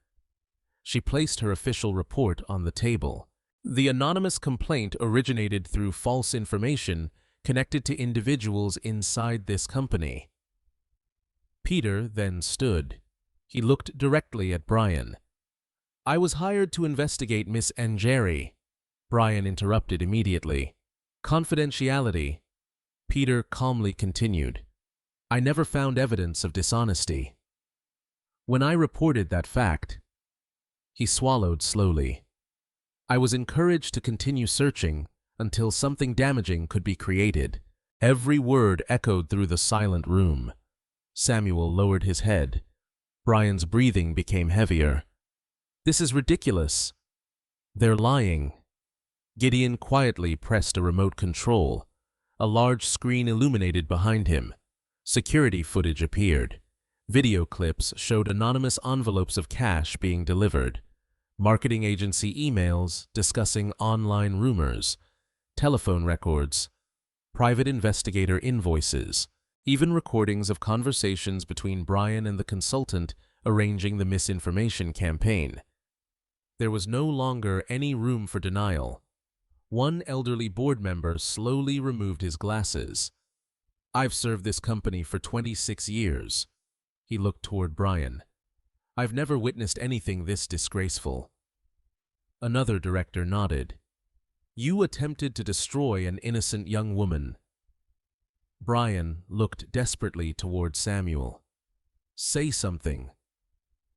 She placed her official report on the table. The anonymous complaint originated through false information connected to individuals inside this company. Peter then stood. He looked directly at Brian. I was hired to investigate Miss Njeri. Brian interrupted immediately. Confidentiality. Peter calmly continued. I never found evidence of dishonesty. When I reported that fact, he swallowed slowly. I was encouraged to continue searching until something damaging could be created. Every word echoed through the silent room. Samuel lowered his head. Brian's breathing became heavier. This is ridiculous. They're lying. Gideon quietly pressed a remote control. A large screen illuminated behind him. Security footage appeared. Video clips showed anonymous envelopes of cash being delivered. Marketing agency emails discussing online rumors. Telephone records. Private investigator invoices. Even recordings of conversations between Brian and the consultant arranging the misinformation campaign. There was no longer any room for denial. One elderly board member slowly removed his glasses. I've served this company for 26 years. He looked toward Brian. I've never witnessed anything this disgraceful. Another director nodded. You attempted to destroy an innocent young woman. Brian looked desperately toward Samuel. Say something.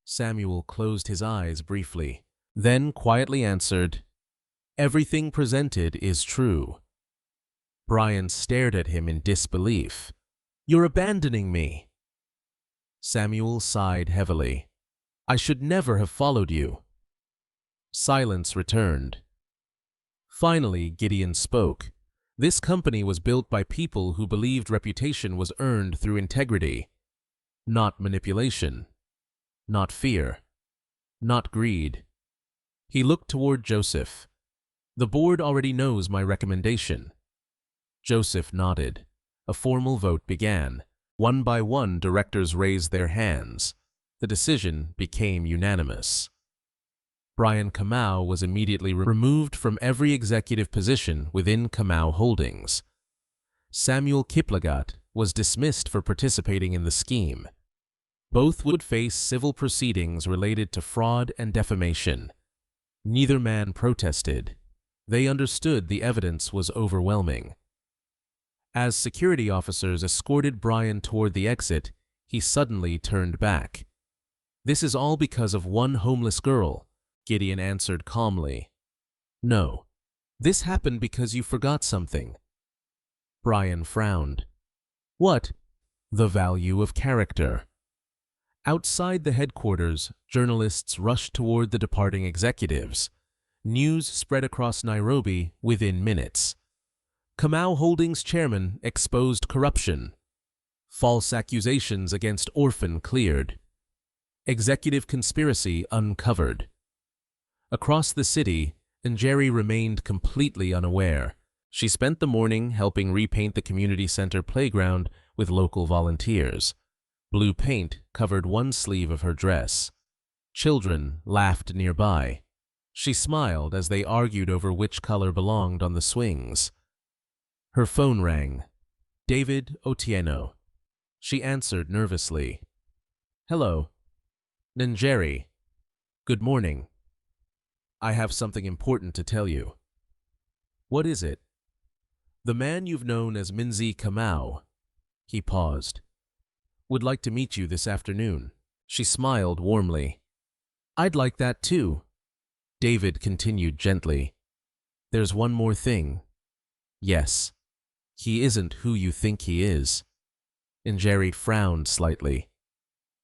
Samuel closed his eyes briefly, then quietly answered, Everything presented is true. Brian stared at him in disbelief. You're abandoning me. Samuel sighed heavily. I should never have followed you. Silence returned. Finally, Gideon spoke. This company was built by people who believed reputation was earned through integrity, not manipulation, not fear, not greed. He looked toward Joseph. The board already knows my recommendation. Joseph nodded. A formal vote began. One by one, directors raised their hands. The decision became unanimous. Brian Kamau was immediately removed from every executive position within Kamau Holdings. Samuel Kiplagat was dismissed for participating in the scheme. Both would face civil proceedings related to fraud and defamation. Neither man protested. They understood the evidence was overwhelming. As security officers escorted Brian toward the exit, he suddenly turned back. This is all because of one homeless girl, Gideon answered calmly. No, this happened because you forgot something. Brian frowned. What? The value of character. Outside the headquarters, journalists rushed toward the departing executives. News spread across Nairobi within minutes. Kamau Holdings chairman exposed corruption. False accusations against Orphan cleared. Executive conspiracy uncovered. Across the city, Njeri remained completely unaware. She spent the morning helping repaint the community center playground with local volunteers. Blue paint covered one sleeve of her dress. Children laughed nearby. She smiled as they argued over which color belonged on the swings. Her phone rang. David Otieno. She answered nervously. Hello. Njeri. Good morning. I have something important to tell you. What is it? The man you've known as Njeri Kamau. He paused. Would like to meet you this afternoon. She smiled warmly. I'd like that too. David continued gently. There's one more thing. Yes. He isn't who you think he is. Njeri frowned slightly.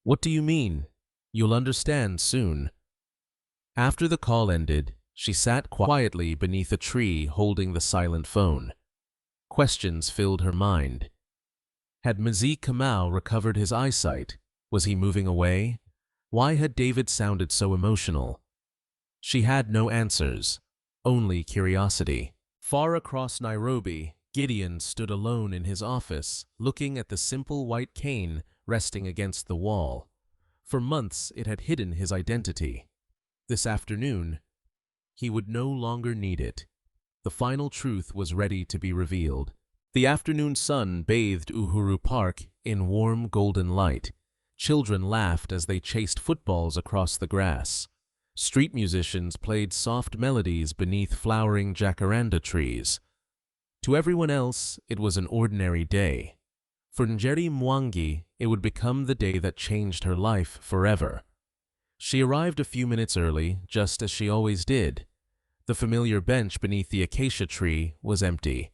What do you mean? You'll understand soon. After the call ended, she sat quietly beneath a tree holding the silent phone. Questions filled her mind. Had Njeri Kamau recovered his eyesight? Was he moving away? Why had David sounded so emotional? She had no answers, only curiosity. Far across Nairobi, Gideon stood alone in his office, looking at the simple white cane resting against the wall. For months it had hidden his identity. This afternoon, he would no longer need it. The final truth was ready to be revealed. The afternoon sun bathed Uhuru Park in warm golden light. Children laughed as they chased footballs across the grass. Street musicians played soft melodies beneath flowering jacaranda trees. To everyone else, it was an ordinary day. For Njeri Mwangi, it would become the day that changed her life forever. She arrived a few minutes early, just as she always did. The familiar bench beneath the acacia tree was empty.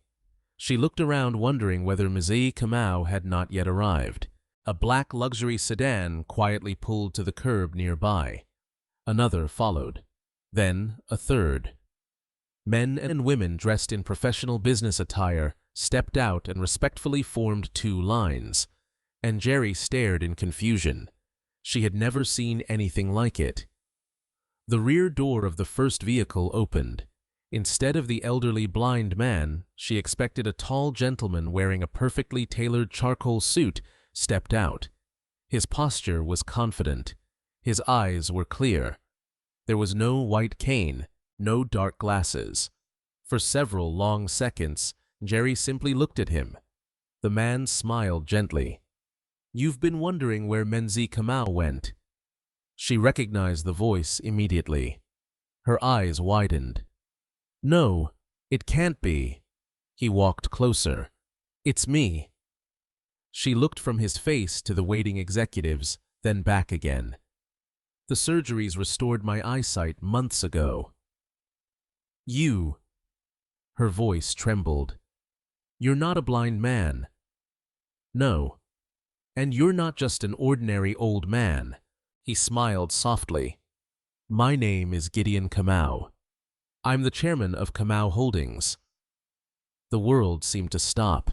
She looked around wondering whether Njeri Kamau had not yet arrived. A black luxury sedan quietly pulled to the curb nearby. Another followed. Then a third. Men and women dressed in professional business attire stepped out and respectfully formed two lines. Njeri stared in confusion. She had never seen anything like it. The rear door of the first vehicle opened. Instead of the elderly blind man, she expected a tall gentleman wearing a perfectly tailored charcoal suit stepped out. His posture was confident. His eyes were clear. There was no white cane, no dark glasses. For several long seconds, Njeri simply looked at him. The man smiled gently. You've been wondering where Njeri Kamau went. She recognized the voice immediately. Her eyes widened. No, it can't be. He walked closer. It's me. She looked from his face to the waiting executives, then back again. The surgeries restored my eyesight months ago. You. Her voice trembled. You're not a blind man. No. And you're not just an ordinary old man. He smiled softly. My name is Gideon Kamau. I'm the chairman of Kamau Holdings. The world seemed to stop.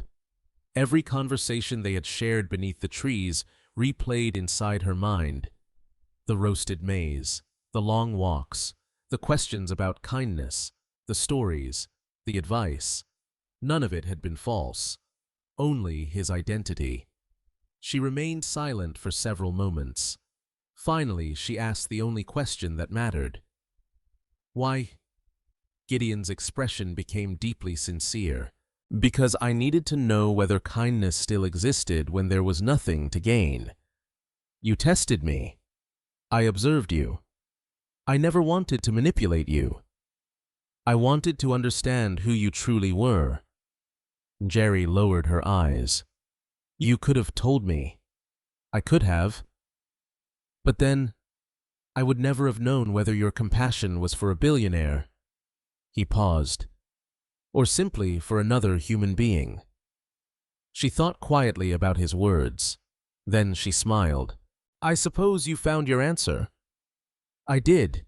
Every conversation they had shared beneath the trees replayed inside her mind. The roasted maize, the long walks, the questions about kindness, the stories, the advice. None of it had been false. Only his identity. She remained silent for several moments. Finally, she asked the only question that mattered. Why? Gideon's expression became deeply sincere. Because I needed to know whether kindness still existed when there was nothing to gain. You tested me. I observed you. I never wanted to manipulate you. I wanted to understand who you truly were. Njeri lowered her eyes. You could have told me. I could have. But then, I would never have known whether your compassion was for a billionaire. He paused. Or simply for another human being. She thought quietly about his words. Then she smiled. I suppose you found your answer. I did.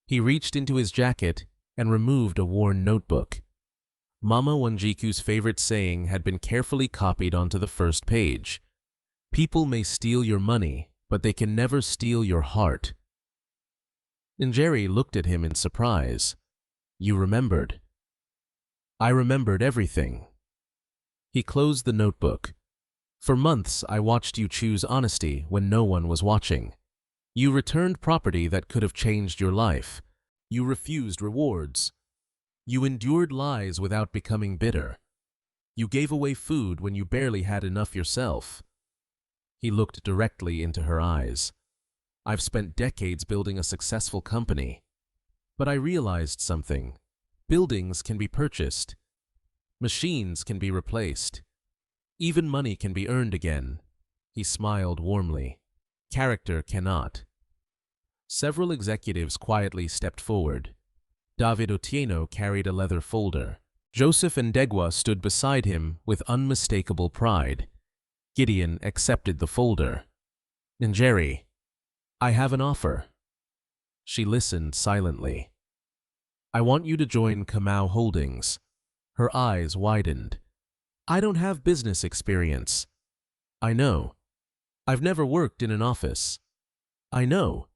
He reached into his jacket and removed a worn notebook. Mama Wanjiku's favorite saying had been carefully copied onto the first page. People may steal your money, but they can never steal your heart. Njeri looked at him in surprise. You remembered. I remembered everything. He closed the notebook. For months, I watched you choose honesty when no one was watching. You returned property that could have changed your life. You refused rewards. You endured lies without becoming bitter. You gave away food when you barely had enough yourself. He looked directly into her eyes. I've spent decades building a successful company. But I realized something. Buildings can be purchased. Machines can be replaced. Even money can be earned again. He smiled warmly. Character cannot. Several executives quietly stepped forward. David Otieno carried a leather folder. Joseph Ndegwa stood beside him with unmistakable pride. Gideon accepted the folder. Njeri, I have an offer. She listened silently. I want you to join Kamau Holdings. Her eyes widened. I don't have business experience. I know. I've never worked in an office. I know.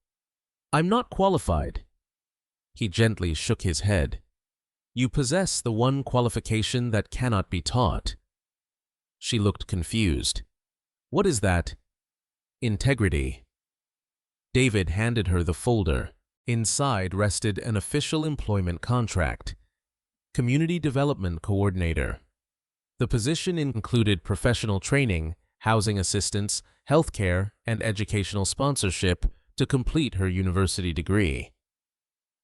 I'm not qualified. He gently shook his head. You possess the one qualification that cannot be taught. She looked confused. What is that? Integrity. David handed her the folder. Inside rested an official employment contract. Community Development Coordinator. The position included professional training, housing assistance, healthcare, and educational sponsorship to complete her university degree.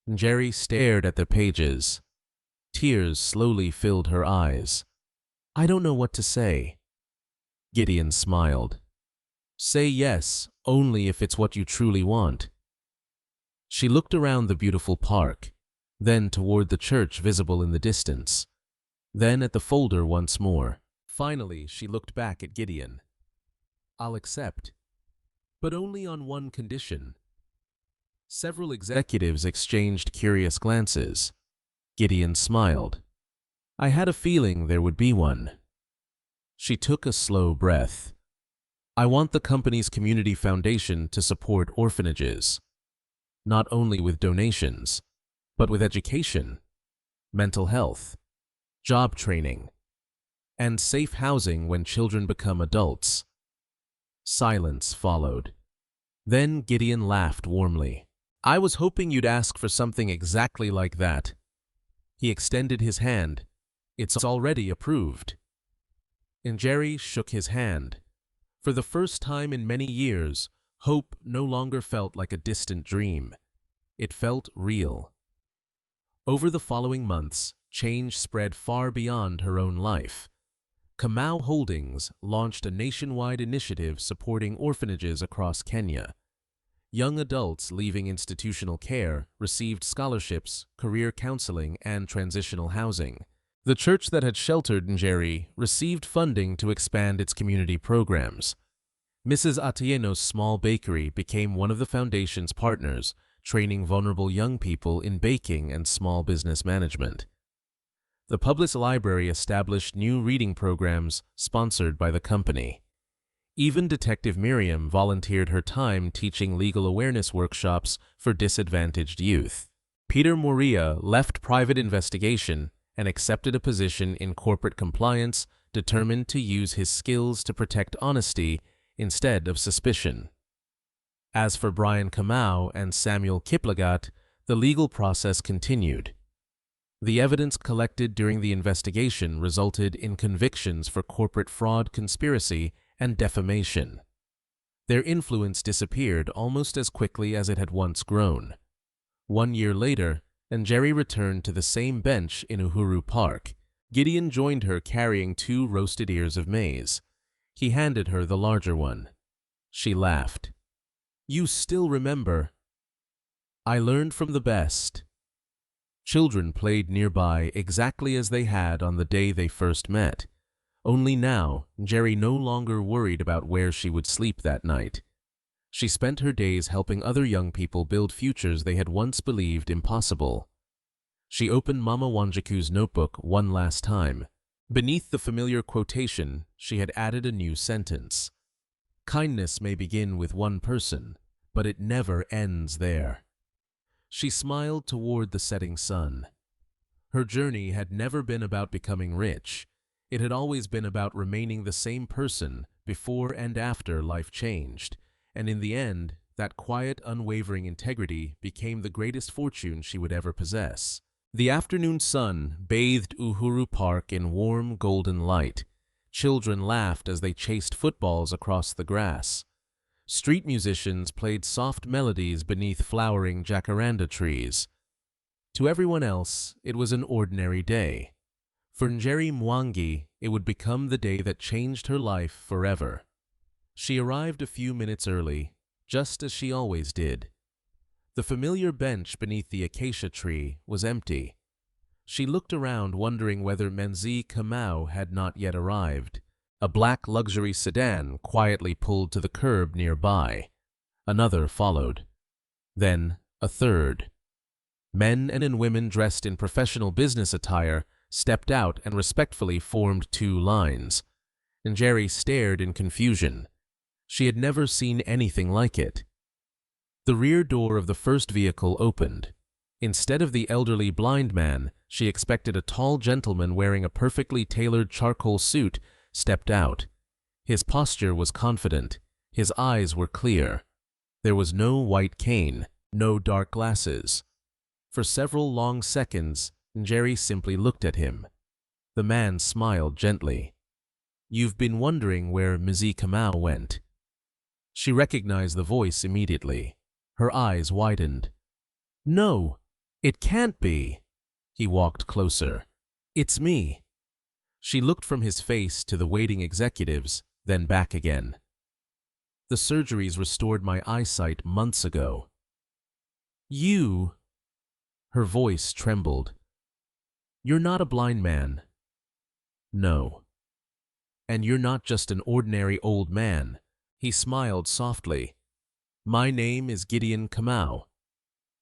Njeri stared at the pages. Tears slowly filled her eyes. I don't know what to say. Gideon smiled. Say yes, only if it's what you truly want. She looked around the beautiful park, then toward the church visible in the distance, then at the folder once more. Finally, she looked back at Gideon. I'll accept, but only on one condition. Several executives exchanged curious glances. Gideon smiled. I had a feeling there would be one. She took a slow breath. I want the company's community foundation to support orphanages, not only with donations, but with education, mental health, job training, and safe housing when children become adults. Silence followed. Then Gideon laughed warmly. I was hoping you'd ask for something exactly like that. He extended his hand. It's already approved. Njeri shook his hand. For the first time in many years, hope no longer felt like a distant dream. It felt real. Over the following months, change spread far beyond her own life. Kamau Holdings launched a nationwide initiative supporting orphanages across Kenya. Young adults leaving institutional care received scholarships, career counseling, and transitional housing. The church that had sheltered Njeri received funding to expand its community programs. Mrs. Atieno's small bakery became one of the foundation's partners, training vulnerable young people in baking and small business management. The public library established new reading programs sponsored by the company. Even Detective Miriam volunteered her time teaching legal awareness workshops for disadvantaged youth. Peter Moria left private investigation and accepted a position in corporate compliance, determined to use his skills to protect honesty instead of suspicion. As for Brian Kamau and Samuel Kiplagat, the legal process continued. The evidence collected during the investigation resulted in convictions for corporate fraud, conspiracy, and defamation. Their influence disappeared almost as quickly as it had once grown. 1 year later, Njeri returned to the same bench in Uhuru Park. Gideon joined her carrying 2 roasted ears of maize. He handed her the larger one. She laughed. You still remember. I learned from the best. Children played nearby exactly as they had on the day they first met. Only now, Njeri no longer worried about where she would sleep that night. She spent her days helping other young people build futures they had once believed impossible. She opened Mama Wanjiku's notebook one last time. Beneath the familiar quotation, she had added a new sentence. Kindness may begin with one person, but it never ends there. She smiled toward the setting sun. Her journey had never been about becoming rich. It had always been about remaining the same person before and after life changed. And in the end, that quiet, unwavering integrity became the greatest fortune she would ever possess. The afternoon sun bathed Uhuru Park in warm, golden light. Children laughed as they chased footballs across the grass. Street musicians played soft melodies beneath flowering jacaranda trees. To everyone else, it was an ordinary day. For Njeri Mwangi, it would become the day that changed her life forever. She arrived a few minutes early, just as she always did. The familiar bench beneath the acacia tree was empty. She looked around, wondering whether Njeri Kamau had not yet arrived. A black luxury sedan quietly pulled to the curb nearby. Another followed. Then a third. Men and women dressed in professional business attire stepped out and respectfully formed two lines. Njeri stared in confusion. She had never seen anything like it. The rear door of the first vehicle opened. Instead of the elderly blind man, she expected a tall gentleman wearing a perfectly tailored charcoal suit stepped out. His posture was confident. His eyes were clear. There was no white cane, no dark glasses. For several long seconds, Njeri simply looked at him. The man smiled gently. "You've been wondering where Njeri Kamau went." She recognized the voice immediately. Her eyes widened. "No, it can't be." He walked closer. "It's me." She looked from his face to the waiting executives, then back again. "The surgeries restored my eyesight months ago." "You?" Her voice trembled. "You're not a blind man." "No." "And you're not just an ordinary old man." He smiled softly. "My name is Gideon Kamau.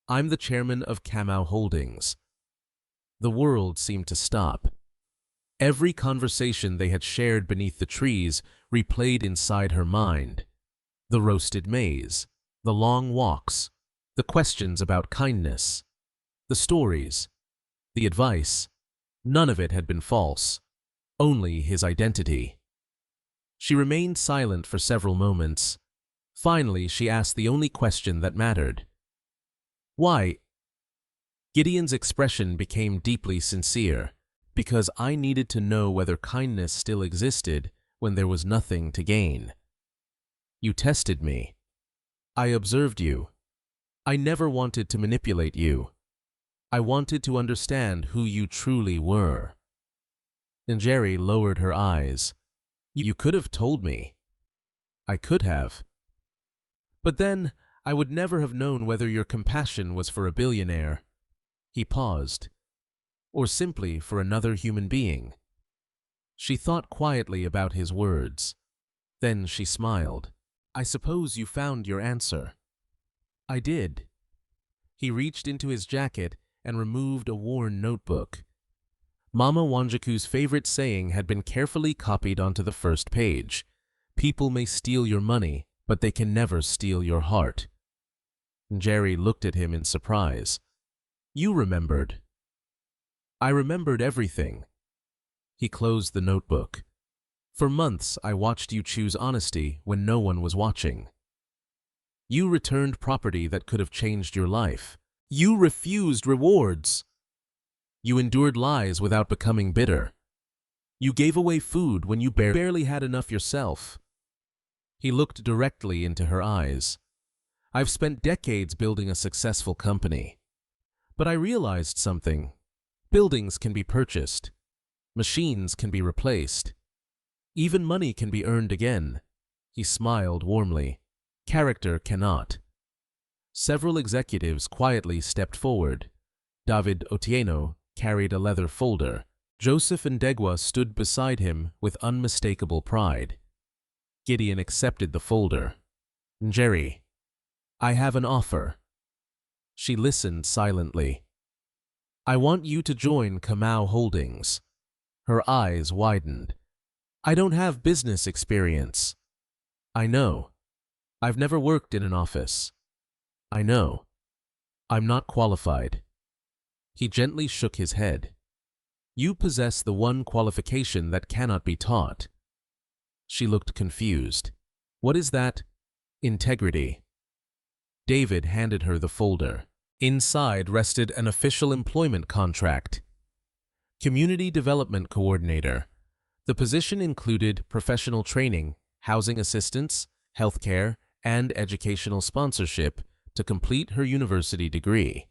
I'm the chairman of Kamau Holdings." The world seemed to stop. Every conversation they had shared beneath the trees replayed inside her mind. The roasted maize, the long walks, the questions about kindness, the stories, the advice. None of it had been false, only his identity. She remained silent for several moments. Finally, she asked the only question that mattered. "Why?" Gideon's expression became deeply sincere. "Because I needed to know whether kindness still existed when there was nothing to gain. You tested me. I observed you. I never wanted to manipulate you. I wanted to understand who you truly were." Njeri lowered her eyes. "You could have told me." "I could have. But then I would never have known whether your compassion was for a billionaire." He paused. "Or simply for another human being." She thought quietly about his words. Then she smiled. "I suppose you found your answer." "I did." He reached into his jacket and removed a worn notebook. Mama Wanjaku's favorite saying had been carefully copied onto the first page. "People may steal your money, but they can never steal your heart." Njeri looked at him in surprise. "You remembered." "I remembered everything." He closed the notebook. "For months I watched you choose honesty when no one was watching. You returned property that could have changed your life. You refused rewards. You endured lies without becoming bitter. You gave away food when you barely had enough yourself." He looked directly into her eyes. "I've spent decades building a successful company. But I realized something. Buildings can be purchased. Machines can be replaced. Even money can be earned again." He smiled warmly. "Character cannot." Several executives quietly stepped forward. David Otieno carried a leather folder. Joseph Ndegwa stood beside him with unmistakable pride. Gideon accepted the folder. "Njeri, I have an offer." She listened silently. "I want you to join Kamau Holdings." Her eyes widened. "I don't have business experience." "I know. I've never worked in an office." "I know. I'm not qualified." He gently shook his head. You possess the one qualification that cannot be taught. She looked confused. What is that? Integrity. David handed her the folder. Inside rested an official employment contract. Community Development Coordinator. The position included professional training, housing assistance, healthcare, and educational sponsorship to complete her university degree.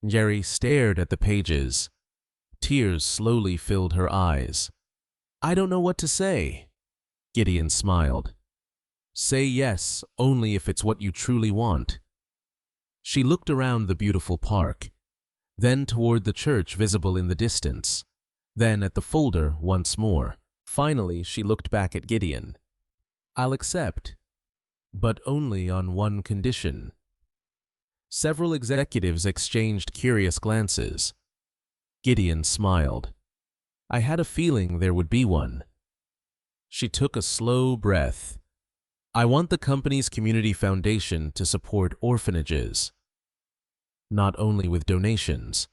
Njeri stared at the pages. Tears slowly filled her eyes. I don't know what to say. Gideon smiled. Say yes, only if it's what you truly want. She looked around the beautiful park, then toward the church visible in the distance, then at the folder once more. Finally, she looked back at Gideon. I'll accept, but only on one condition. Several executives exchanged curious glances. Gideon smiled. I had a feeling there would be one. She took a slow breath. I want the company's community foundation to support orphanages, not only with donations,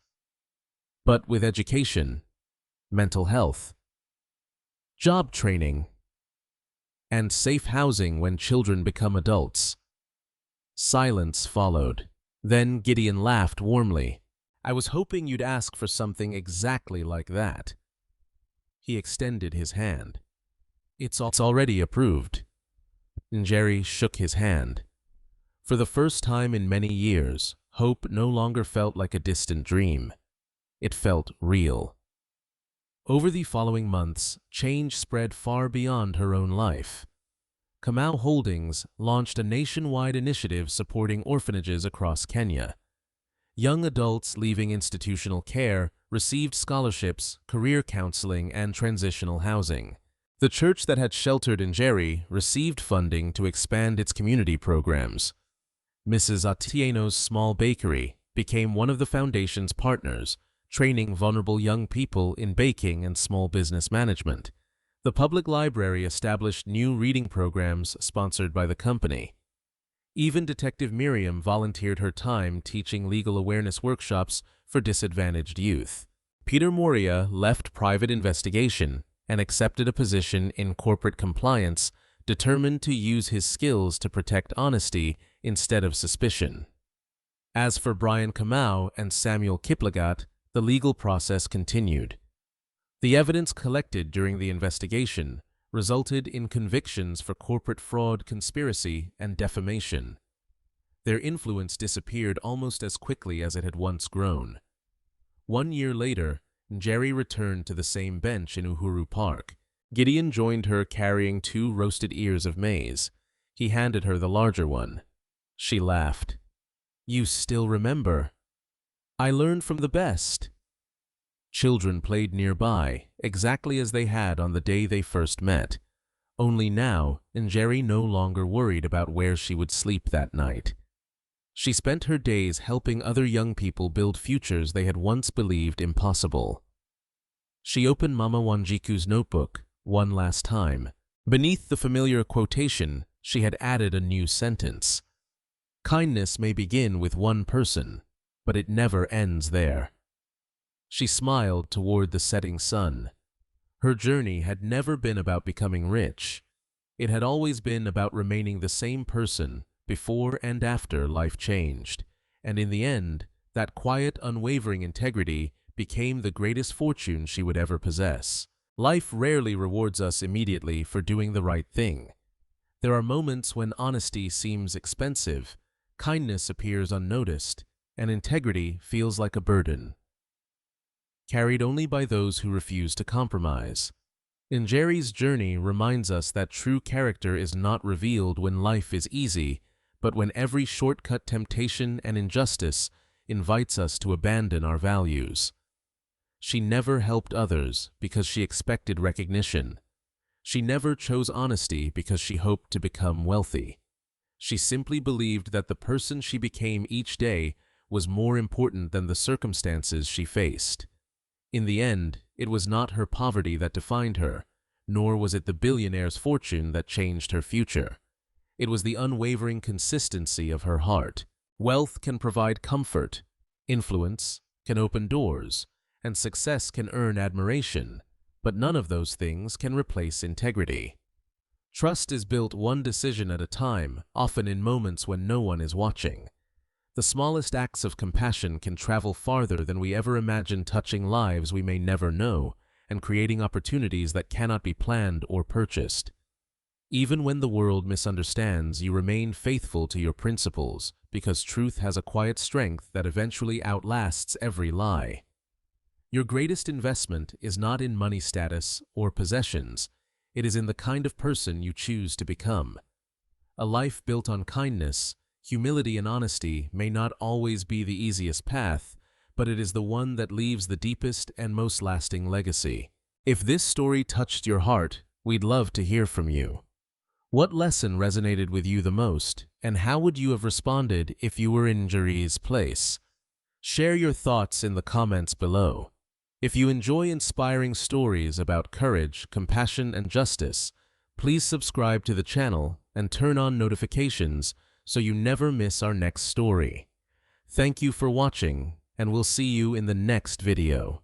but with education, mental health, job training, and safe housing when children become adults. Silence followed. Then Gideon laughed warmly. I was hoping you'd ask for something exactly like that. He extended his hand. It's already approved. Njeri shook his hand. For the first time in many years, hope no longer felt like a distant dream. It felt real. Over the following months, change spread far beyond her own life. Kamau Holdings launched a nationwide initiative supporting orphanages across Kenya. Young adults leaving institutional care received scholarships, career counseling, and transitional housing. The church that had sheltered Njeri received funding to expand its community programs. Mrs. Atieno's small bakery became one of the foundation's partners, training vulnerable young people in baking and small business management. The public library established new reading programs sponsored by the company. Even Detective Miriam volunteered her time teaching legal awareness workshops for disadvantaged youth. Peter Moria left private investigation and accepted a position in corporate compliance, determined to use his skills to protect honesty instead of suspicion. As for Brian Kamau and Samuel Kiplagat, the legal process continued. The evidence collected during the investigation resulted in convictions for corporate fraud, conspiracy, and defamation. Their influence disappeared almost as quickly as it had once grown. 1 year later, Njeri returned to the same bench in Uhuru Park. Gideon joined her carrying 2 roasted ears of maize. He handed her the larger one. She laughed. You still remember? I learned from the best. Children played nearby, exactly as they had on the day they first met. Only now, Njeri no longer worried about where she would sleep that night. She spent her days helping other young people build futures they had once believed impossible. She opened Mama Wanjiku's notebook one last time. Beneath the familiar quotation, she had added a new sentence. Kindness may begin with one person, but it never ends there. She smiled toward the setting sun. Her journey had never been about becoming rich. It had always been about remaining the same person before and after life changed, and in the end, that quiet, unwavering integrity became the greatest fortune she would ever possess. Life rarely rewards us immediately for doing the right thing. There are moments when honesty seems expensive, kindness appears unnoticed, and integrity feels like a burden, carried only by those who refuse to compromise. Njeri's journey reminds us that true character is not revealed when life is easy, but when every shortcut temptation and injustice invites us to abandon our values. She never helped others because she expected recognition. She never chose honesty because she hoped to become wealthy. She simply believed that the person she became each day was more important than the circumstances she faced. In the end, it was not her poverty that defined her, nor was it the billionaire's fortune that changed her future. It was the unwavering consistency of her heart. Wealth can provide comfort, influence can open doors, and success can earn admiration, but none of those things can replace integrity. Trust is built one decision at a time, often in moments when no one is watching. The smallest acts of compassion can travel farther than we ever imagined, touching lives we may never know, and creating opportunities that cannot be planned or purchased. Even when the world misunderstands, you remain faithful to your principles, because truth has a quiet strength that eventually outlasts every lie. Your greatest investment is not in money, status, or possessions. It is in the kind of person you choose to become. A life built on kindness, humility, and honesty may not always be the easiest path, but it is the one that leaves the deepest and most lasting legacy. If this story touched your heart, we'd love to hear from you. What lesson resonated with you the most, and how would you have responded if you were in Njeri's place? Share your thoughts in the comments below. If you enjoy inspiring stories about courage, compassion, and justice, please subscribe to the channel and turn on notifications so you never miss our next story. Thank you for watching, and we'll see you in the next video.